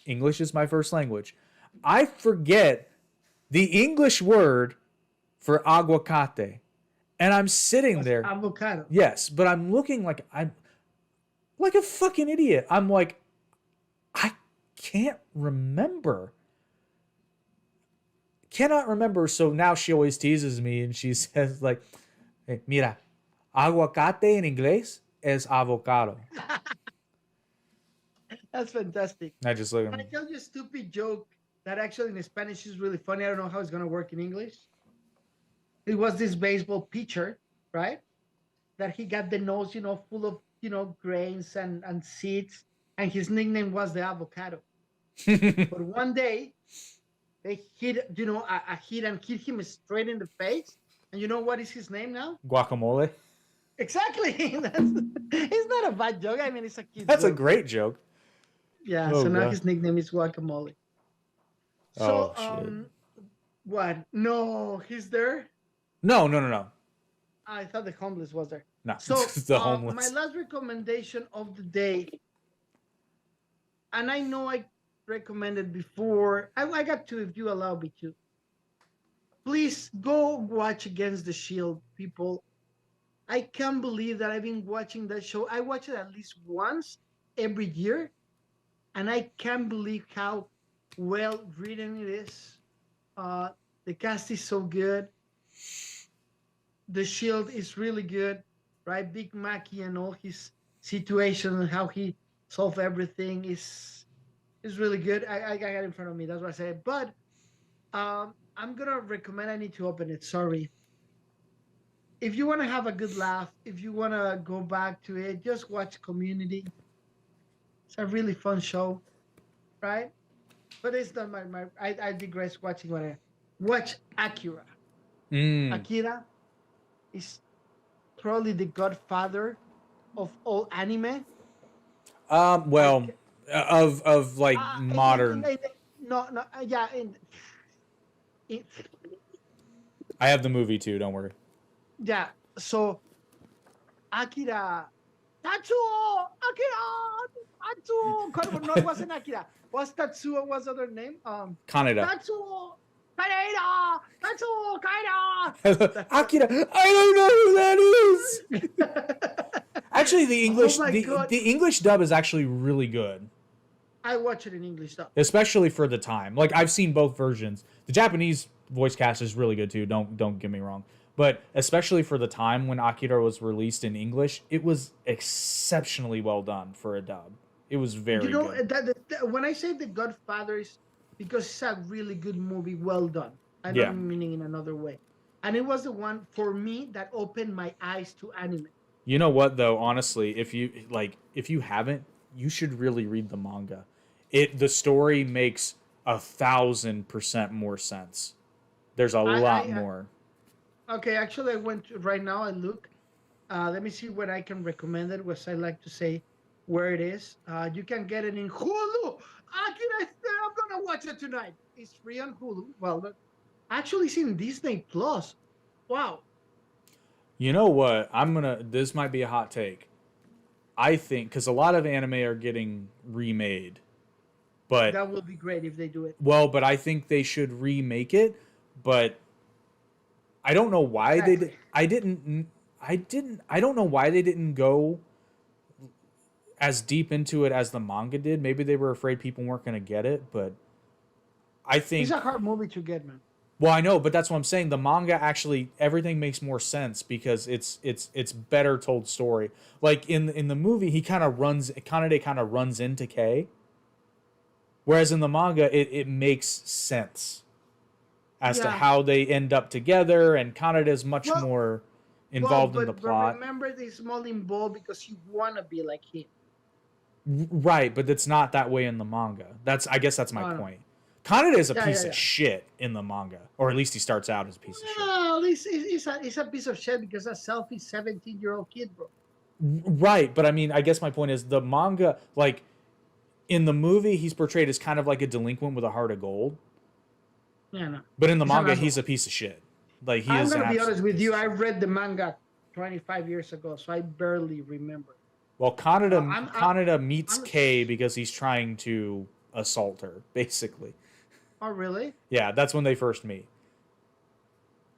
English is my first language. I forget the English word for aguacate. And I'm sitting That's there. avocado. Yes, but I'm looking like I'm like a fucking idiot. I'm like, I can't remember. Cannot remember. So now she always teases me and she says like, hey, mira, aguacate en inglés es avocado. That's fantastic. I just look at Can I him. tell you a stupid joke that actually in Spanish is really funny? I don't know how it's gonna work in English. It was this baseball pitcher, right? That he got the nose, full of grains and seeds, and his nickname was the avocado. But one day they hit, a hit and hit him straight in the face. And you know what is his name now? Guacamole. Exactly. It's not a bad joke. I mean, it's a kid That's a joke. great joke. Yeah. Oh, So now God. his nickname is Guacamole. So, Oh, shit. what? No, he's there. No. I thought the homeless was there. No, So, the my homeless. last recommendation of the day, and I know I recommended before. I got to, if you allow me to. Please go watch Against the Shield, people. I can't believe that I've been watching that show. I watch it at least once every year, and I can't believe how well written it is. Uh, the cast is so good. The Shield is really good, right? Big Mackie and all his situation and how he solved everything is really good. I got it in front of me. That's what I said. But I'm gonna recommend. I need to open it. Sorry. If you want to have a good laugh, if you want to go back to it, just watch Community. It's a really fun show, right? But it's not my I digress watching what I watch Akira. Mm. Akira is probably the godfather of all anime. Well, Like of like modern. no, yeah, in I have the movie too. Don't worry. yeah. So Akira, Tatsuo, No, it wasn't Akira. Was Tatsuo? Was other name? Kaneda. Tatsuo, Kaneda, Tatsuo, Kaneda. Akira. I don't know who that is. Actually, the English my God. the English dub is actually really good, I watch it in English though. especially for the time. Like I've seen both versions. The Japanese voice cast is really good too. Don't get me wrong. But especially for the time when Akira was released in English, it was exceptionally well done for a dub. It was very good. When I say The Godfather is because it's a really good movie, well done. I Yeah. don't meaning in another way. And it was the one for me that opened my eyes to anime. You know what though, honestly, if you haven't, you should really read the manga. The story makes 1,000% more sense. There's a lot more. Okay, actually, I went right now. I look. Let me see what I can recommend it. Was I like to say where it is? You can get it in Hulu. I'm gonna watch it tonight. It's free on Hulu. Well, actually, it's in Disney Plus. Wow. You know what? This might be a hot take. I think because a lot of anime are getting remade, but That would be great if they do it. but I think they should remake it. But I don't know why they did. I don't know why they didn't go as deep into it as the manga did. Maybe they were afraid people weren't going to get it, but I think It's a hard movie to get, man. well, I know, but that's what I'm saying. The manga actually everything makes more sense because it's better told story. Like in the movie, he kind of runs into K, whereas in the manga, it makes sense as to how they end up together, and Kaneda is much more involved in the plot. But remember, he's small involved because you want to be like him. Right, but it's not that way in the manga. I guess that's my point. Kaneda is a piece of shit in the manga, or at least he starts out as a piece of shit. Well, he's a piece of shit because a selfie 17-year-old kid, bro. Right, but I mean, I guess my point is the manga, like in the movie, he's portrayed as kind of like a delinquent with a heart of gold. Yeah, no. But in the manga, he's a piece of shit. Like I'm gonna be honest with you. I read the manga 25 years ago, so I barely remember. Well, Kaneda meets I'm. Kay because he's trying to assault her, basically. Oh, really? Yeah, that's when they first meet.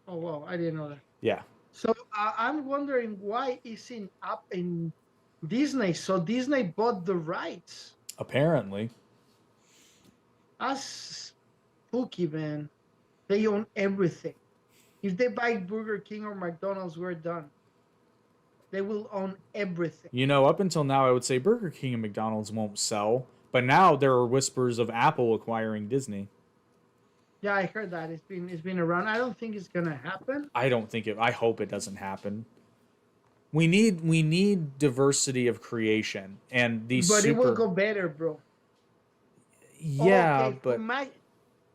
Oh, wow, I didn't know that. Yeah. So I'm wondering why isn't up in Disney? So Disney bought the rights. Apparently. That's spooky, man. They own everything. If they buy Burger King or McDonald's, we're done. They will own everything. You know, up until now, I would say Burger King and McDonald's won't sell, but now there are whispers of Apple acquiring Disney. Yeah, I heard that. It's been around. I don't think it's gonna happen. I don't think it. I hope it doesn't happen. We need diversity of creation, and these But it will super. go better, bro. Yeah, Okay, but my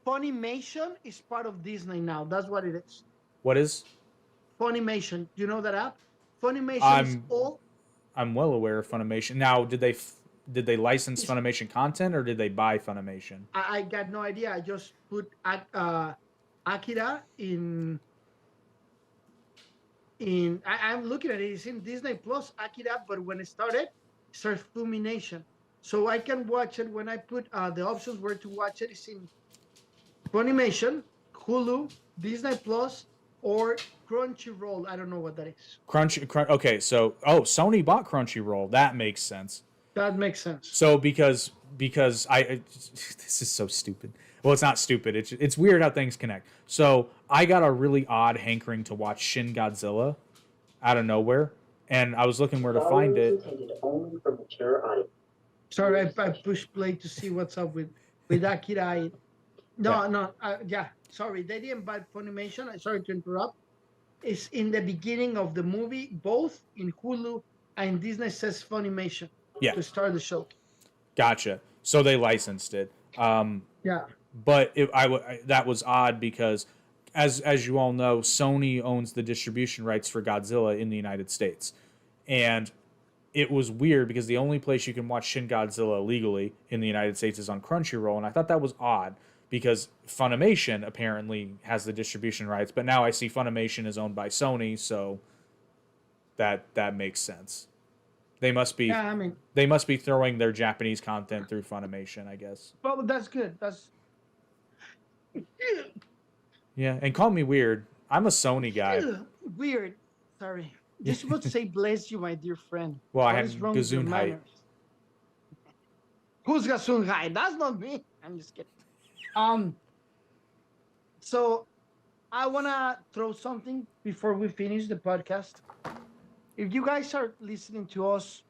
Funimation is part of Disney now. That's what it is. what is? Funimation. Do you know that app? Funimation is I'm all. I'm well aware of Funimation. Now, did they license It's, Funimation content or did they buy Funimation? I got no idea. I just put Akira in. I'm looking at it. It's in Disney Plus Akira, but when it starts Funimation, so I can watch it when I put the options where to watch it. It's in Funimation, Hulu, Disney Plus, or Crunchyroll. I don't know what that is. Okay, so Sony bought Crunchyroll. That makes sense. That makes sense. So because this is so stupid. Well, it's not stupid. It's weird how things connect. So I got a really odd hankering to watch Shin Godzilla out of nowhere, and I was looking where to find it. Intended only for mature audience. Sorry, I pushed play to see what's up with Akira. No, yeah. Sorry, they didn't buy Funimation. I'm sorry to interrupt. It's in the beginning of the movie, both in Hulu and Disney says Funimation Yeah, to start the show. gotcha. So they licensed it. Yeah. But that was odd because, as you all know, Sony owns the distribution rights for Godzilla in the United States, and it was weird because the only place you can watch Shin Godzilla legally in the United States is on Crunchyroll, and I thought that was odd because Funimation apparently has the distribution rights, but now I see Funimation is owned by Sony, so that makes sense. They must be Yeah, I mean, they must be throwing their Japanese content through Funimation, I guess. well, that's good. That's Yeah, and call me weird. I'm a Sony guy. weird. Sorry. You're supposed to say bless you, my dear friend. Well, I What had is wrong with your Gesundheit. manners? Who's Gesundheit? That's not me. I'm just kidding. So I wanna throw something before we finish the podcast. If you guys are listening to us,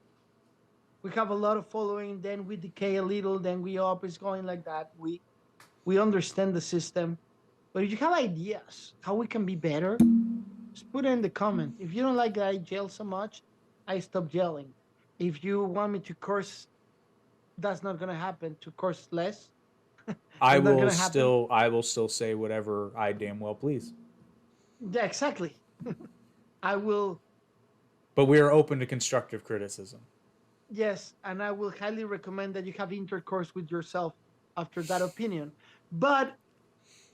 we have a lot of following, then we decay a little, then we up. It's going like that. We understand the system. But if you have ideas how we can be better, just put it in the comment. If you don't like that I yell so much, I stop yelling. If you want me to curse, that's not gonna happen. To curse less, I that's not will gonna happen. I will still say whatever I damn well please. Yeah, exactly. I will. But we are open to constructive criticism. Yes, and I will highly recommend that you have intercourse with yourself after that opinion. But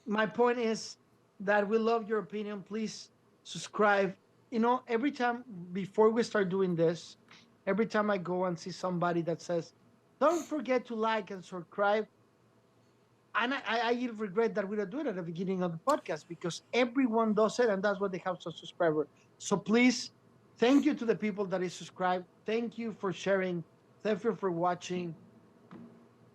my point is that we love your opinion. Please subscribe. Every time before we start doing this, every time I go and see somebody that says, don't forget to like and subscribe. And I regret that we don't do it at the beginning of the podcast because everyone does it and that's what they have as a subscriber. So please, thank you to the people that is subscribed. Thank you for sharing. Thank you for watching.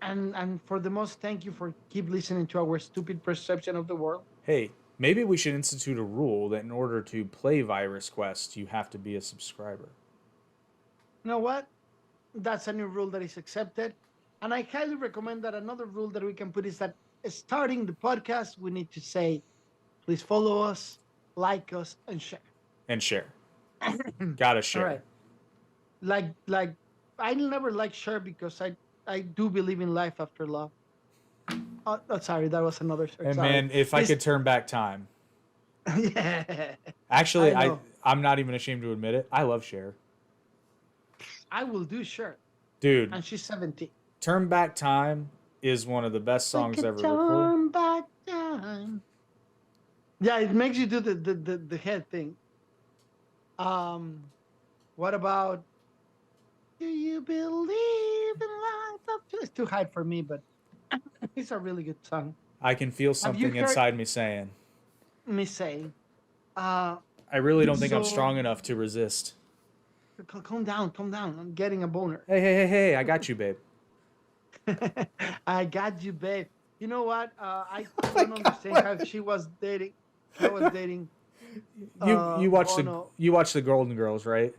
And for the most, thank you for keep listening to our stupid perception of the world. Hey, maybe we should institute a rule that in order to play Virus Quest, you have to be a subscriber. You know what? That's a new rule that is accepted. And I highly recommend that another rule that we can put is that starting the podcast, we need to say, please follow us, like us, and share. And share. Gotta All share. right. Like I never like share because I do believe in life after love. Oh, sorry, that was another share. And Sorry. man, if I could turn back time. Yeah. Actually, I know. I'm not even ashamed to admit it. I love Cher. I will do share. Dude, And she's 17. Turn Back Time is one of the best songs ever recorded. Turn back time. Yeah, it makes you do the head thing. What about Do you believe in life? It's too high for me, but it's a really good song. I can feel Have you something heard inside me saying, me say? Uh, I really don't think I'm so strong enough to resist. calm down, calm down. I'm getting a boner. Hey, hey, hey, hey, I got you, babe. I got you, babe. You know what? I Oh my don't God, understand how what? she was dating. How was dating You Bono. watched the Golden Girls, right?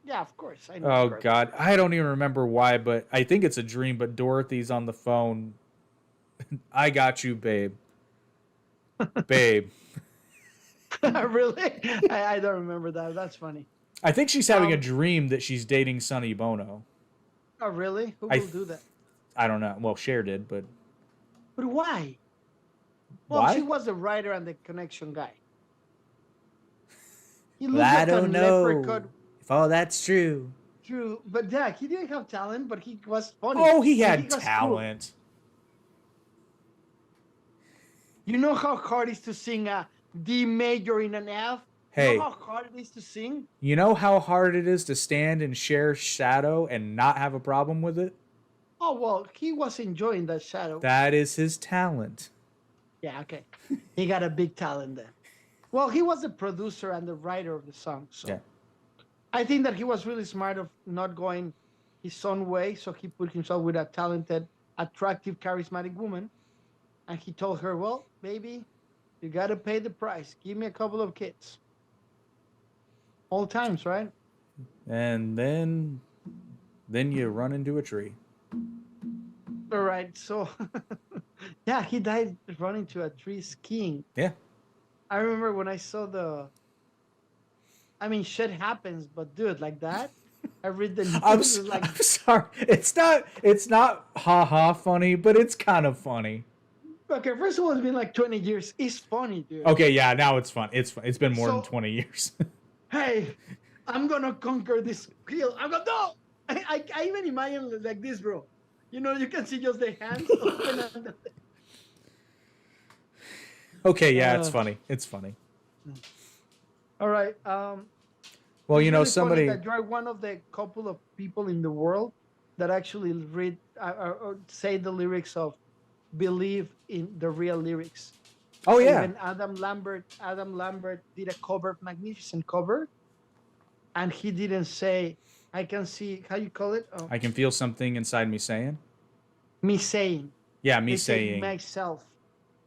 Yeah, of course. I know the Oh girl. God, I don't even remember why, but I think it's a dream. But Dorothy's on the phone. I got you, babe. Babe. Really? I don't remember that. That's funny. I think she's having a Um, dream that she's dating Sonny Bono. oh, really? Who I will th- do that? I don't know. Well, Cher did, but But why? Well, she why? was the writer and the connection guy. He Well, looked I like a don't know leprechaun. if all that's true. True, but yeah, he didn't have talent, but he was funny. Oh, he I mean, he had was cool. talent. You know how hard it is to sing a D major in an F? You know Hey, how hard it is to sing? you know how hard it is to stand and share shadow and not have a problem with it? Oh, well, he was enjoying that shadow. That is his talent. Yeah, okay. He got a big talent then. Well, he was the producer and the writer of the song. Yeah. So I think that he was really smart of not going his own way. So he put himself with a talented, attractive, charismatic woman. And he told her, well, baby, you got to pay the price. Give me a couple of kids. All times, right? And then you run into a tree. All right. So, yeah, he died running to a tree skiing. Yeah. I remember when I saw I mean, shit happens, but dude, like that, I read the news. It's like, I'm sorry. It's not ha funny, but it's kind of funny. okay, first of all, it's been like 20 years. It's funny, dude. Okay, yeah, now it's fun. It's fun. It's been more than So, 20 years. hey, I'm gonna conquer this hill. I'm gonna no. I even imagine like this, bro. You know, you can see just the hands open and Okay, yeah, it's uh, funny. It's funny. all right. Well, It's you know, really funny somebody. that you're one of the couple of people in the world that actually read or say the lyrics of believe in the real lyrics. Oh yeah, Even Adam Lambert did a cover, magnificent cover, and he didn't say, I can see, how you call it? Oh, I can feel something inside me saying. me saying. Yeah, me They say saying. myself.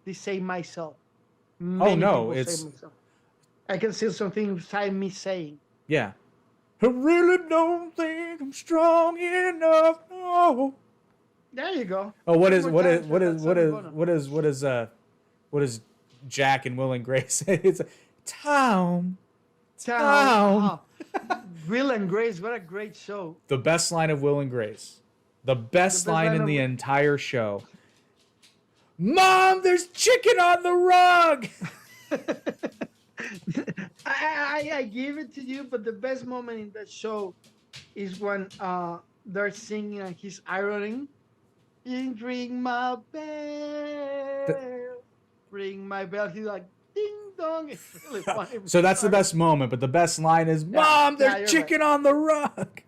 They say myself. Oh Many no, people say it's myself. I can see something inside me saying. yeah. I really don't think I'm strong enough. No. There you go. Oh, what One is more what time, is what Sean, is that's what Sonny is Bono. what is Jack and Will and Grace say? It's Tom. Town. Oh, Will and Grace, what a great show. The best line of Will and Grace. The The best best line line in of the entire show. Mom, there's chicken on the rug. I give it to you, but the best moment in that show is when they're singing and he's ironing. You ring my bell, ring my bell. He's like ding dong. It's really funny. So that's the Sorry. best moment, but the best line is Yeah, Mom, yeah, there's you're right. chicken on the rug.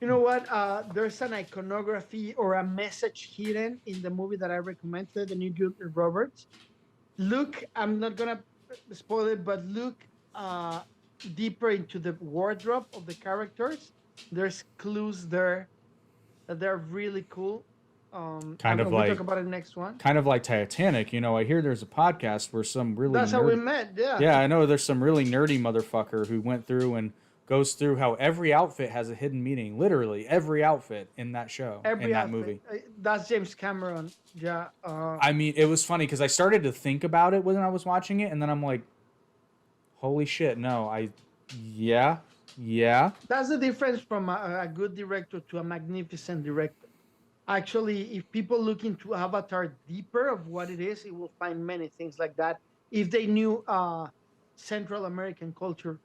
You know what? There's an iconography or a message hidden in the movie that I recommended, the new Julia Roberts. Look, I'm not gonna spoil it, but look deeper into the wardrobe of the characters. There's clues there that they're really cool. Kind of We talk like about it next one. kind of like Titanic, you know, I hear there's a podcast where some really That's how we nerdy, met. Yeah. yeah, I know there's some really nerdy motherfucker who went through and goes through how every outfit has a hidden meaning. Literally every outfit in that show, in Every that outfit. movie. That's James Cameron. Yeah. I mean, it was funny because I started to think about it when I was watching it, and then I'm like, holy shit, no, yeah, yeah. That's the difference from a good director to a magnificent director. Actually, if people look into Avatar deeper of what it is, it will find many things like that. If they knew Central American culture,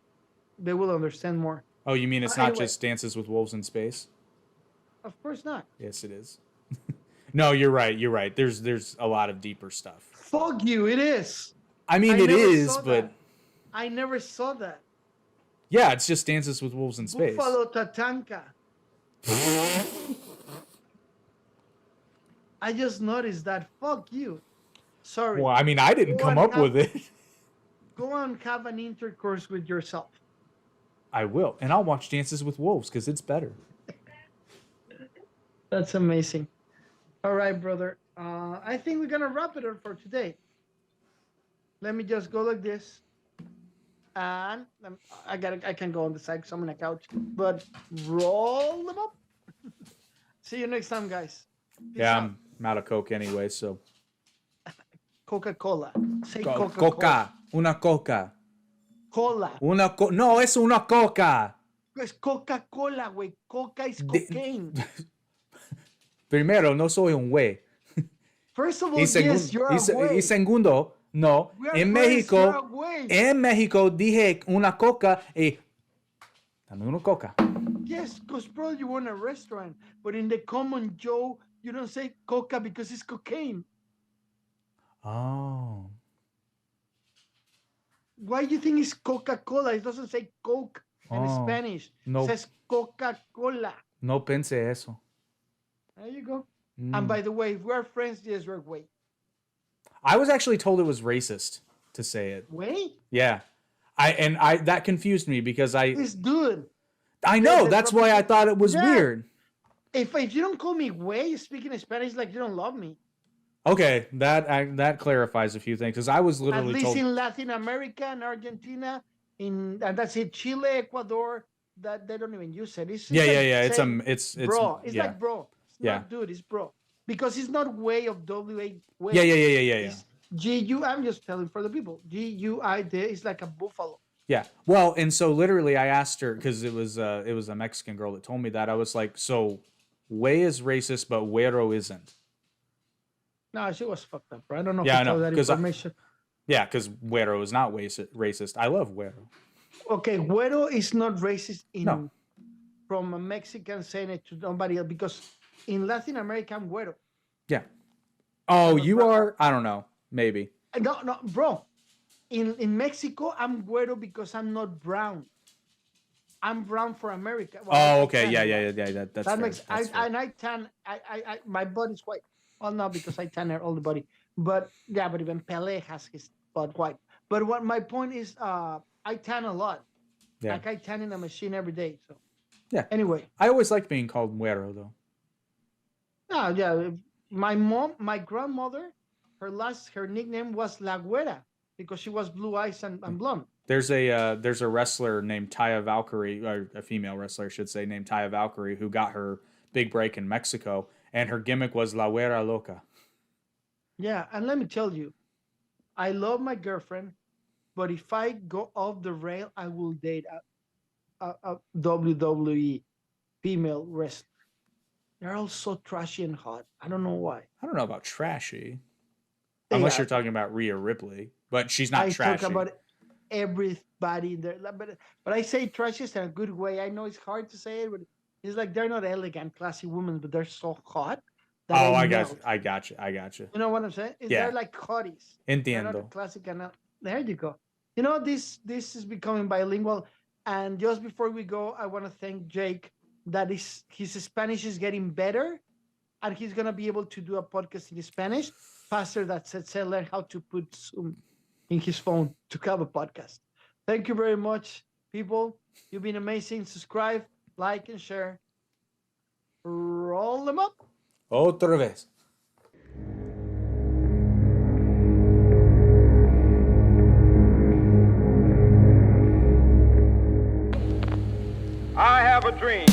they will understand more. Oh, you mean it's not Anyway, just Dances with Wolves in Space? of course not. Yes, it is. No, you're right. You're right. There's a lot of deeper stuff. Fuck you, it is. I mean, I it never is, saw but that. I never saw that. Yeah, it's just Dances with Wolves in Space. Buffalo Tatanka. I just noticed that. Fuck you. Sorry. Well, I mean, I didn't come up with it. Go and have an intercourse with yourself. I will, and I'll watch Dances with Wolves because it's better. That's amazing. All right, brother. I think we're gonna wrap it up for today. Let me just go like this, and I can go on the side because I'm on the couch. But roll them up. See you next time, guys. Peace Yeah, out. I'm out of Coke anyway, so. Coca-Cola. Say Coca-Cola. Coca. Una Coca. Cola. No, es una Coca. Es Coca-Cola, güey. Coca is cocaine. Primero, no soy un güey. First of all, yes, you're a güey. Y segundo, no. En México dije una Coca y dame una Coca. Yes, because bro, you want a restaurant, but in the common Joe, you don't say Coca because it's cocaine. Oh. Why do you think it's Coca-Cola? It doesn't say Coke in Spanish. No. It says Coca-Cola. No pensé eso. There you go. And by the way, if we're friends, yes, we're way. I was actually told it was racist to say it. Way? Yeah. I that confused me because It's good. I know, that's why I thought it was weird. If you don't call me way, you're speaking Spanish like you don't love me. Okay, that clarifies a few things because I was literally At least told in Latin America and Argentina, and that's it, Chile, Ecuador, that they don't even use it. It's yeah. saying, It's bro. It's yeah. like bro. It's not dude. It's bro. Because it's not way of W-A. Way. Yeah. It's G-U. I'm just telling for the people. G-U-I-D is like a buffalo. Yeah. Well, and so literally I asked her because it was a Mexican girl that told me that. I was like, so way is racist, but güero isn't. No, she was fucked up, bro. I don't know Yeah, if I know, that 'cause information. Yeah, because güero is not racist. I love güero. Okay, güero is not racist No. from a Mexican saying it to somebody else because in Latin America, I'm güero. Yeah. Oh, you are? I don't know. Maybe. No, bro. In Mexico, I'm güero because I'm not brown. I'm brown for America. Well, okay. Yeah. That's that fair. makes. That's fair. And I tan. I my body's white. Well, not because I tan all the body, but yeah. But even Pele has his butt white. But what my point is, I tan a lot. Yeah. Like I tan in a machine every day. So Yeah. Anyway. I always liked being called güero though. No, yeah. My grandmother, her nickname was La Güera because she was blue eyes and blonde. There's a wrestler named Taya Valkyrie, or a female wrestler, I should say, named Taya Valkyrie, who got her big break in Mexico, and her gimmick was La Güera Loca. Yeah, and let me tell you, I love my girlfriend, but if I go off the rail, I will date a WWE female wrestler. They're all so trashy and hot. I don't know why. I don't know about trashy, unless you're talking about Rhea Ripley, but she's not trashy. I talk about everybody there, but I say trashy in a good way. I know it's hard to say it, but it's like they're not elegant, classy women, but they're so hot. Oh, I got you. You know what I'm saying? They're like hotties. Entiendo. They're not classic enough. There you go. You know, this is becoming bilingual. And just before we go, I want to thank Jake that his Spanish is getting better, and he's gonna be able to do a podcast in Spanish faster. That said, learn how to put Zoom in his phone to have a podcast. Thank you very much, people. You've been amazing. Subscribe, like, and share. Roll them up. Otra vez. I have a dream